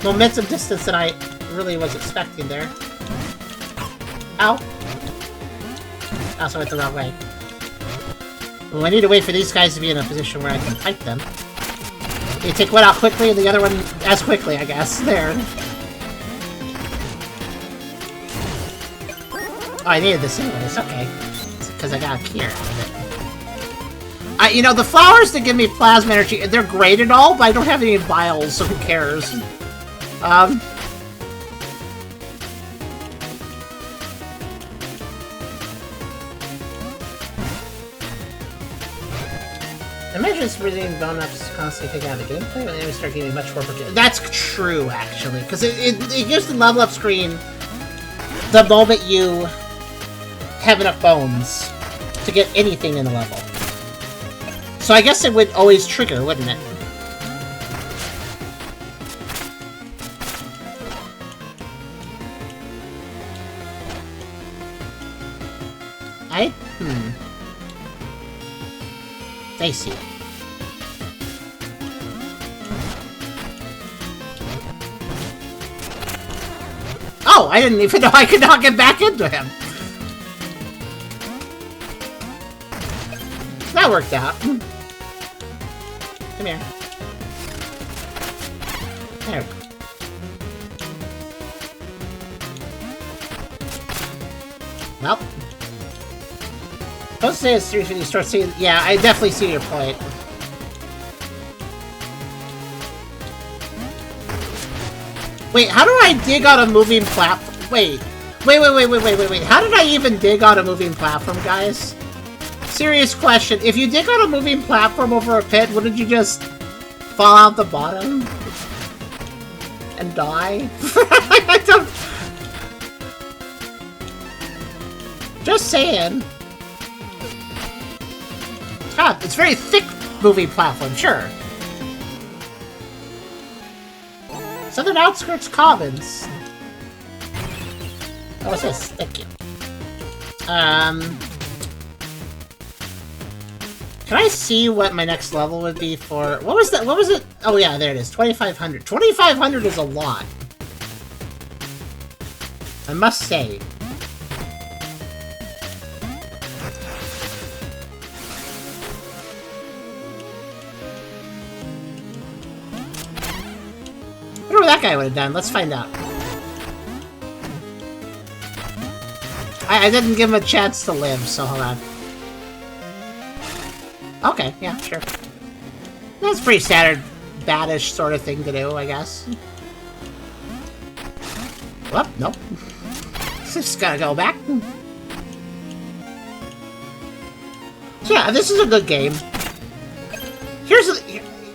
momentum distance than I really was expecting there. Ow. Also went the wrong way. Well, I need to wait for these guys to be in a position where I can fight them. You take one out quickly and the other one as quickly, I guess. There. Oh, I needed this anyways. Okay. Because I got a key out of it. You know, the flowers that give me plasma energy, they're great and all, but I don't have any vials, so who cares? Imagine it's reading bone ups constantly taking out the gameplay, and then we start getting much more. That's true, actually, because it gives the level up screen the moment you have enough bones to get anything in the level. So I guess it would always trigger, wouldn't it? I see. Oh, I didn't even know I could not get back into him. That worked out. Come here. There. Well. Supposed to say it's serious when you start seeing. Yeah, I definitely see your point. Wait, how do I dig on a moving platform? Wait. How did I even dig on a moving platform, guys? Serious question. If you dig on a moving platform over a pit, wouldn't you just fall out the bottom? And die? I don't... Just saying. God, it's very thick moving platform, sure. Southern Outskirts Commons. Oh, what's this? Thank you. Can I see what my next level would be for... What was that? What was it? Oh yeah, there it is. 2,500. 2,500 is a lot. I must say. I wonder what that guy would have done. Let's find out. I didn't give him a chance to live, so hold on. Okay, yeah, sure. That's pretty standard, badish sort of thing to do, I guess. Well, nope. Just gotta go back. So yeah, this is a good game.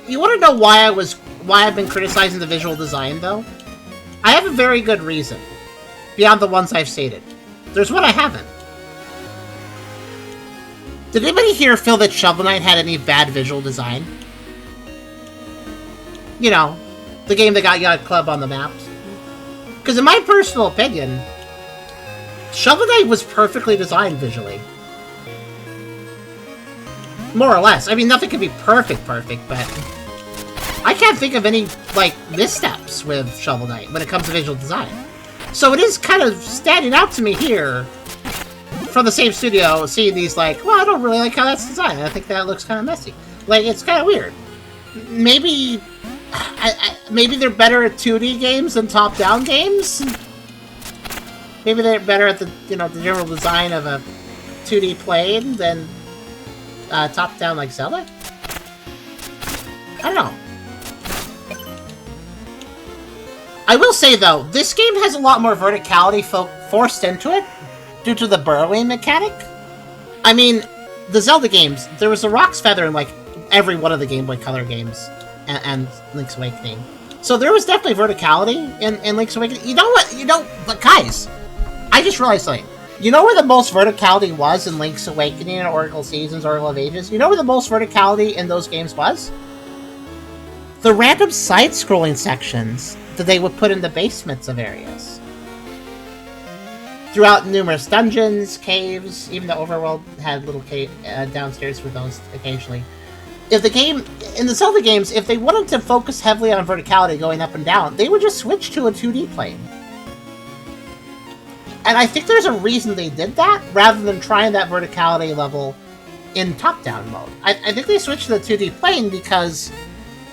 You want to know why I've been criticizing the visual design, though? I have a very good reason, beyond the ones I've stated. There's one I haven't. Did anybody here feel that Shovel Knight had any bad visual design? You know, the game that got Yacht Club on the maps. Because in my personal opinion, Shovel Knight was perfectly designed visually. More or less. I mean, nothing could be perfect, but I can't think of any, like, missteps with Shovel Knight when it comes to visual design. So it is kind of standing out to me here, from the same studio, seeing these, like, well, I don't really like how that's designed. I think that looks kind of messy. Like, it's kind of weird. Maybe... maybe they're better at 2D games than top-down games? Maybe they're better at the, you know, the general design of a 2D plane than top-down like Zelda? I don't know. I will say, though, this game has a lot more verticality forced into it due to the burrowing mechanic. I mean, the Zelda games, there was a Rock's Feather in, like, every one of the Game Boy Color games and Link's Awakening. So there was definitely verticality in Link's Awakening. You know what? But guys, I just realized something. You know where the most verticality was in Link's Awakening and Oracle Seasons, Oracle of Ages? You know where the most verticality in those games was? The random side-scrolling sections that they would put in the basements of areas. Throughout numerous dungeons, caves, even the overworld had little downstairs for those occasionally. If the game, in the Zelda games, if they wanted to focus heavily on verticality going up and down, they would just switch to a 2D plane. And I think there's a reason they did that, rather than trying that verticality level in top-down mode. I think they switched to the 2D plane because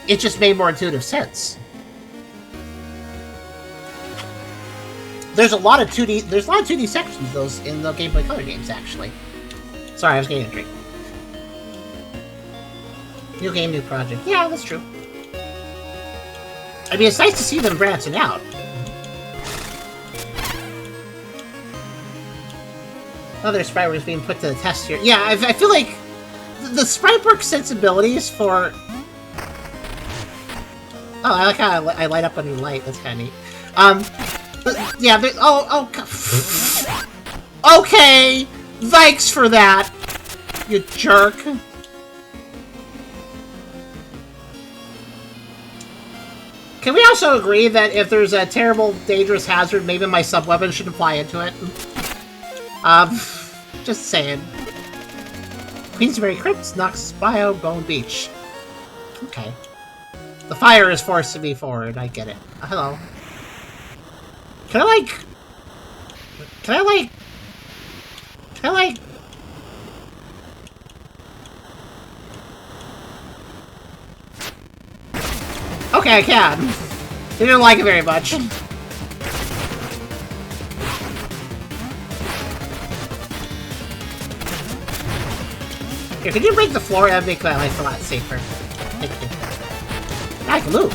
it just made more intuitive sense. There's a lot of 2D sections those in the Game Boy Color games, actually. Sorry, I was getting a drink. New game, new project. Yeah, that's true. I mean, it's nice to see them branching out. Another sprite work is being put to the test here. Yeah, I feel like the sprite work sensibilities for... Oh, I like how I light up a new light. That's kind of neat. Yeah, okay! Thanks for that, you jerk. Can we also agree that if there's a terrible, dangerous hazard, maybe my sub-weapon shouldn't fly into it? Just saying. Queensberry Crypt, Knox Bio, Bone Beach. Okay. The fire is forcing me forward, I get it. Hello. Can I, like... Okay, I can. They didn't like it very much. Here, could you break the floor? That'd make my life a lot safer. Thank you. Now I can move.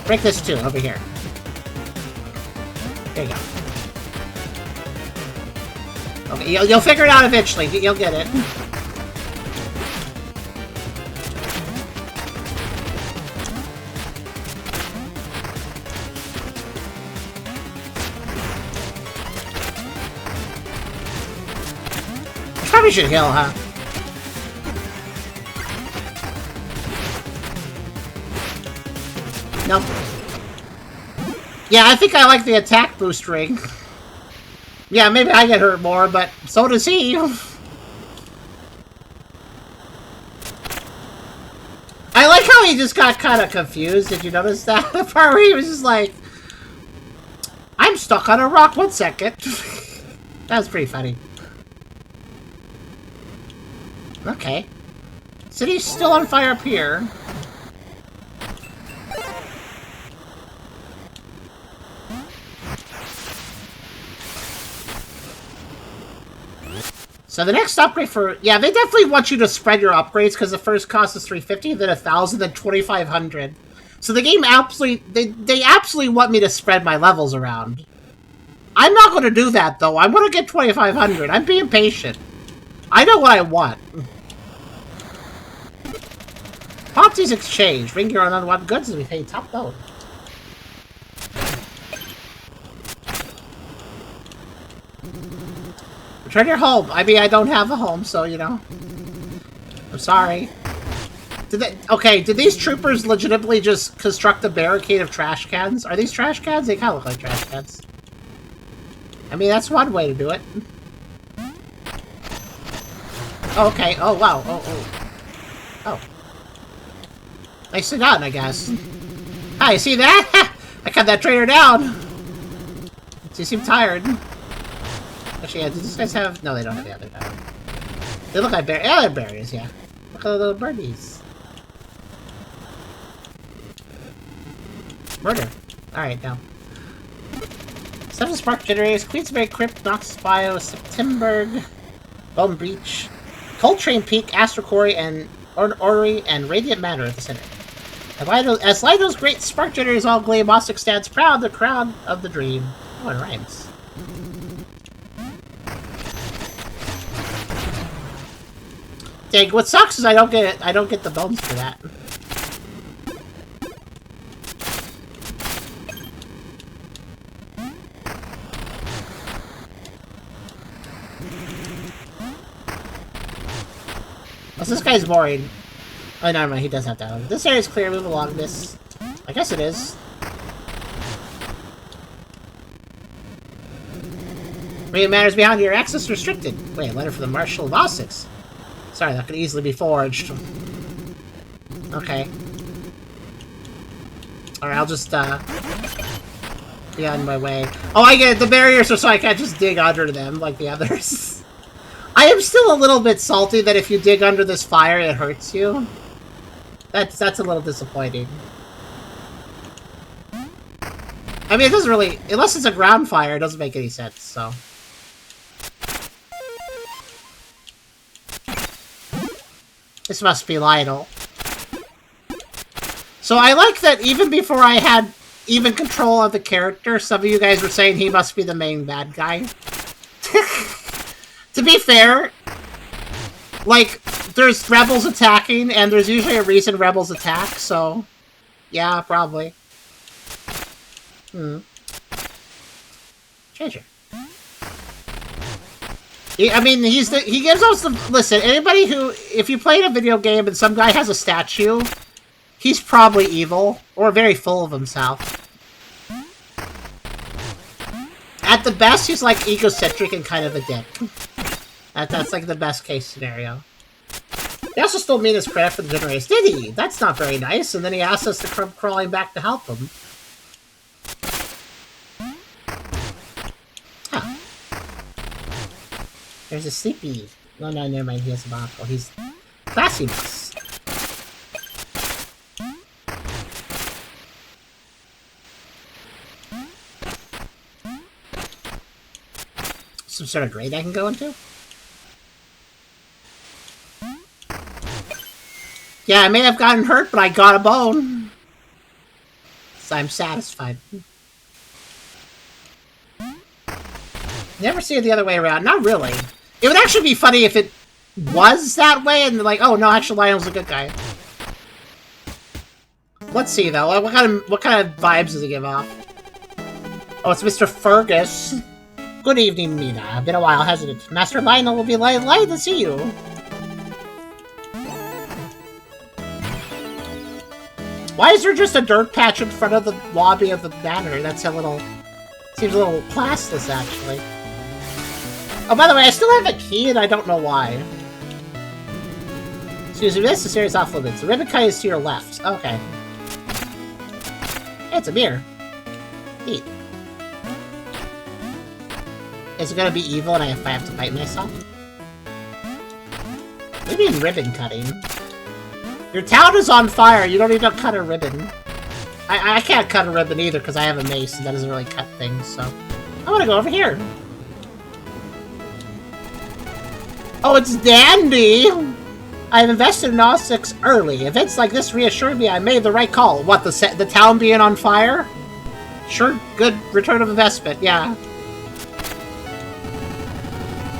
Break this too, over here. There you go. Okay, you'll figure it out eventually. You'll get it. Probably should heal, huh? Nope. Yeah, I think I like the attack boost ring. Yeah, maybe I get hurt more, but so does he. I like how he just got kind of confused. Did you notice that? The part where he was just like, I'm stuck on a rock, 1 second. That was pretty funny. Okay. City's still on fire up here. So the next upgrade for... Yeah, they definitely want you to spread your upgrades, because the first cost is $350, then $1,000, then $2,500. So the game absolutely... They absolutely want me to spread my levels around. I'm not going to do that, though. I want to get 2,500. I'm being patient. I know what I want. Popsy's exchange. Bring your own unwanted goods and we pay top load. Return your home. I mean, I don't have a home, so, you know. I'm sorry. Did these troopers legitimately just construct a barricade of trash cans? Are these trash cans? They kind of look like trash cans. I mean, that's one way to do it. Oh, okay. Oh, wow. Oh. Nicely done, I guess. Ah, you see that? I cut that trader down. You seem tired. Actually, yeah, do these guys have... No, they don't have the other down. They look like berries. Yeah, they're berries, yeah. Look at the little birdies. Murder. Alright, now. 7 spark generators, Queensberry Crypt, Noxus Bio, Septemberg, Bone Breach, Coltrane Peak, Astral Quarry, and Orrery, and Radiant Manor at the center. As Lido's great spark generators all gleam, Mostic stands proud, the crown of the dream. Oh, it rhymes. Dang, what sucks is I don't get the bones for that. Oh, this guy's boring. Oh, never mind, he does have that. This area is clear, move along this. I guess it is. Reading matters beyond your access restricted. Wait, a letter from the Marshal of Ossex. Sorry, that could easily be forged. Okay. Alright, I'll just, be on my way. Oh, I get it! The barriers are so I can't just dig under them like the others. I am still a little bit salty that if you dig under this fire, it hurts you. That's a little disappointing. I mean, it doesn't really... Unless it's a ground fire, it doesn't make any sense, so... This must be Lionel. So I like that even before I had even control of the character, some of you guys were saying he must be the main bad guy. To be fair, like, there's rebels attacking, and there's usually a reason rebels attack, so... Yeah, probably. Treasure. I mean, he gives us the... Listen, anybody who... If you play a video game and some guy has a statue, he's probably evil, or very full of himself. At the best, he's, like, egocentric and kind of a dick. That's like, the best case scenario. He also stole Mina's credit for the generators. Did he? That's not very nice, and then he asked us to come crawling back to help him. Huh. There's a sleepy. No, never mind. He has a bottle. He's Classiness. Some sort of grade I can go into? Yeah, I may have gotten hurt, but I got a bone. So I'm satisfied. Never see it the other way around. Not really. It would actually be funny if it was that way and like, oh no, actually Lionel's a good guy. Let's see though. What kind of vibes does he give off? Oh, it's Mr. Fergus. Good evening, Mina. Been a while, hasn't it? Master Lionel will be delighted to see you. Why is there just a dirt patch in front of the lobby of the manor? That's a little... Seems a little classless, actually. Oh, by the way, I still have a key, and I don't know why. Excuse me, this is serious off limits. The ribbon kite is to your left. Okay. Hey, it's a mirror. Neat. Is it gonna be evil and I have to fight myself? What do you mean ribbon cutting? Your town is on fire, you don't need to cut a ribbon. I can't cut a ribbon either because I have a mace and that doesn't really cut things, so... I wanna go over here. Oh, it's Dandy! I've invested in Gothic early. Events like this reassured me I made the right call. What, the town being on fire? Sure, good return of investment, yeah.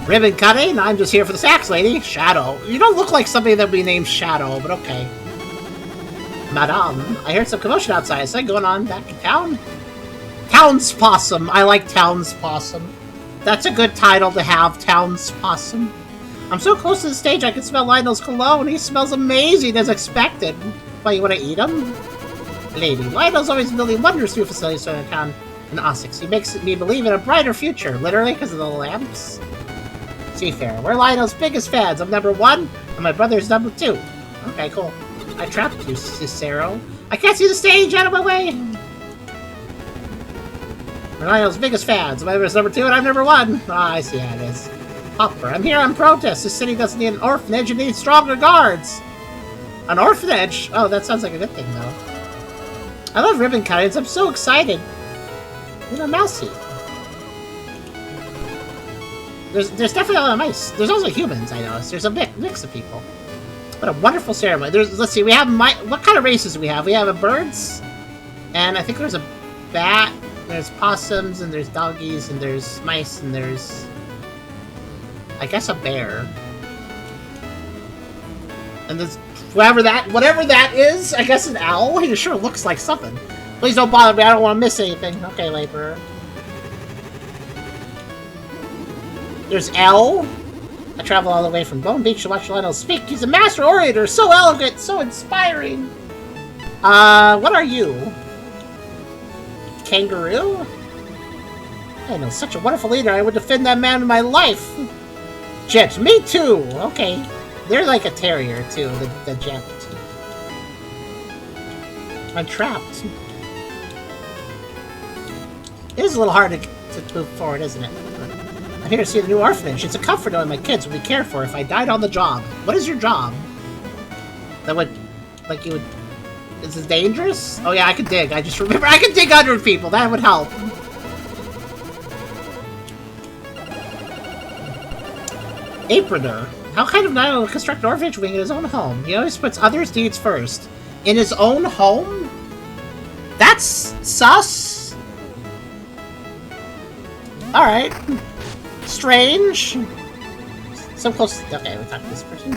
Ribbon cutting? I'm just here for the sax, lady. Shadow. You don't look like somebody that would be named Shadow, but okay. Madame, I heard some commotion outside. Is that going on back in town? Town's Possum. I like Town's Possum. That's a good title to have, Town's Possum. I'm so close to the stage I can smell Lionel's cologne. He smells amazing as expected. Why, you want to eat him? Lady, Lionel's always building wondrous new facilities in town in Gothic. He makes me believe in a brighter future, literally because of the lamps. Seafarer, we're Lionel's biggest fans. I'm number 1, and my brother's number 2. Okay, cool. I trapped you, Cicero. I can't see the stage out of my way! We're Lionel's biggest fans. My brother's number 2, and I'm number 1. Ah, I see how it is. Hopper, I'm here on protest. This city doesn't need an orphanage, it needs stronger guards! An orphanage? Oh, that sounds like a good thing, though. I love ribbon cuttings. I'm so excited. You know, mousy. There's definitely a lot of mice. There's also humans, I noticed. There's a mix of people. What a wonderful ceremony. Let's see, we have what kind of races do we have? We have birds, and I think there's a bat, there's possums, and there's doggies, and there's mice, and there's, I guess, a bear. And there's whatever that is, I guess an owl? He sure looks like something. Please don't bother me, I don't want to miss anything. Okay, laborer. There's L. I travel all the way from Bone Beach to watch Lionel speak. He's a master orator, so elegant, so inspiring. What are you? Kangaroo? I know, such a wonderful leader. I would defend that man with my life. Jet, me too. Okay. They're like a terrier, too, the jet. I'm trapped. It is a little hard to move forward, isn't it? I'm here to see the new orphanage. It's a comfort knowing my kids will be cared for if I died on the job. What is your job? That would... like, you would... Is this dangerous? Oh yeah, I can dig. I just remember I can dig under people. That would help. Aproner. How kind of Nile will construct an orphanage wing in his own home? He always puts others' needs first. In his own home? That's sus. Alright. Strange. So close. Okay, we'll talk to this person.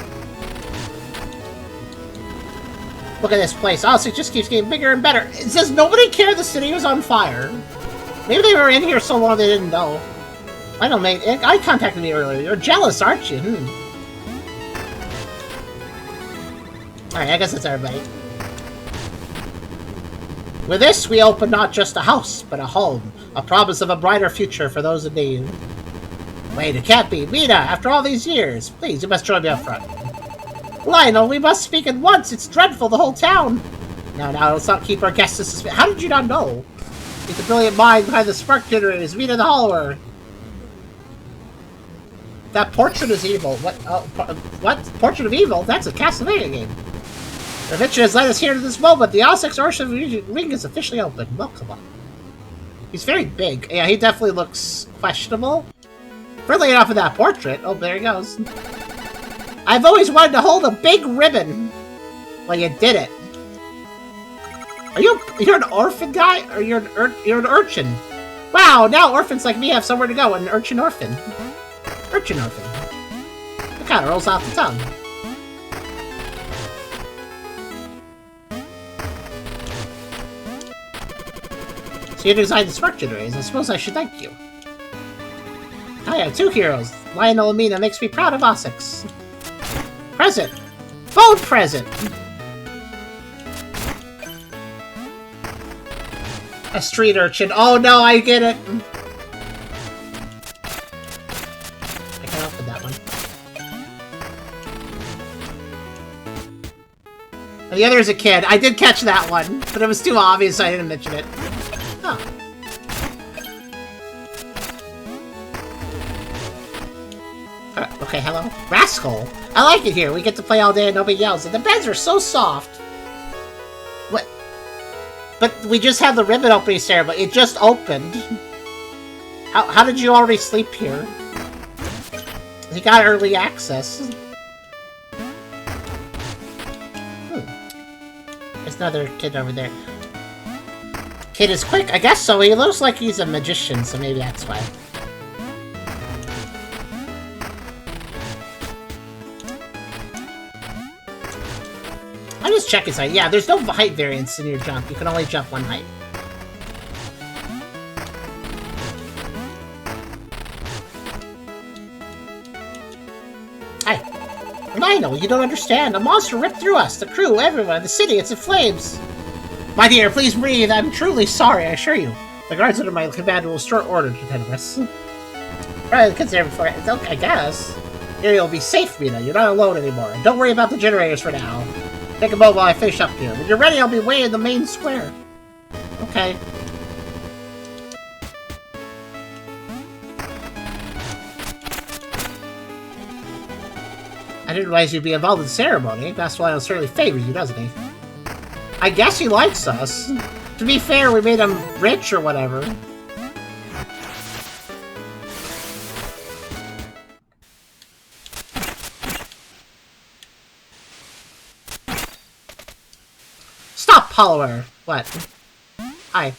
Look at this place. Oh, so it just keeps getting bigger and better. It says nobody cared the city was on fire. Maybe they were in here so long they didn't know. I don't make eye contact with me earlier. You're jealous, aren't you? Alright, I guess that's everybody. With this, we open not just a house, but a home. A promise of a brighter future for those in need. Wait, it can't be. Mina, after all these years. Please, you must join me up front. Lionel, we must speak at once. It's dreadful, the whole town. Now, let's not keep our guests suspicious. How did you not know? It's the brilliant mind behind the spark generators. Mina the Hollower. That portrait is evil. What? What? Portrait of evil? That's a Castlevania game. The adventure has led us here to this moment. The Gothic Orphan Ring is officially open. Welcome on. He's very big. Yeah, he definitely looks questionable. Friendly enough of that portrait. Oh, there he goes. I've always wanted to hold a big ribbon. Well, you did it. You're an orphan guy? Or you're an urchin? Wow, now orphans like me have somewhere to go. An urchin orphan. Urchin orphan. It kind of rolls off the tongue. So you designed the spark generators. I suppose I should thank you. I have 2 heroes. Lionel and Mina makes me proud of Gothic. Present! Bold present! A street urchin. Oh no, I get it! I can't open that one. And the other is a kid. I did catch that one, but it was too obvious so I didn't mention it. Oh. Okay, hello? Rascal! I like it here. We get to play all day and nobody yells. And the beds are so soft. What? But we just had the ribbon opening ceremony. It just opened. How did you already sleep here? He got early access. another kid over there. Kid is quick? I guess so. He looks like he's a magician, so maybe that's why. I'm just checking his height. Yeah, there's no height variance in your jump. You can only jump one height. Hi. Lionel, you don't understand. A monster ripped through us. The crew, everyone, the city, it's in flames. My dear, please breathe. I'm truly sorry, I assure you. The guards under my command will restore order to Tenebris. Right, the kids there before. I guess. Here you'll be safe, Mina. You're not alone anymore. And don't worry about the generators for now. Take a moment while I finish up here. When you're ready, I'll be way in the main square. Okay. I didn't realize you'd be involved in the ceremony. That's why he'll certainly favor you, doesn't he? I guess he likes us. To be fair, we made him rich or whatever. Stop, Hollower! What? Hi.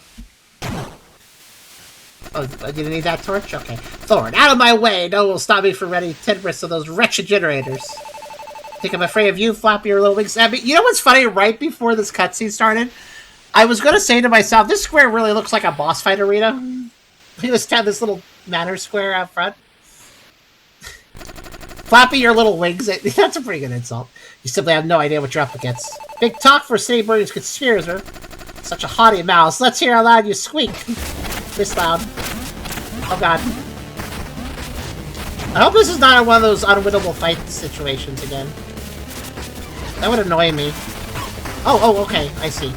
Oh, you didn't need that torch? Okay. Thorn, out of my way! No one will stop me from ready 10% of those wretched generators. Think I'm afraid of you, flapping your little wings at me? You know what's funny? Right before this cutscene started, I was gonna say to myself, this square really looks like a boss fight arena. He just had this little manor square out front. Flapping your little wings at me. That's a pretty good insult. You simply have no idea what you're up against. Big talk for a city burning conspirator. Such a haughty mouse. Let's hear how loud you squeak. This loud. Oh god. I hope this is not one of those unwinnable fight situations again. That would annoy me. Oh, okay. I see.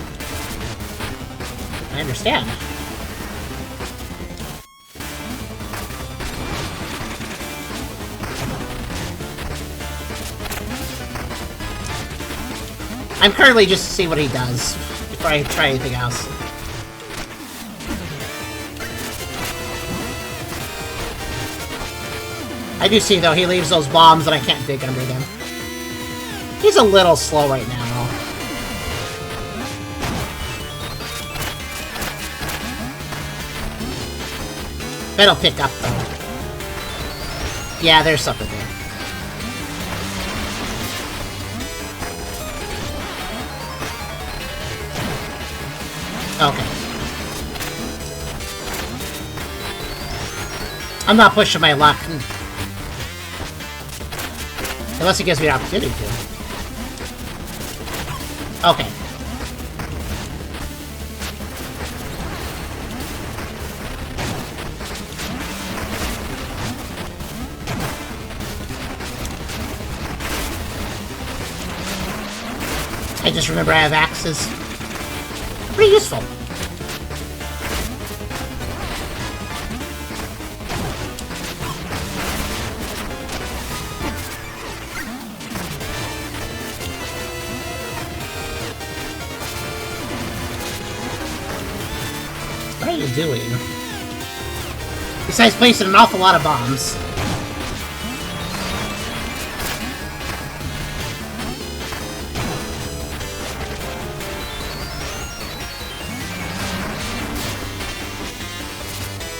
I understand. I'm currently just to see what he does before I try anything else. I do see, though, he leaves those bombs and I can't dig under them. He's a little slow right now. That'll pick up, though. Yeah, there's something there. Okay. I'm not pushing my luck. Unless he gives me an opportunity to. Okay. I just remember I have axes. Pretty useful. What are you doing? Besides placing an awful lot of bombs.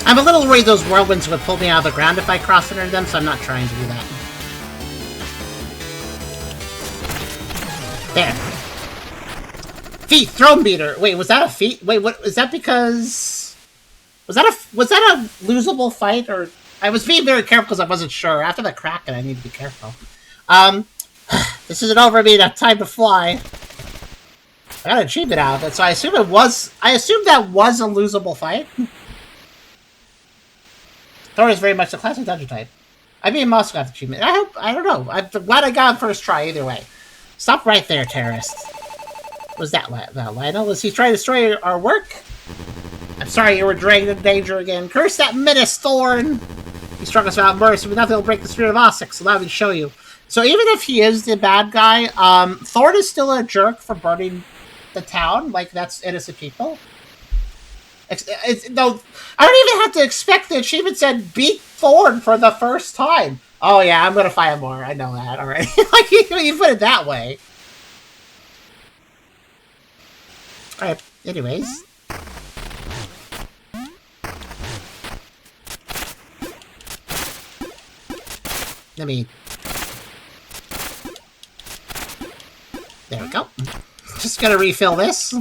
I'm a little worried those whirlwinds would pull me out of the ground if I cross under them, so I'm not trying to do that. There. Feet, throne beater. Wait, was that a feat? Wait, what? Is that because... Was that a losable fight, or... I was being very careful because I wasn't sure. After the Kraken, I need to be careful. This isn't over, Mina. Time to fly. I got an achievement out of it, so I assume it was... I assume that was a losable fight. Thor is very much a classic dungeon type. I mean, Moss got the achievement. I don't know. I'm glad I got him first try either way. Stop right there, terrorist. Was that Lionel? Was he trying to destroy our work? I'm sorry you were dragged into danger again. Curse that menace, Thorn! He struck us without mercy, but nothing will break the spirit of Osix. Allow me to show you. So even if he is the bad guy, Thorn is still a jerk for burning the town. Like, that's innocent people. No, I don't even have to expect the achievement said beat Thorn for the first time. Oh yeah, I'm gonna find more. I know that already. Like you put it that way. Alright, anyways. Let me... There we go. Just gonna refill this.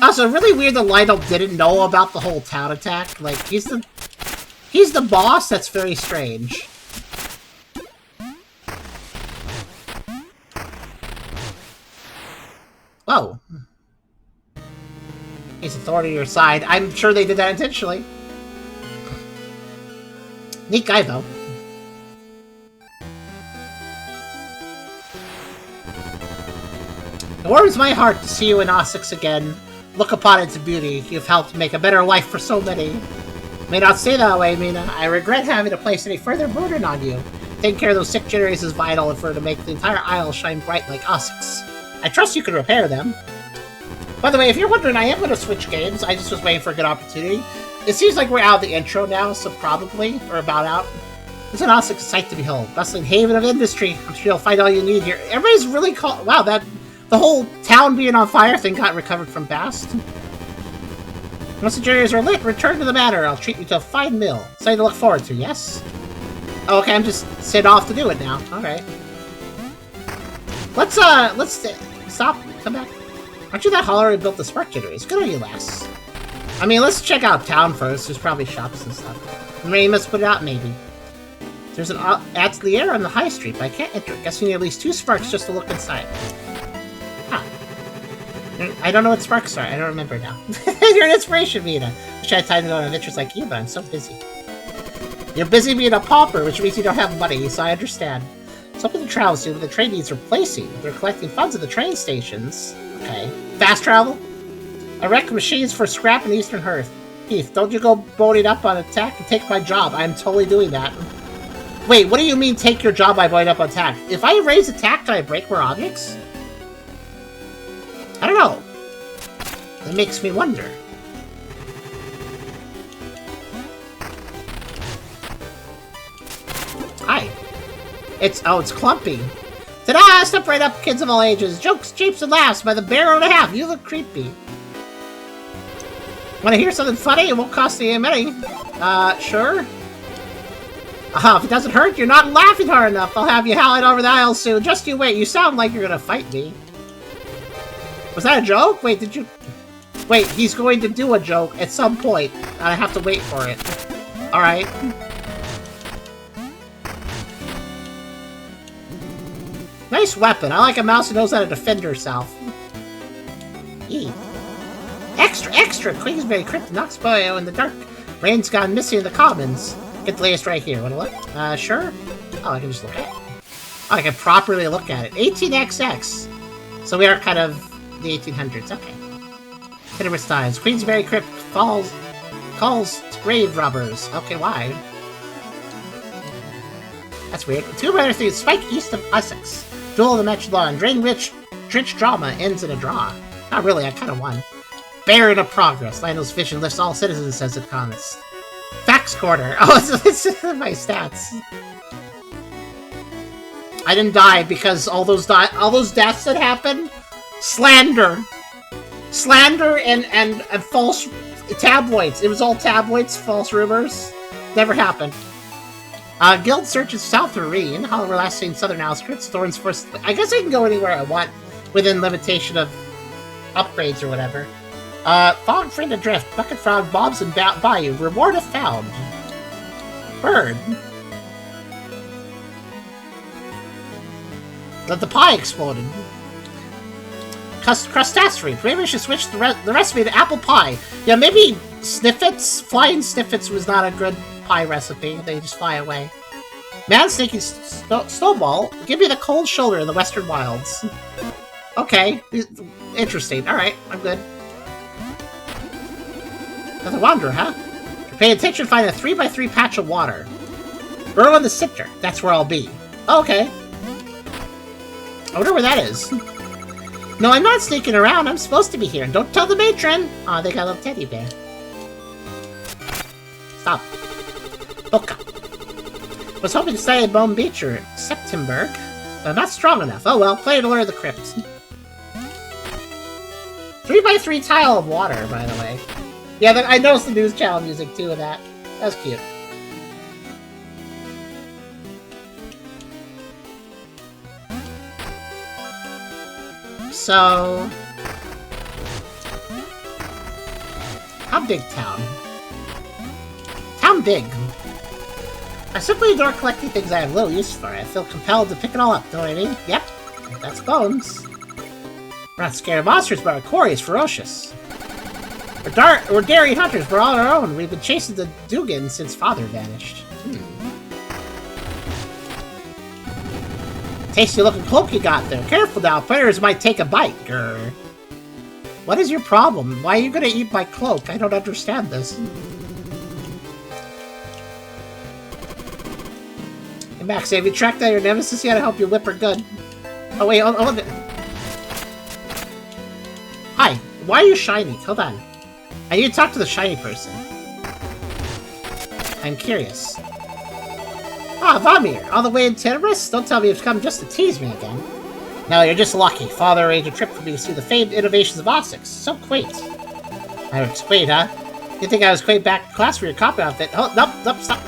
Also, really weird that Lionel didn't know about the whole town attack. Like, he's the boss? That's very strange. Whoa. He's authority on your side. I'm sure they did that intentionally. Neat guy, though. It warms my heart to see you in Osix again. Look upon its beauty. You've helped make a better life for so many. May not stay that way, Mina. I regret having to place any further burden on you. Taking care of those sick generators is vital for to make the entire isle shine bright like Osix. I trust you can repair them. By the way, if you're wondering, I am going to switch games. I just was waiting for a good opportunity. It seems like we're out of the intro now, so probably, or about out. It's an Osix sight to behold. Bustling haven of industry. I'm sure you'll find all you need here. Everybody's really wow, the whole town being on fire thing got recovered from Bast. Once the generators are lit, return to the manor. I'll treat you to a fine meal. Something to look forward to, yes? Oh, okay, I'm just sent off to do it now. Alright. Let's stop. Come back. Aren't you that Howler who built the spark generators? Good on you, lass. I mean, let's check out town first. There's probably shops and stuff. Maybe must put it out, maybe. There's an atelier on the high street, but I can't enter it. Guess you need at least 2 sparks just to look inside. Huh. I don't know what sparks are. I don't remember now. You're an inspiration, Mina. Wish I had time to go on adventures like you, but I'm so busy. You're busy being a pauper, which means you don't have money, so I understand. Something to travel soon, but the train needs replacing. They're collecting funds at the train stations. Okay. Fast travel? I wreck machines for scrap in Eastern Hearth. Heath, don't you go boating up on attack and take my job. I'm totally doing that. Wait, what do you mean take your job by boating up on attack? If I raise attack, can I break more objects? I don't know. It makes me wonder. Hi. It's clumpy. Ta-da! Step right up, kids of all ages. Jokes, jeeps, and laughs by the barrel and a half. You look creepy. Want to hear something funny? It won't cost you money. Sure? If it doesn't hurt, you're not laughing hard enough. I'll have you howling over the aisle soon. Just you wait. You sound like you're gonna fight me. Was that a joke? Wait, did you... Wait, he's going to do a joke at some point. And I have to wait for it. Alright. Nice weapon. I like a mouse who knows how to defend herself. Eee. Extra! Queensberry Crypt knocks Boyo in the dark. Rain's gone missing in the commons. Get the latest right here. Wanna look? Sure? Oh, I can just look at it. Oh, I can properly look at it. 18XX. So we are kind of the 1800s. Okay. Hitter's Times. Queensberry Crypt calls to grave robbers. Okay, why? That's weird. 2 minor things. Spike east of Essex. Duel of the Match Law and Drain Rich drama ends in a draw. Not really, I kind of won. Baron of Progress. Lionel's vision lifts all citizens, says it comments. Facts Corner. Oh, it's my stats. I didn't die because all those deaths that happened. Slander and false tabloids. It was all tabloids, false rumors. Never happened. Guild searches South Marine. Howler last seen Southern outskirts. Thorns first. I guess I can go anywhere I want within limitation of upgrades or whatever. Fog friend adrift. Bucket frog bobs and bayou. Reward if found. Bird. Let the pie exploded. Crustacean. Maybe we should switch the recipe to apple pie. Yeah, maybe sniffets. Flying sniffets was not a good pie recipe. They just fly away. Man sneaking snowball. Give me the cold shoulder in the western wilds. Okay. Interesting. Alright, I'm good. Another wanderer, huh? Pay attention, find a 3x3 patch of water. Burrow in the center. That's where I'll be. Oh, okay. I wonder where that is. No, I'm not sneaking around. I'm supposed to be here. Don't tell the matron. Aw, they got a little teddy bear. Stop. Boca. Was hoping to stay at Bone Beach or Septemberg. I'm not strong enough. Oh well, play to lure the crypt. 3x3 tile of water, by the way. Yeah, I noticed the news channel music too of that. That's cute. So... how big town? Town big. I simply adore collecting things I have little use for. I feel compelled to pick it all up, know what I mean? Yep, that's bones. We're not scared of monsters, but our quarry is ferocious. We're daring hunters, we're all on our own. We've been chasing the Dugan since father vanished. Tasty looking cloak you got there. Careful now, predators might take a bite, grr. What is your problem? Why are you gonna eat my cloak? I don't understand this. Hey Max, have you tracked down your nemesis yet? I hope you whip her good. Oh wait, hold on. Hi, why are you shiny? Hold on. I need to talk to the shiny person. I'm curious. Ah, Vamir, all the way in Tenebris? Don't tell me you've come just to tease me again. No, you're just lucky. Father arranged a trip for me to see the famed innovations of Ossix. So quaint. I was quaint, huh? You think I was quaint back in class for your copy outfit? Oh, nope, stop.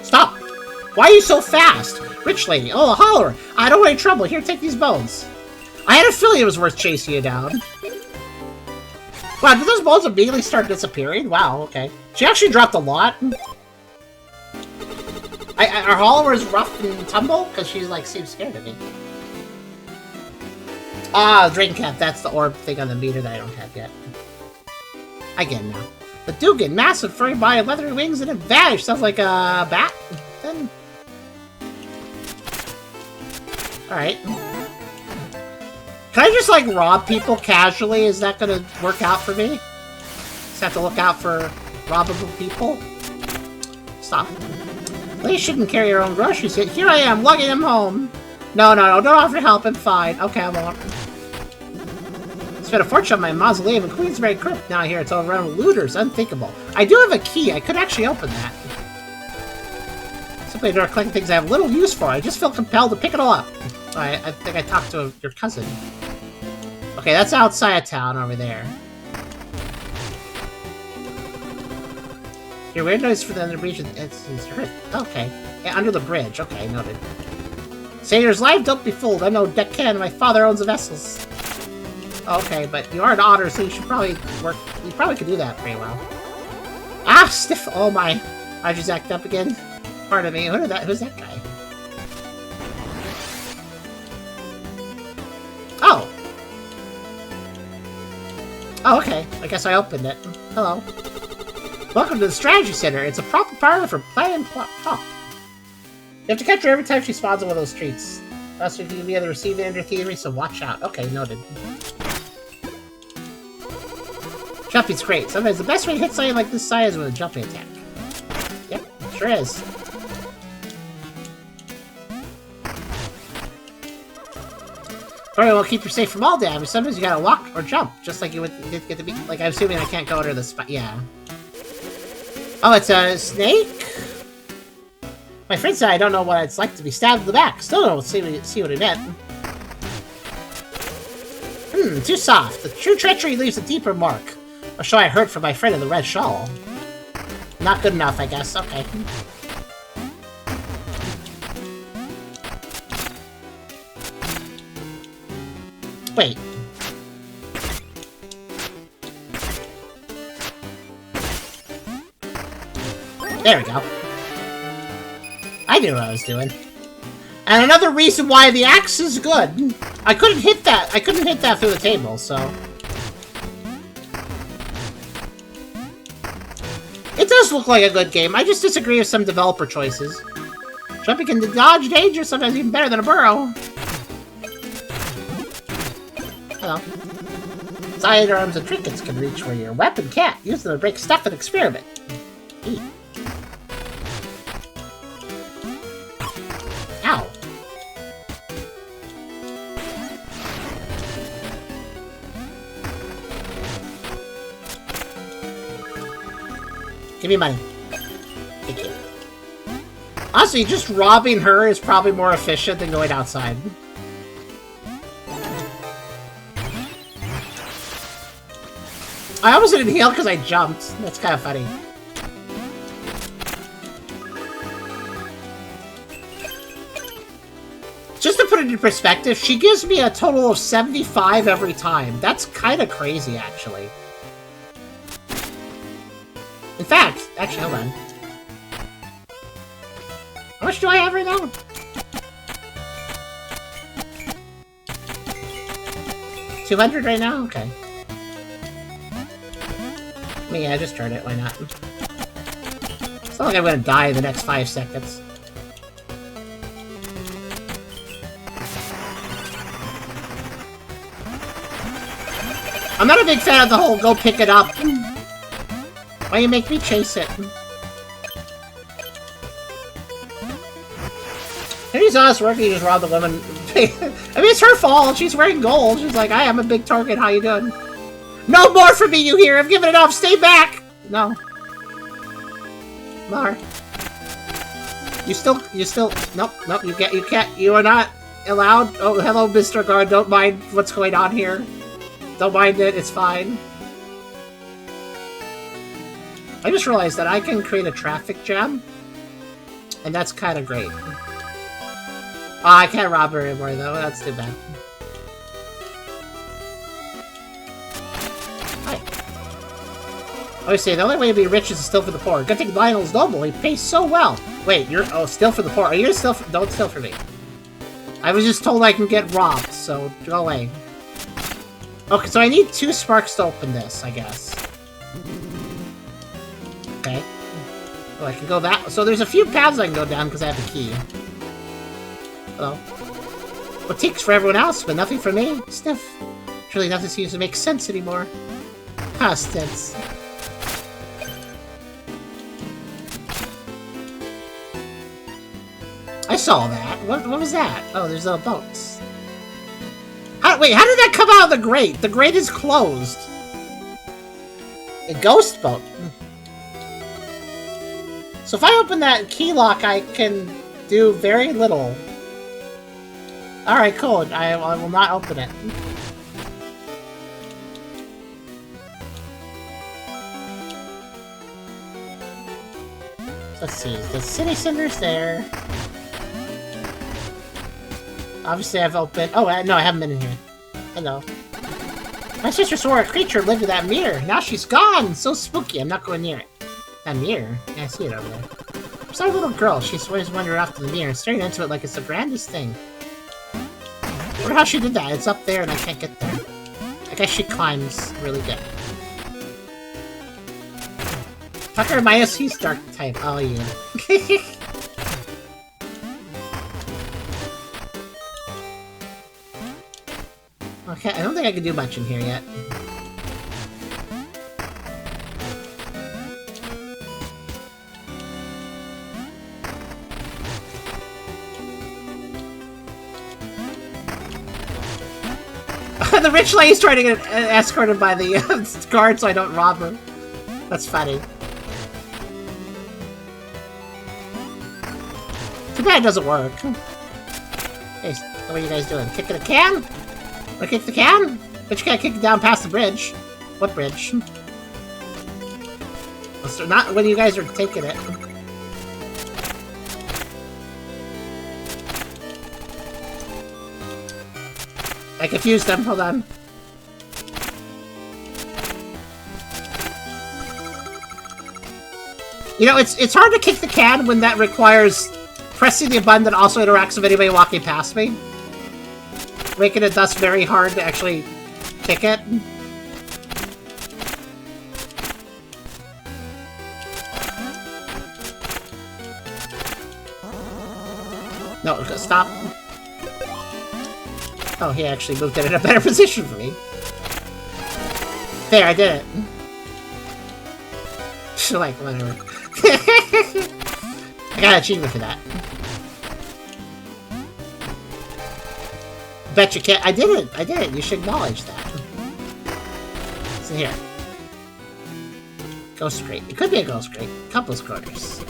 Stop! Why are you so fast? Rich lady. Oh, the Howler. I don't want any trouble. Here, take these bones. I had a feeling it was worth chasing you down. Wow, did those bones immediately start disappearing? Wow, okay. She actually dropped a lot. Our Howler is rough and tumble? Because she's, like, seems scared of me. Ah, Drain Cap. That's the orb thing on the meter that I don't have yet. I get it now. The Dugan, massive furry body, leathery wings, and it vanished. Sounds like a bat. Then... alright. Can I just, like, rob people casually? Is that gonna work out for me? Just have to look out for robbable people? Stop. Well, you shouldn't carry your own groceries yet. Here I am, lugging them home. No, don't offer help. I'm fine. Okay, I won't. Spent a fortune on my mausoleum in Queensberry Crypt. Now here it's all around with looters. Unthinkable. I do have a key. I could actually open that. Simply adore collecting things I have little use for. I just feel compelled to pick it all up. I think I talked to your cousin. Okay, that's outside of town over there. Your weird noise for the under bridge. It's hurt. Okay. Yeah, under the bridge. Okay, noted. Satyrs live, don't be fooled. I'm no deckhand. My father owns the vessels. Okay, but you are an otter, so you should probably work. You probably could do that pretty well. Ah, stiff. Oh my. I just act up again. Pardon me. Who's that guy? Oh. Oh, okay. I guess I opened it. Hello. Welcome to the Strategy Center. It's a proper parlor for planning plot. Oh. You have to catch her every time she spawns in one of those streets. Else you can be able to receive the theory, so watch out. Okay, noted. Jumping's great. Sometimes the best way to hit something like this size is with a jumping attack. Yep, sure is. Furry will keep you safe from all damage. Sometimes you gotta walk or jump, just like you did get to be. Like, I'm assuming I can't go under the spot. Yeah. Oh, it's a snake? My friend said I don't know what it's like to be stabbed in the back. Still don't see what it meant. Too soft. The true treachery leaves a deeper mark. Or so I heard from my friend in the red shawl. Not good enough, I guess. Okay. Wait. There we go. I knew what I was doing. And another reason why the axe is good. I couldn't hit that. I couldn't hit that through the table, so. It does look like a good game. I just disagree with some developer choices. Jumping can dodge danger, sometimes even better than a burrow. Hello. Sidearms and trinkets can reach where your weapon can't. Use them to break stuff and experiment. Eat. Ow. Give me money. Thank you. Honestly, just robbing her is probably more efficient than going outside. I almost didn't heal because I jumped. That's kind of funny. Just to put it into perspective, she gives me a total of 75 every time. That's kind of crazy, actually. In fact, actually, hold on. How much do I have right now? $200 right now? Okay. I mean, yeah, just turn it. Why not? It's not like I'm gonna die in the next 5 seconds. I'm not a big fan of the whole go pick it up. Why you make me chase it? He's honest working, you just robbed the woman. I mean, it's her fault. She's wearing gold. She's like, I am a big target. How you doing? No more for me, you hear? I've given enough. Stay back. No. Mar. You still, nope, you can't, you are not allowed. Oh, hello, Mr. Guard. Don't mind what's going on here. Don't mind it. It's fine. I just realized that I can create a traffic jam. And that's kind of great. Oh, I can't rob her anymore, though. That's too bad. Hi. I always say, the only way to be rich is to steal for the poor. Good thing Lionel's noble. He pays so well. Wait, you're... Oh, steal for the poor. Are you gonna steal for... Don't steal for me. I was just told I can get robbed, so go away. Okay, so I need 2 sparks to open this, I guess. Okay. Oh, I can go that... So there's a few paths I can go down because I have a key. Hello. Boutiques for everyone else, but nothing for me. Stiff. Surely nothing seems to make sense anymore. Constance. I saw that. What was that? Oh, there's little boats. Wait, how did that come out of the grate? The grate is closed. A ghost boat. So if I open that key lock, I can do very little. Alright, cool. I will not open it. Let's see. The city center's there. Obviously, I've opened... Oh, no, I haven't been in here. Hello. My sister saw a creature lived in that mirror. Now she's gone! So spooky. I'm not going near it. That mirror? Yeah, I see it over there. There's a little girl. She's always wandered off to the mirror, staring into it like it's the grandest thing. I wonder how she did that. It's up there and I can't get there. I guess she climbs really good. Tucker, my SC's dark type. Oh, yeah. Okay, I don't think I can do much in here yet. The rich lady's trying to get escorted by the guard so I don't rob her. That's funny. Too bad it doesn't work. Hey, what are you guys doing? Kicking a can? Wanna kick the can? But you can't kick it down past the bridge. What bridge? Not when you guys are taking it. I confused them. Hold on. You know, it's hard to kick the can when that requires pressing the button that also interacts with anybody walking past me. Making it thus very hard to actually kick it. No, stop. Oh, he actually moved it in a better position for me. There, I did it. Like, whatever. I got an achievement for that. Bet you can't. I did it. I did it. You should acknowledge that. So here. Ghost crate. It could be a ghost crate. Couples quarters.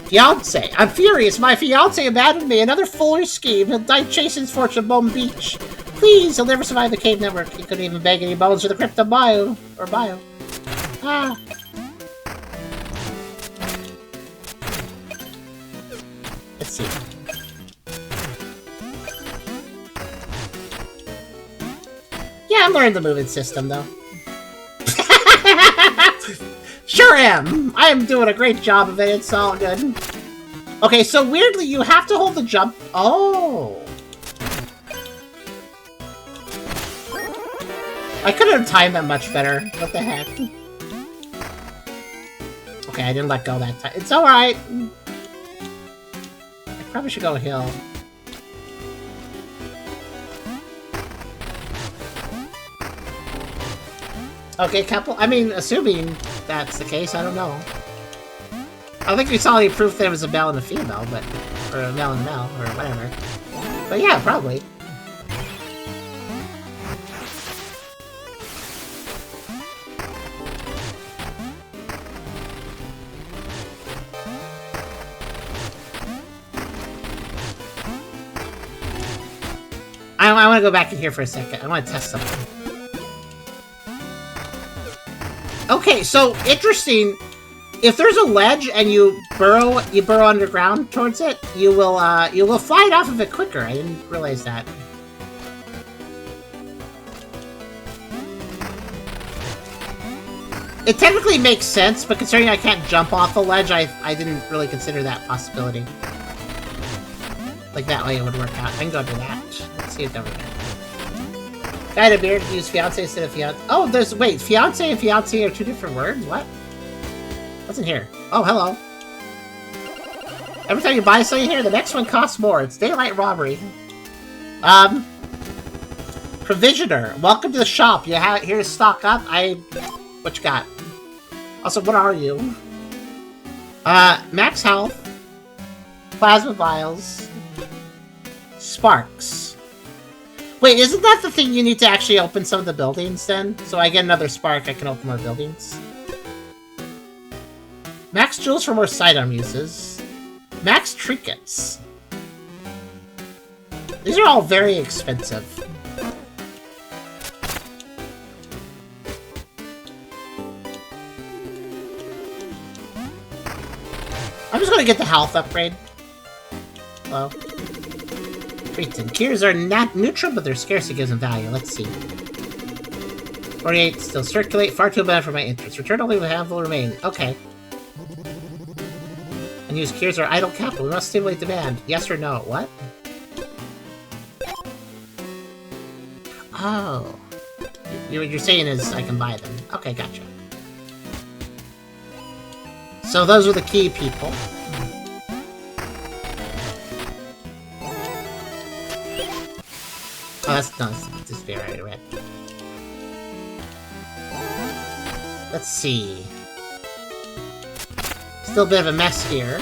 Fiance. I'm furious. My fiance abandoned me. Another foolish scheme. He'll die chasing his fortune at Bone Beach. Please, he'll never survive the cave network. He couldn't even beg any bones for the crypto bio. Or bio. Ah. Let's see. Yeah, I'm learning the movement system, though. Sure am! I am doing a great job of it, it's all good. Okay, so weirdly, you have to hold the jump... Oh! I could have timed that much better. What the heck? Okay, I didn't let go that time. It's alright! I probably should go hill. Okay, couple. I mean, assuming that's the case, I don't know. I don't think we saw any proof there was a male and a female, but... Or a male and a male, or whatever. But yeah, probably. I want to go back in here for a second. I want to test something. Okay, so interesting. If there's a ledge and you burrow underground towards it, you will fly it off of it quicker. I didn't realize that. It technically makes sense, but considering I can't jump off the ledge, I didn't really consider that possibility. Like that way it would work out. I can go do that. Let's see it over here. Guy in a beard use fiance instead of fiance. Oh, there's wait, fiance and fiance are two different words? What? What's in here? Oh, hello. Every time you buy something here, the next one costs more. It's daylight robbery. Provisioner. Welcome to the shop. You here to stock up? What you got? Also, what are you? Max health. Plasma vials. Sparks. Wait, isn't that the thing you need to actually open some of the buildings then? So I get another spark, I can open more buildings. Max jewels for more sidearm uses. Max trinkets. These are all very expensive. I'm just gonna get the health upgrade. Hello. Gears are not neutral, but their scarcity gives them value. Let's see. 48 still circulate. Far too bad for my interest. Return only when half will remain. Okay. And use gears are idle capital. We must stimulate demand. Yes or no? What? Oh. What you're saying is I can buy them. Okay, gotcha. So those are the key people. Oh, that's not this fair I read. Let's see. Still a bit of a mess here.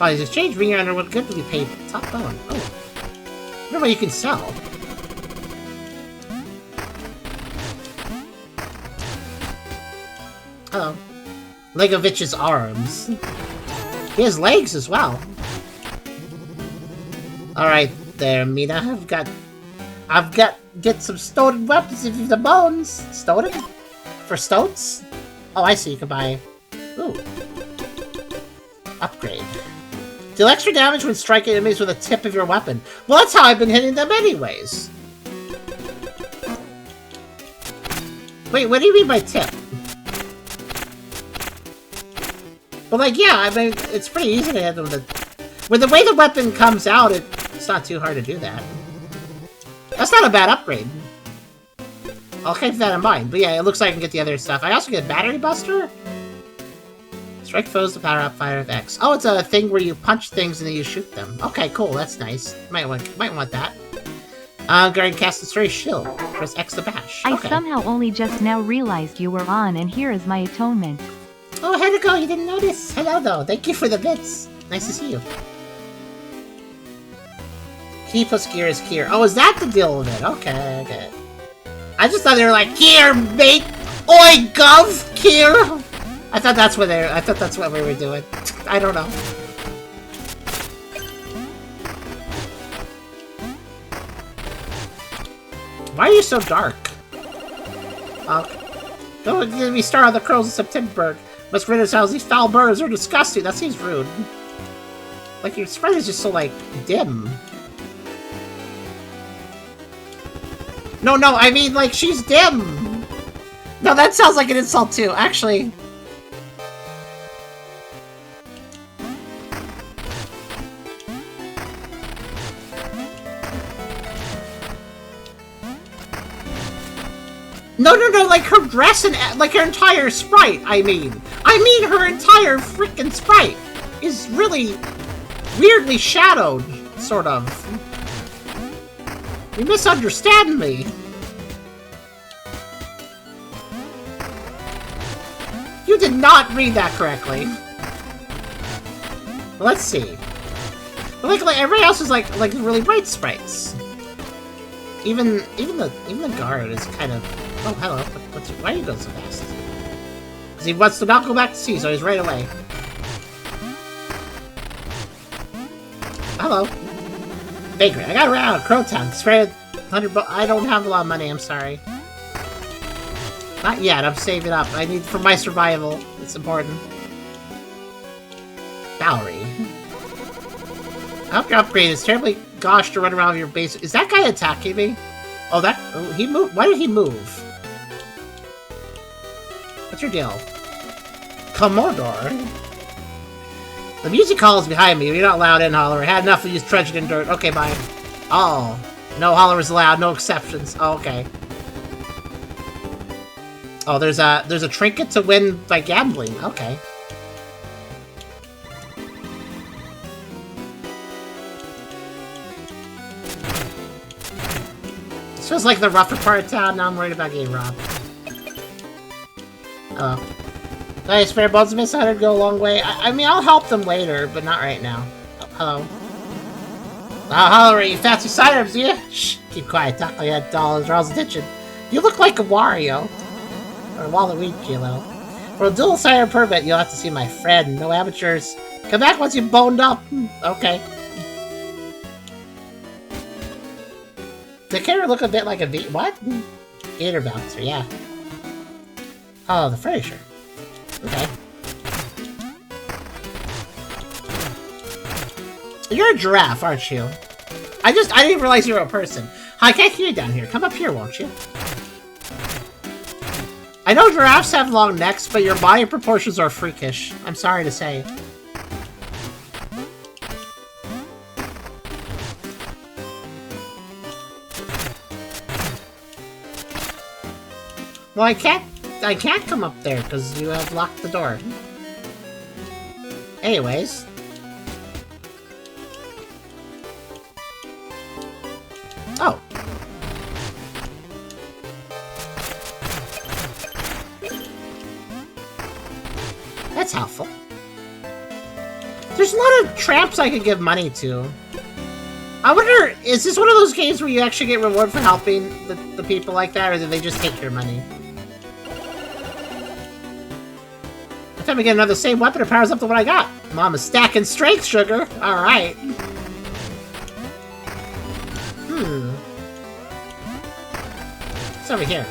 Oh, these exchange bring your underwood good to be paid top bone. Oh. I wonder what you can sell. Hello. Legovich's arms. He has legs as well. Alright. There, Mina. Get some stolen weapons if you have the bones. Stolen? For stones? Oh, I see. You can buy. Ooh. Upgrade. Deal extra damage when striking enemies with the tip of your weapon. Well, that's how I've been hitting them anyways. Wait, what do you mean by tip? Well, like, yeah, I mean, it's pretty easy to hit them with the way the weapon comes out, it's not too hard to do that. That's not a bad upgrade. I'll keep that in mind. But yeah, it looks like I can get the other stuff. I also get Battery Buster. Strike foes to power up fire of X. Oh, it's a thing where you punch things and then you shoot them. Okay, cool. That's nice. Might want that. Guard cast a stray shield. Press X to bash. Okay. I somehow only just now realized you were on, and here is my atonement. Oh, how'd it go? You didn't notice. Hello, though. Thank you for the bits. Nice to see you. Key plus gear is gear. Oh, is that the deal with it? Okay, okay. I just thought they were like, here, mate! Oi, Gov, here! I thought that's what we were doing. I don't know. Why are you so dark? Don't get me started on the crows of September. Must rid ourselves. These foul birds are disgusting. That seems rude. Like, your sprite is just so, like, dim. No, I mean, like, she's dim! No, that sounds like an insult, too. Actually... No, like, her dress and, like, her entire sprite, I mean her entire freaking sprite is really weirdly shadowed, sort of. You misunderstand me. You did not read that correctly. Let's see. Like everybody else is like really bright sprites. Even the guard is kind of. Oh, hello. Why are you going so fast? Because he wants to not go back to sea, so he's right away. Hello. Bakery. I got around Crow Town. Sprayed 100 I don't have a lot of money, I'm sorry. Not yet, I'm saving up. I need for my survival. It's important. Bowery. I hope your upgrade is terribly gosh to run around your base. Is that guy attacking me? Oh, he moved. Why did he move? What's your deal? Commodore? The music hall is behind me. You're not allowed in, Howler. I had enough of you trudging in dirt. Okay, bye. Oh. No Howler is allowed. No exceptions. Oh, okay. Oh, there's a trinket to win by gambling. Okay. This feels like the rougher part of town. Now I'm worried about getting robbed. Oh. Nice, fair bones miss 100 go a long way. I mean, I'll help them later, but not right now. Oh, hello. Oh, Howler, you fancy sidearms, do you? Shh, keep quiet. Talk like that doll draws attention. You look like a Wario. Or Waluigi, though. For a dual sidearm permit, you'll have to see my friend. No amateurs. Come back once you've boned up. Okay. The character look a bit like a V. What? Gator bouncer, yeah. Oh, the Furry shirt. Okay. You're a giraffe, aren't you? I didn't realize you were a person. I can't hear you down here. Come up here, won't you? I know giraffes have long necks, but your body proportions are freakish. I'm sorry to say. Well, I can't come up there because you have locked the door. Anyways. Oh. That's helpful. There's a lot of tramps I could give money to. I wonder, is this one of those games where you actually get reward for helping the people like that, or do they just take your money? Every time I get another same weapon, it powers up to what I got. Mama's stacking strength, sugar. Alright. What's over here?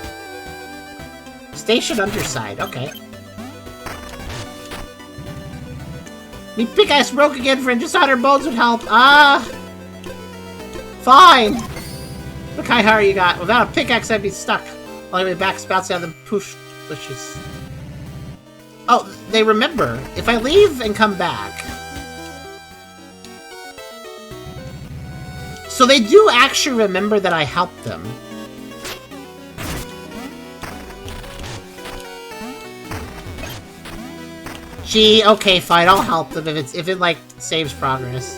Station underside, okay. Me pickaxe broke again, friend. Just 100 bones would help. Fine. What kind of hire you got? Without a pickaxe, I'd be stuck. Only my back's bouncing out of the push bushes. Oh, they remember. If I leave and come back. So they do actually remember that I helped them. Gee, okay, fine, I'll help them if it like saves progress.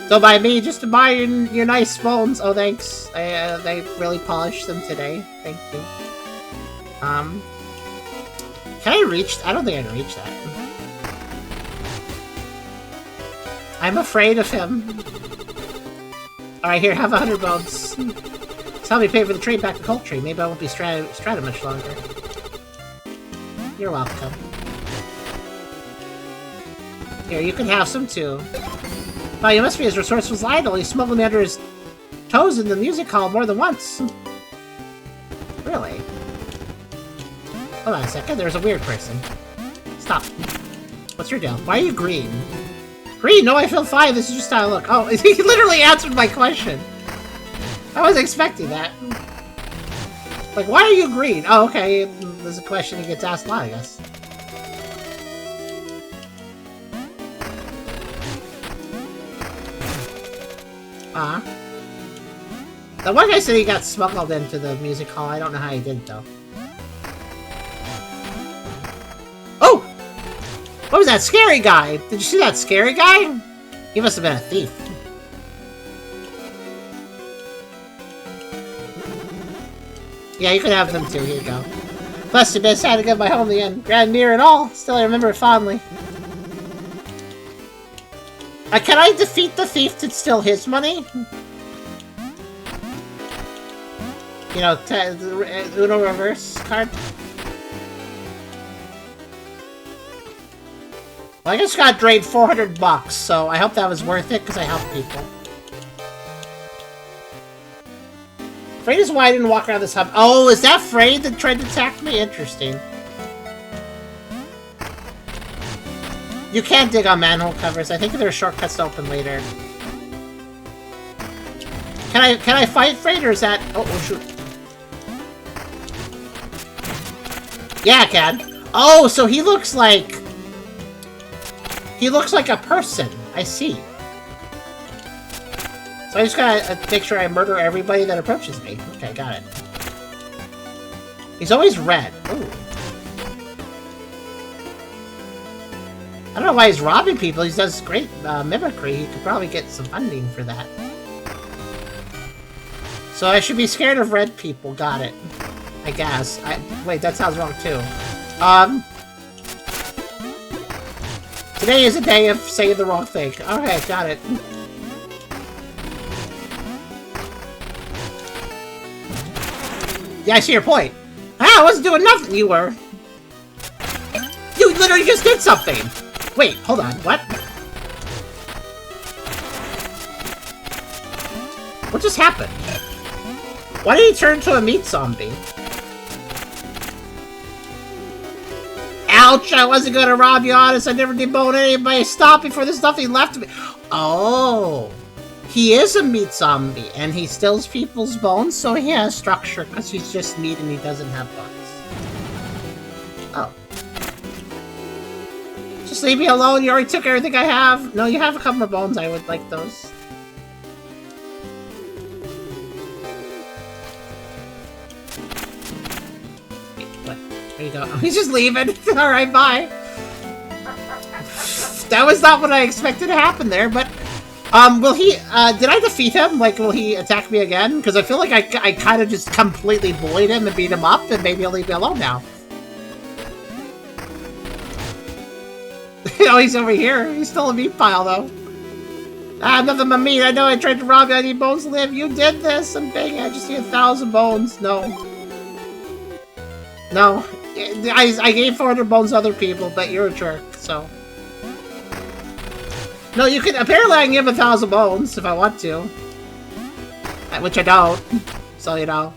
Don't buy me, just to buy your nice bones. Oh, thanks. They really polished them today. Thank you. Can I reach? I don't think I can reach that. I'm afraid of him. Alright, here, have 100 bones. It's help me pay for the train back to Coltrane. Maybe I won't be stranded much longer. You're welcome. Here, you can have some too. Wow, you must be as resourceful as Idol. He smuggled me under his toes in the music hall more than once. Really? Hold on a second, there's a weird person. Stop. What's your deal? Why are you green? Green? No, I feel fine. This is just how I look. Oh, he literally answered my question. I wasn't expecting that. Like, why are you green? Oh, okay. There's a question he gets asked a lot, I guess. The one guy said he got smuggled into the music hall. I don't know how he did it, though. Oh! What was that scary guy? Did you see that scary guy? He must have been a thief. Yeah, you can have them too. Here you go. Must have been sad to get my home again. Grand mirror and all. Still, I remember it fondly. Can I defeat the thief to steal his money? You know, the Uno reverse card. Well, I just got drained $400, so I hope that was worth it, because I helped people. Afraid is why I didn't walk around this hub. Oh, is that Frey that tried to attack me? Interesting. You can't dig on manhole covers. I think there are shortcuts to open later. Can I fight Frey, or is that... Oh, shoot. Yeah, I can. Oh, so he looks like... He looks like a person. I see. So I just gotta make sure I murder everybody that approaches me. Okay, got it. He's always red. Ooh. I don't know why he's robbing people. He does great mimicry. He could probably get some funding for that. So I should be scared of red people. Got it. I guess. Wait, that sounds wrong too. Today is a day of saying the wrong thing. Okay, got it. Yeah, I see your point. Ah, I wasn't doing nothing, you were. You literally just did something. Wait, hold on, what? What just happened? Why did he turn into a meat zombie? Ouch, I wasn't gonna rob you, honest. I never deboned anybody. Stop before there's nothing left of me. Oh. He is a meat zombie, and he steals people's bones, so he has structure, because he's just meat and he doesn't have bones. Oh. Just leave me alone, you already took everything I have. No, you have a couple more bones, I would like those. What? There you go. He's just leaving. Alright, bye. That was not what I expected to happen there, but... will he, did I defeat him? Like, will he attack me again? Because I feel like I kind of just completely bullied him and beat him up, and maybe he'll leave me alone now. Oh, he's over here. He's still a meat pile, though. Ah, nothing but meat. I know I tried to rob you. I need bones to live. You did this. I'm begging. I just need 1,000 bones. No. No. I gave 400 bones to other people, but you're a jerk, so... No, you can. Apparently, I can give him 1,000 bones if I want to, which I don't. So you know.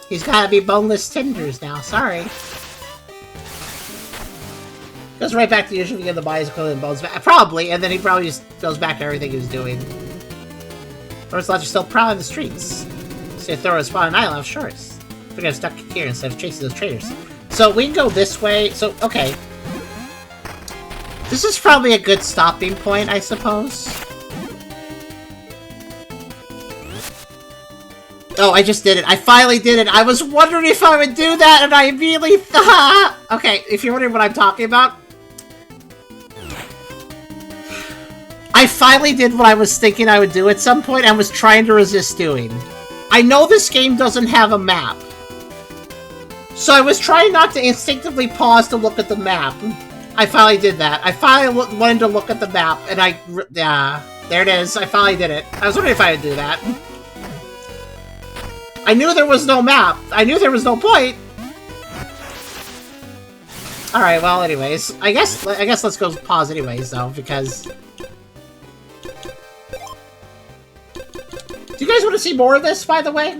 He's gotta be boneless tenders now. Sorry. Goes right back to usually get the bodies equivalent bones back. Probably, and then he probably just goes back to everything he was doing. Those lots are still prowling the streets. So you throw a spot on an island, sure. We're gonna stuck here instead of chasing those traitors. So we can go this way. So, okay. This is probably a good stopping point, I suppose. Oh, I just did it. I finally did it. I was wondering if I would do that, and I immediately thought... Okay, if you're wondering what I'm talking about... I finally did what I was thinking I would do at some point and was trying to resist doing. I know this game doesn't have a map. So I was trying not to instinctively pause to look at the map. I finally did that. I finally wanted to look at the map, and there it is. I finally did it. I was wondering if I would do that. I knew there was no map. I knew there was no point. Alright, well, anyways. I guess let's go pause anyways, though, because... Do you guys want to see more of this, by the way?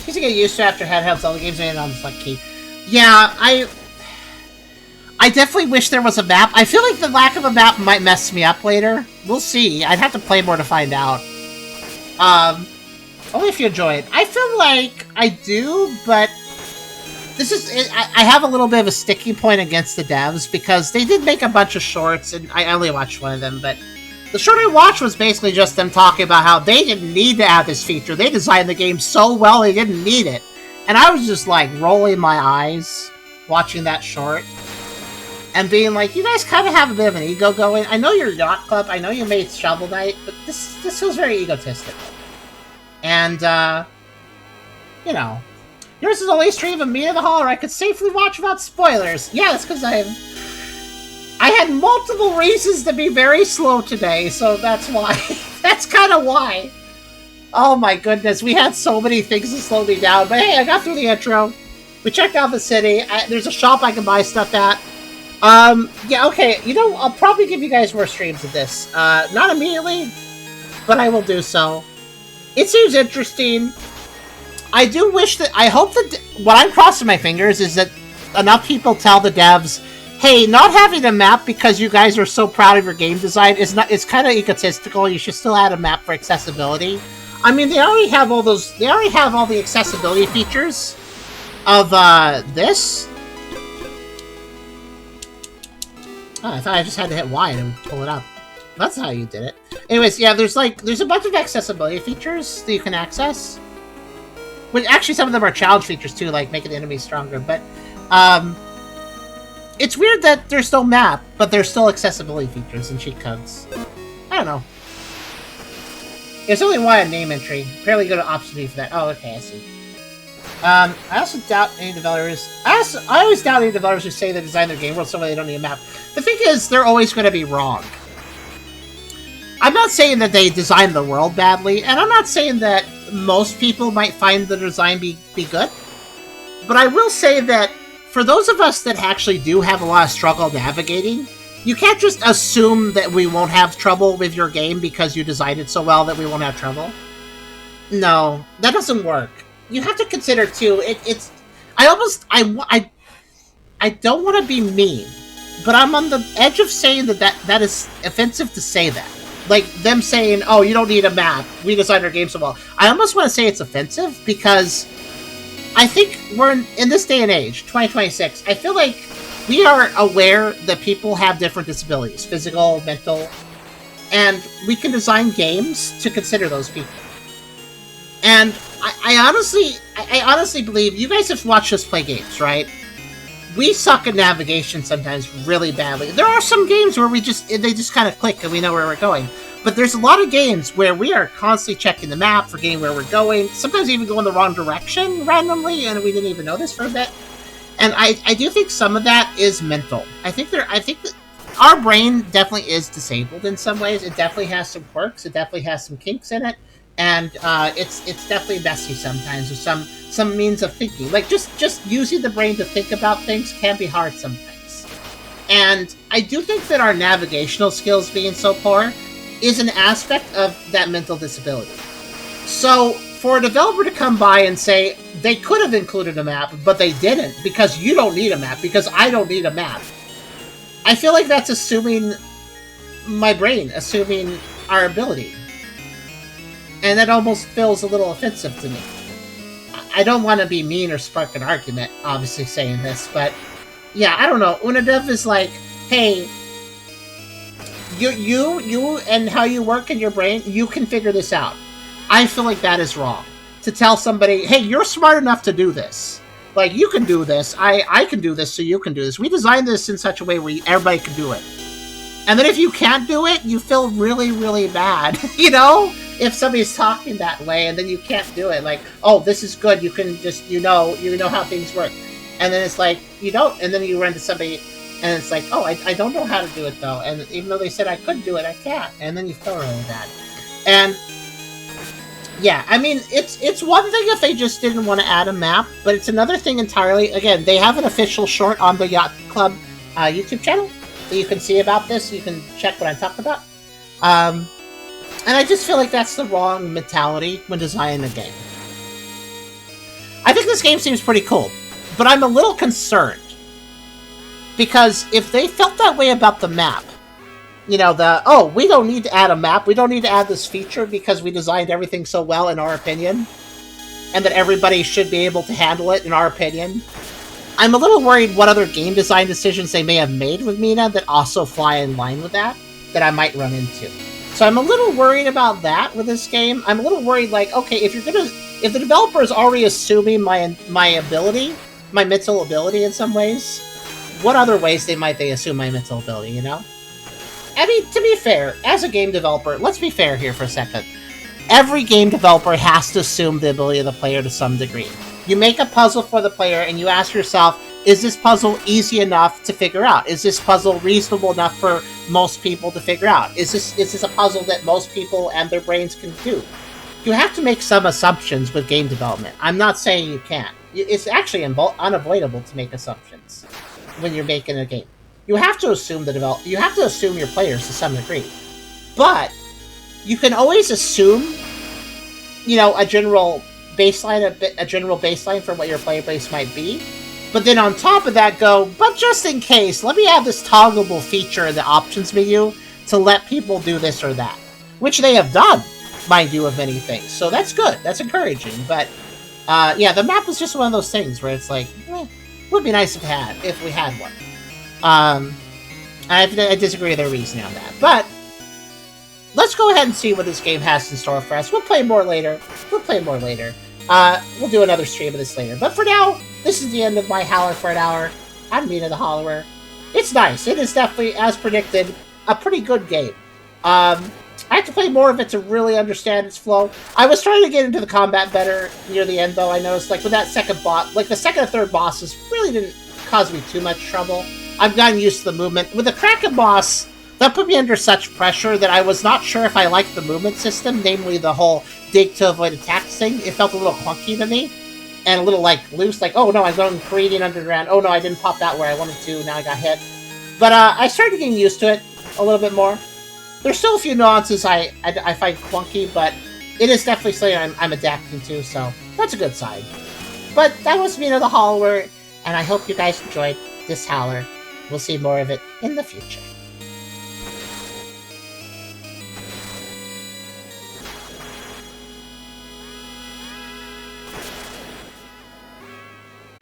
Easy to get used to after handhelds. All the games made on this like key. Yeah, I definitely wish there was a map. I feel like the lack of a map might mess me up later. We'll see. I'd have to play more to find out. Only if you enjoy it. I feel like I do, but this is... I have a little bit of a sticking point against the devs because they did make a bunch of shorts, and I only watched one of them, but the short I watched was basically just them talking about how they didn't need to add this feature. They designed the game so well they didn't need it. And I was just like rolling my eyes watching that short and being like, you guys kind of have a bit of an ego going. I know you're Yacht Club, I know you made Shovel Knight, but this feels very egotistic. And, you know, yours is the only stream of Mina the Hollower I could safely watch without spoilers. Yeah, that's because I had multiple reasons to be very slow today, so that's why. That's kind of why. Oh my goodness, we had so many things to slow me down. But hey, I got through the intro. We checked out the city. There's a shop I can buy stuff at. Yeah, okay. You know, I'll probably give you guys more streams of this. Not immediately, but I will do so. It seems interesting. I do wish that... I hope that... What I'm crossing my fingers is that enough people tell the devs, hey, not having a map because you guys are so proud of your game design is not... It's kind of egotistical. You should still add a map for accessibility. I mean, they already have all those... They already have all the accessibility features of, this. Oh, I thought I just had to hit Y and it would pull it up. That's how you did it. Anyways, yeah, there's a bunch of accessibility features that you can access. Which, actually, some of them are challenge features, too, like making the enemies stronger, but, it's weird that there's no map, but there's still accessibility features and cheat codes. I don't know. There's only one name entry. Apparently go to option B for that. Oh, okay, I see. I also doubt any developers... I always doubt any developers who say they design their game world so they don't need a map. The thing is, they're always going to be wrong. I'm not saying that they designed the world badly, and I'm not saying that most people might find the design be good. But I will say that for those of us that actually do have a lot of struggle navigating, you can't just assume that we won't have trouble with your game because you designed it so well that we won't have trouble. No, that doesn't work. You have to consider, too, it's... I don't want to be mean, but I'm on the edge of saying that is offensive to say that. Like, them saying, oh, you don't need a map, we designed our game so well. I almost want to say it's offensive, because I think we're in this day and age, 2026, I feel like we are aware that people have different disabilities, physical, mental, and we can design games to consider those people. And I honestly believe, you guys have watched us play games, right? We suck at navigation sometimes really badly. There are some games where they just kind of click and we know where we're going. But there's a lot of games where we are constantly checking the map, forgetting where we're going, sometimes even going the wrong direction randomly, and we didn't even know this for a bit. And I do think some of that is mental. I think that our brain definitely is disabled in some ways. It definitely has some quirks. It definitely has some kinks in it. And it's definitely messy sometimes with some means of thinking. Like, just using the brain to think about things can be hard sometimes. And I do think that our navigational skills being so poor is an aspect of that mental disability. So, for a developer to come by and say, they could have included a map, but they didn't, because you don't need a map, because I don't need a map. I feel like that's assuming my brain, assuming our ability. And that almost feels a little offensive to me. I don't want to be mean or spark an argument, obviously saying this, but yeah, I don't know. When a dev is like, hey, you and how you work in your brain, you can figure this out. I feel like that is wrong. To tell somebody, hey, you're smart enough to do this. Like, you can do this. I can do this, so you can do this. We designed this in such a way where everybody can do it. And then if you can't do it, you feel really, really bad, you know? If somebody's talking that way and then you can't do it, like, oh, this is good, you can just, you know how things work. And then it's like, you don't, and then you run to somebody and it's like, oh, I don't know how to do it though. And even though they said I could do it, I can't. And then you feel really bad. And yeah, I mean, it's one thing if they just didn't want to add a map, but it's another thing entirely. Again, they have an official short on the Yacht Club YouTube channel that you can see about this. You can check what I'm talking about. And I just feel like that's the wrong mentality when designing a game. I think this game seems pretty cool, but I'm a little concerned. Because if they felt that way about the map, you know, oh, we don't need to add a map, we don't need to add this feature because we designed everything so well in our opinion, and that everybody should be able to handle it in our opinion, I'm a little worried what other game design decisions they may have made with Mina that also fly in line with that I might run into. So I'm a little worried about that with this game. I'm a little worried, like, okay, if the developer is already assuming my ability, my mental ability in some ways, what other ways might they assume my mental ability, you know? I mean, to be fair, as a game developer, let's be fair here for a second. Every game developer has to assume the ability of the player to some degree. You make a puzzle for the player and you ask yourself, is this puzzle easy enough to figure out? Is this puzzle reasonable enough for most people to figure out? Is this a puzzle that most people and their brains can do? You have to make some assumptions with game development. I'm not saying you can't. It's actually unavoidable to make assumptions when you're making a game. You have to assume you have to assume your players to some degree. You can always assume, you know, a general baseline for what your player base might be. But then on top of that but just in case, let me add this toggleable feature in the options menu to let people do this or that. Which they have done, mind you, of many things. So that's good. That's encouraging. But, yeah, the map is just one of those things where it's like, would be nice if we had one. I disagree with their reasoning on that. But let's go ahead and see what this game has in store for us. We'll play more later. We'll do another stream of this later. But for now, this is the end of my Howler for an hour. I'm Mina the Hollower. It's nice. It is definitely, as predicted, a pretty good game. I have to play more of it to really understand its flow. I was trying to get into the combat better near the end, though. I noticed, like, with that second boss, like, the second and third bosses really didn't cause me too much trouble. I've gotten used to the movement. With the Kraken boss, that put me under such pressure that I was not sure if I liked the movement system, namely the whole dig to avoid attacks thing. It felt a little clunky to me, and a little, like, loose, like, oh no, I'm going creating underground, oh no, I didn't pop that where I wanted to, now I got hit. But I started getting used to it a little bit more. There's still a few nuances I find clunky, but it is definitely something I'm adapting to, so that's a good sign. But that was Mina the Hollower, and I hope you guys enjoyed this Howler. We'll see more of it in the future.